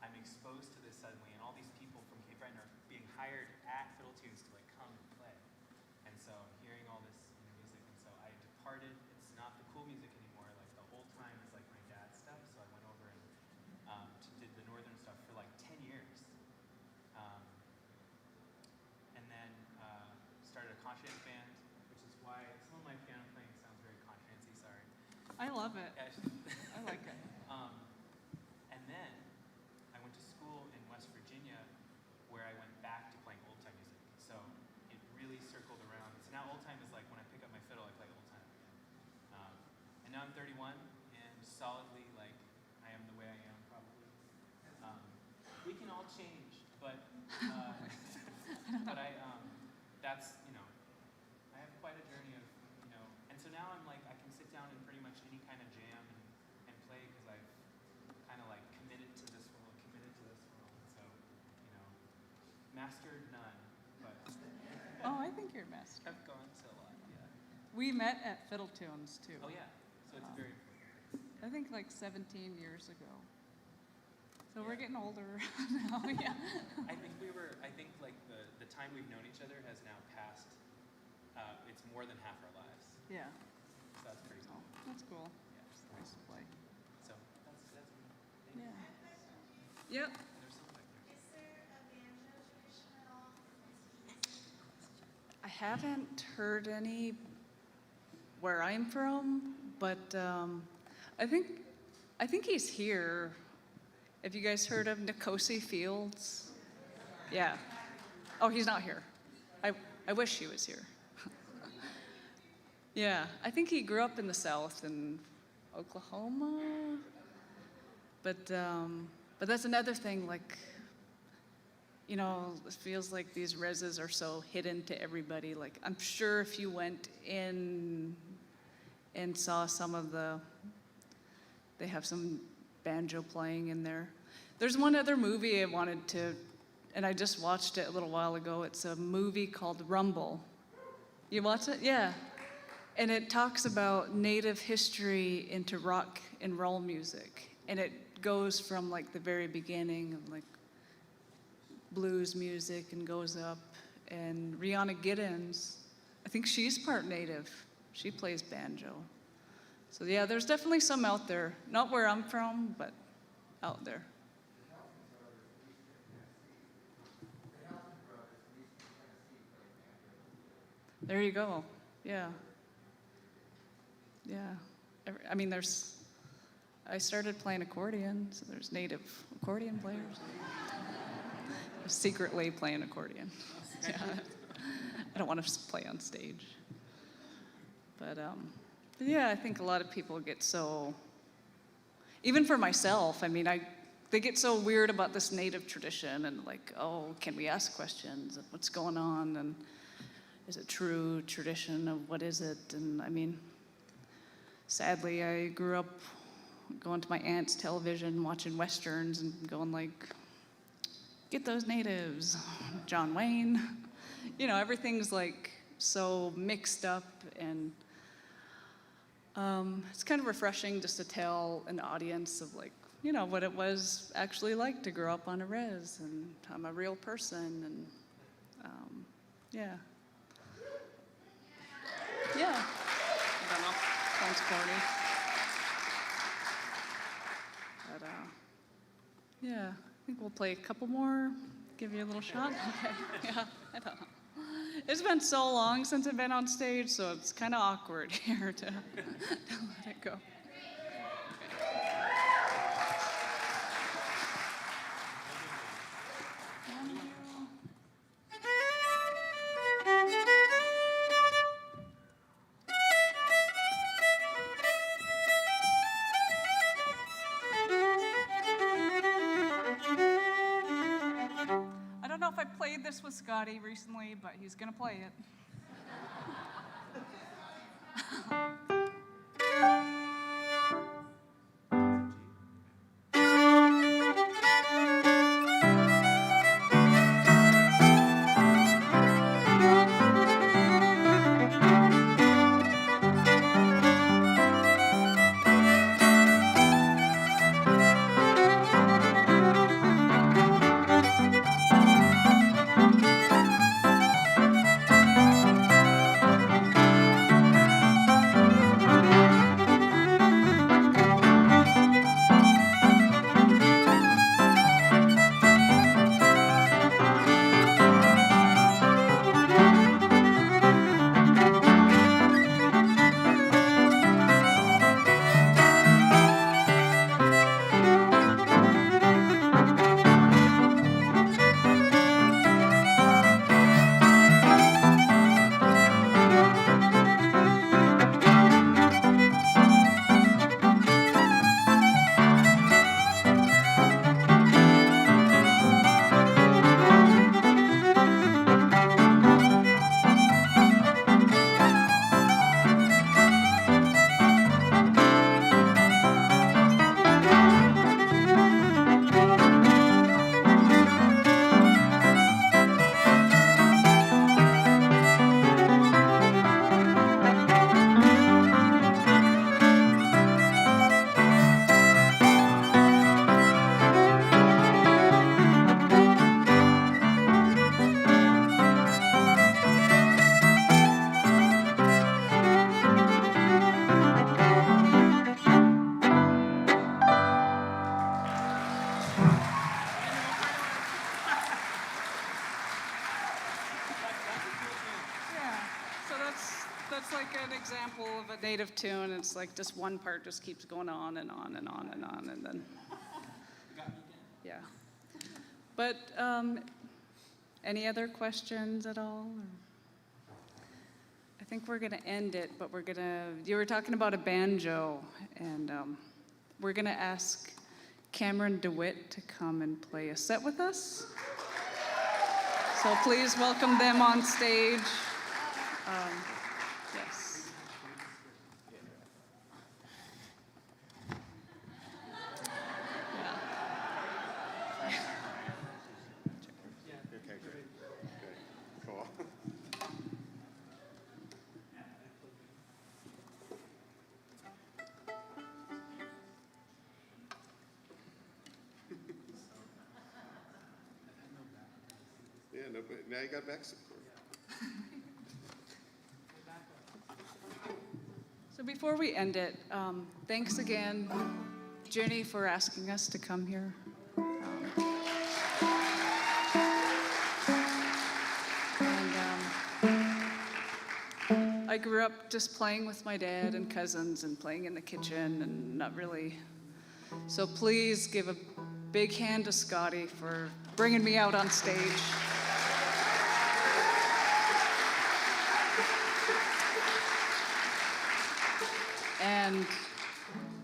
I'm exposed to this suddenly, and all these people from Cape Breton are being hired at fiddle tunes to like come and play. And so I'm hearing all this music, and so I departed. It's not the cool music anymore. Like the old time is like my dad's stuff. So I went over and did the northern stuff for like 10 years. And then started a contradance band, which is why some of my piano playing sounds very contradancy, sorry. I love it. I like it. And then I went to school in West Virginia where I went back to playing old time music. So it really circled around. So now old time is like when I pick up my fiddle, I play old time again. And now I'm 31 and solidly like I am the way I am probably. We can all change, but that's, you know, I have quite a journey of, you know, and so now I'm like, I can sit down in pretty much any kind of jam and play because I've kind of like committed to this world. So, you know, mastered none, but. Oh, I think you're master. I've gone to a lot, yeah. We met at Fiddle Tunes too. Oh yeah, so it's very important. I think like 17 years ago. So we're getting older now, yeah. I think like the time we've known each other has now passed, it's more than half our lives. Yeah. So that's pretty cool. That's cool. Yeah. It's nice to play. So that's me. Yeah. Yep. There's something back there. Is there a banjo tradition at all? I haven't heard any where I'm from, but I think he's here. Have you guys heard of Nicosi Fields? Yeah. Oh, he's not here. I wish he was here. Yeah, I think he grew up in the South in Oklahoma. But that's another thing, like, you know, it feels like these reses are so hidden to everybody. Like, I'm sure if you went in and saw some of they have some banjo playing in there. There's one other movie I wanted to, and I just watched it a little while ago. It's a movie called Rumble. You watch it? Yeah. And it talks about Native history into rock and roll music. And it goes from like the very beginning of like blues music and goes up. And Rihanna Giddens, I think she's part Native. She plays banjo. So yeah, there's definitely some out there. Not where I'm from, but out there. There you go. Yeah. Yeah. I mean, I started playing accordion, so there's Native accordion players. I'm secretly playing accordion. Yeah. I don't want to play on stage. But yeah, I think a lot of people get so, even for myself, I mean, they get so weird about this Native tradition and like, oh, can we ask questions of what's going on and is it true tradition of what is it? And I mean, sadly, I grew up going to my aunt's television, watching Westerns and going like, get those natives, John Wayne. You know, everything's like so mixed up and it's kind of refreshing just to tell an audience of like, you know, what it was actually like to grow up on a res and I'm a real person and yeah. Yeah. I don't know. Sounds corny. But yeah, I think we'll play a couple more. Give you a little shot. Okay. Yeah. I don't know. It's been so long since I've been on stage, so it's kind of awkward here to let it go. Scotty recently, but he's gonna play it. That's like an example of a native tune. It's like just one part just keeps going on and on and on and on, and then, yeah. But any other questions at all? I think we're gonna end it, but you were talking about a banjo, and we're gonna ask Cameron DeWitt to come and play a set with us. So please welcome them on stage. Yes. Okay, great. Good. Cool. Yeah, no, but now you got back support. So before we end it, thanks again, Jenny, for asking us to come here. I grew up just playing with my dad and cousins and playing in the kitchen and not really. So please give a big hand to Scotty for bringing me out on stage. And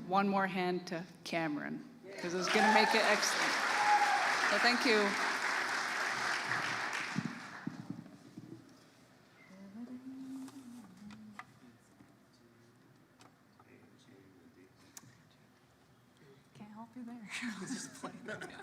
one more hand to Cameron, because it's going to make it excellent. So thank you. Can't help you there. Just play the piano.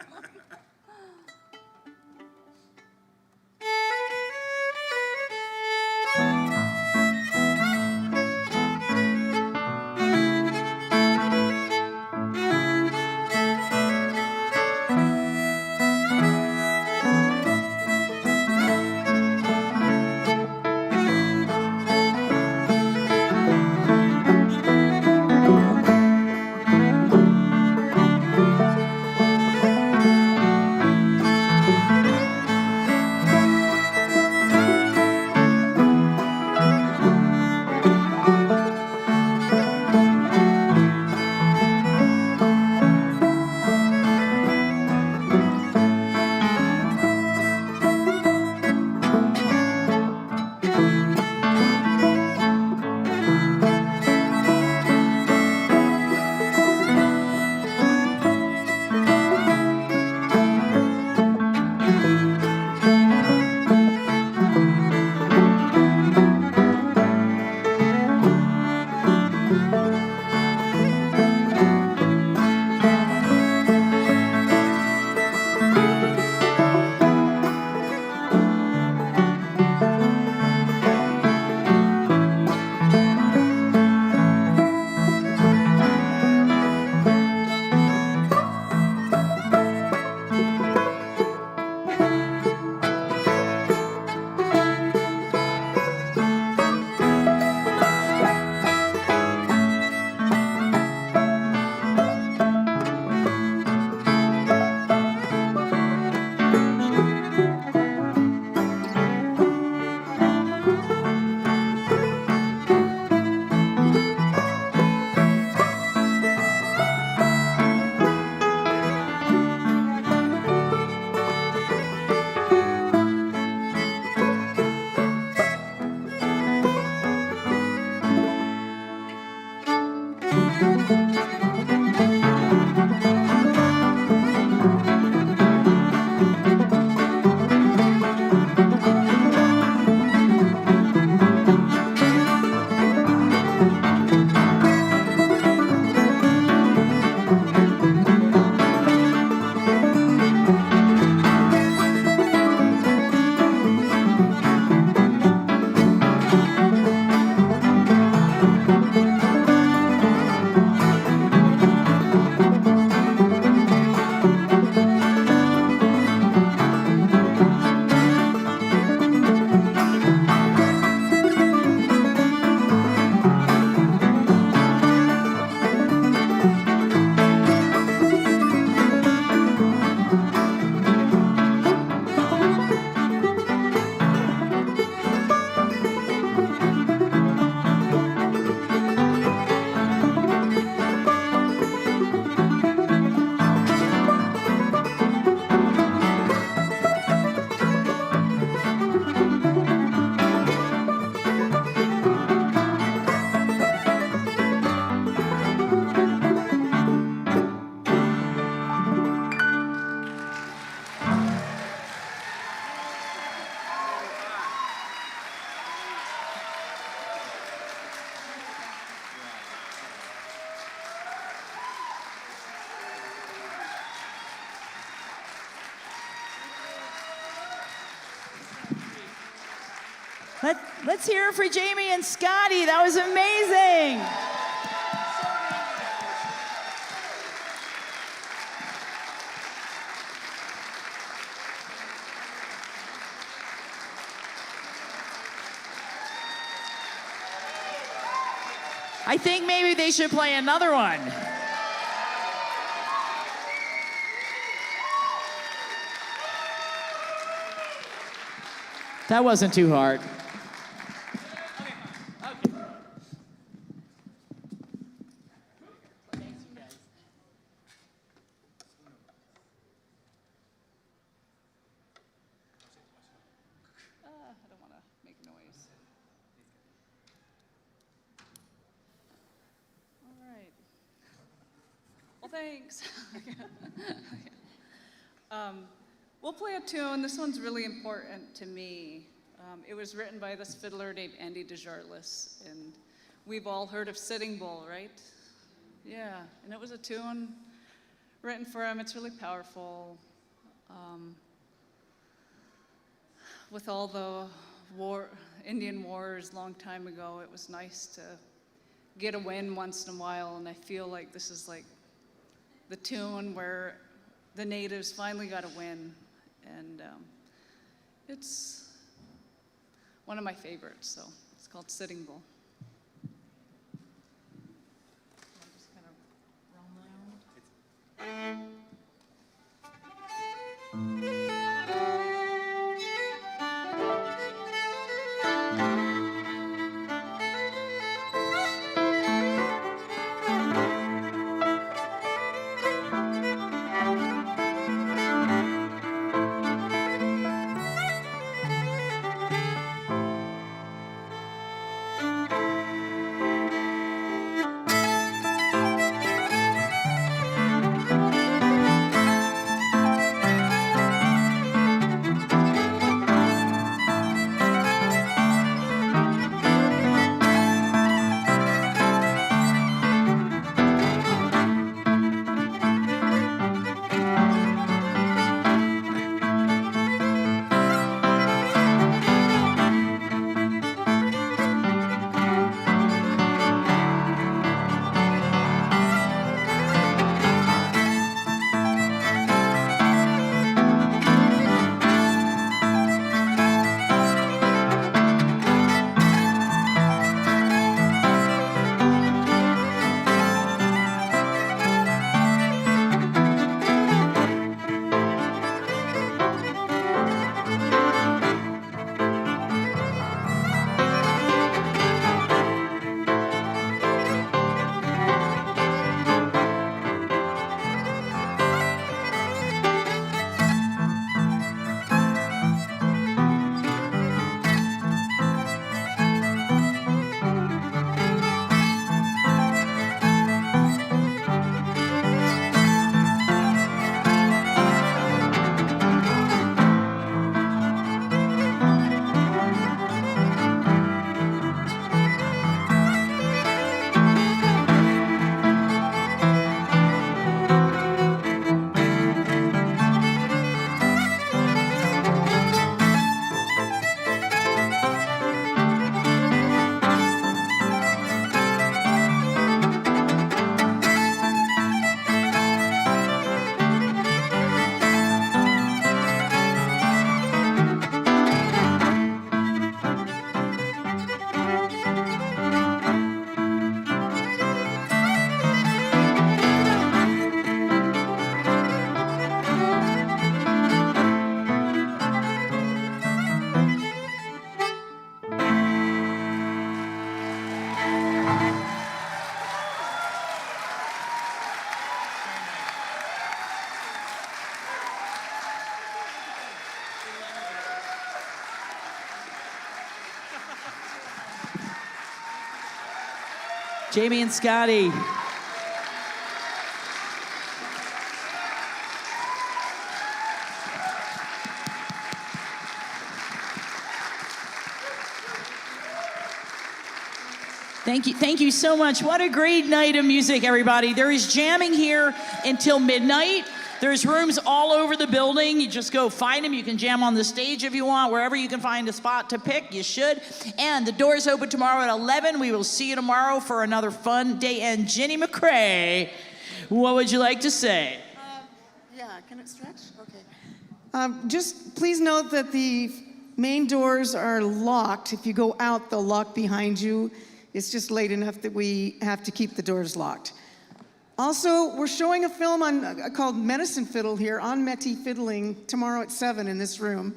Let's hear it for Jamie and Scotty. That was amazing. I think maybe they should play another one. That wasn't too hard. I don't want to make noise. All right. Well, thanks. We'll play a tune. This one's really important to me. It was written by this fiddler named Andy DeJarlis, and we've all heard of Sitting Bull, right? Yeah, and it was a tune written for him. It's really powerful. With all the Indian wars long time ago, it was nice to get a win once in a while, and I feel like this is like the tune where the natives finally got a win, and it's one of my favorites, so it's called Sitting Bull. I'll just kind of roam around. Jamie and Scotty. Thank you so much. What a great night of music, everybody. There is jamming here until midnight. There's rooms all over the building. You just go find them. You can jam on the stage if you want. Wherever you can find a spot to pick, you should. And the doors open tomorrow at 11. We will see you tomorrow for another fun day. And Jenny McCrae, what would you like to say? Yeah, can it stretch? Okay. Just please note that the main doors are locked. If you go out, they'll lock behind you. It's just late enough that we have to keep the doors locked. Also, we're showing a film called Medicine Fiddle here on Métis fiddling tomorrow at 7 in this room.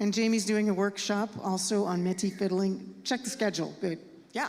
And Jamie's doing a workshop also on Métis fiddling. Check the schedule. Good. Yeah.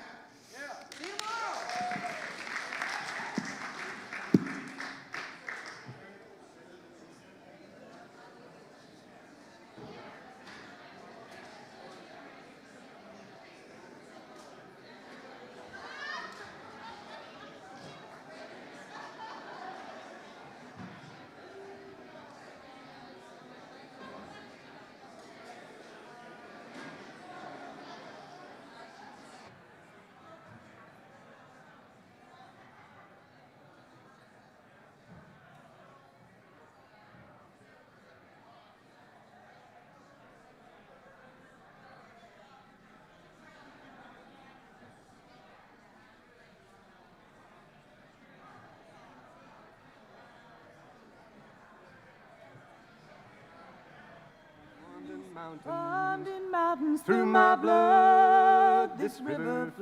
Mountains, through my blood, this river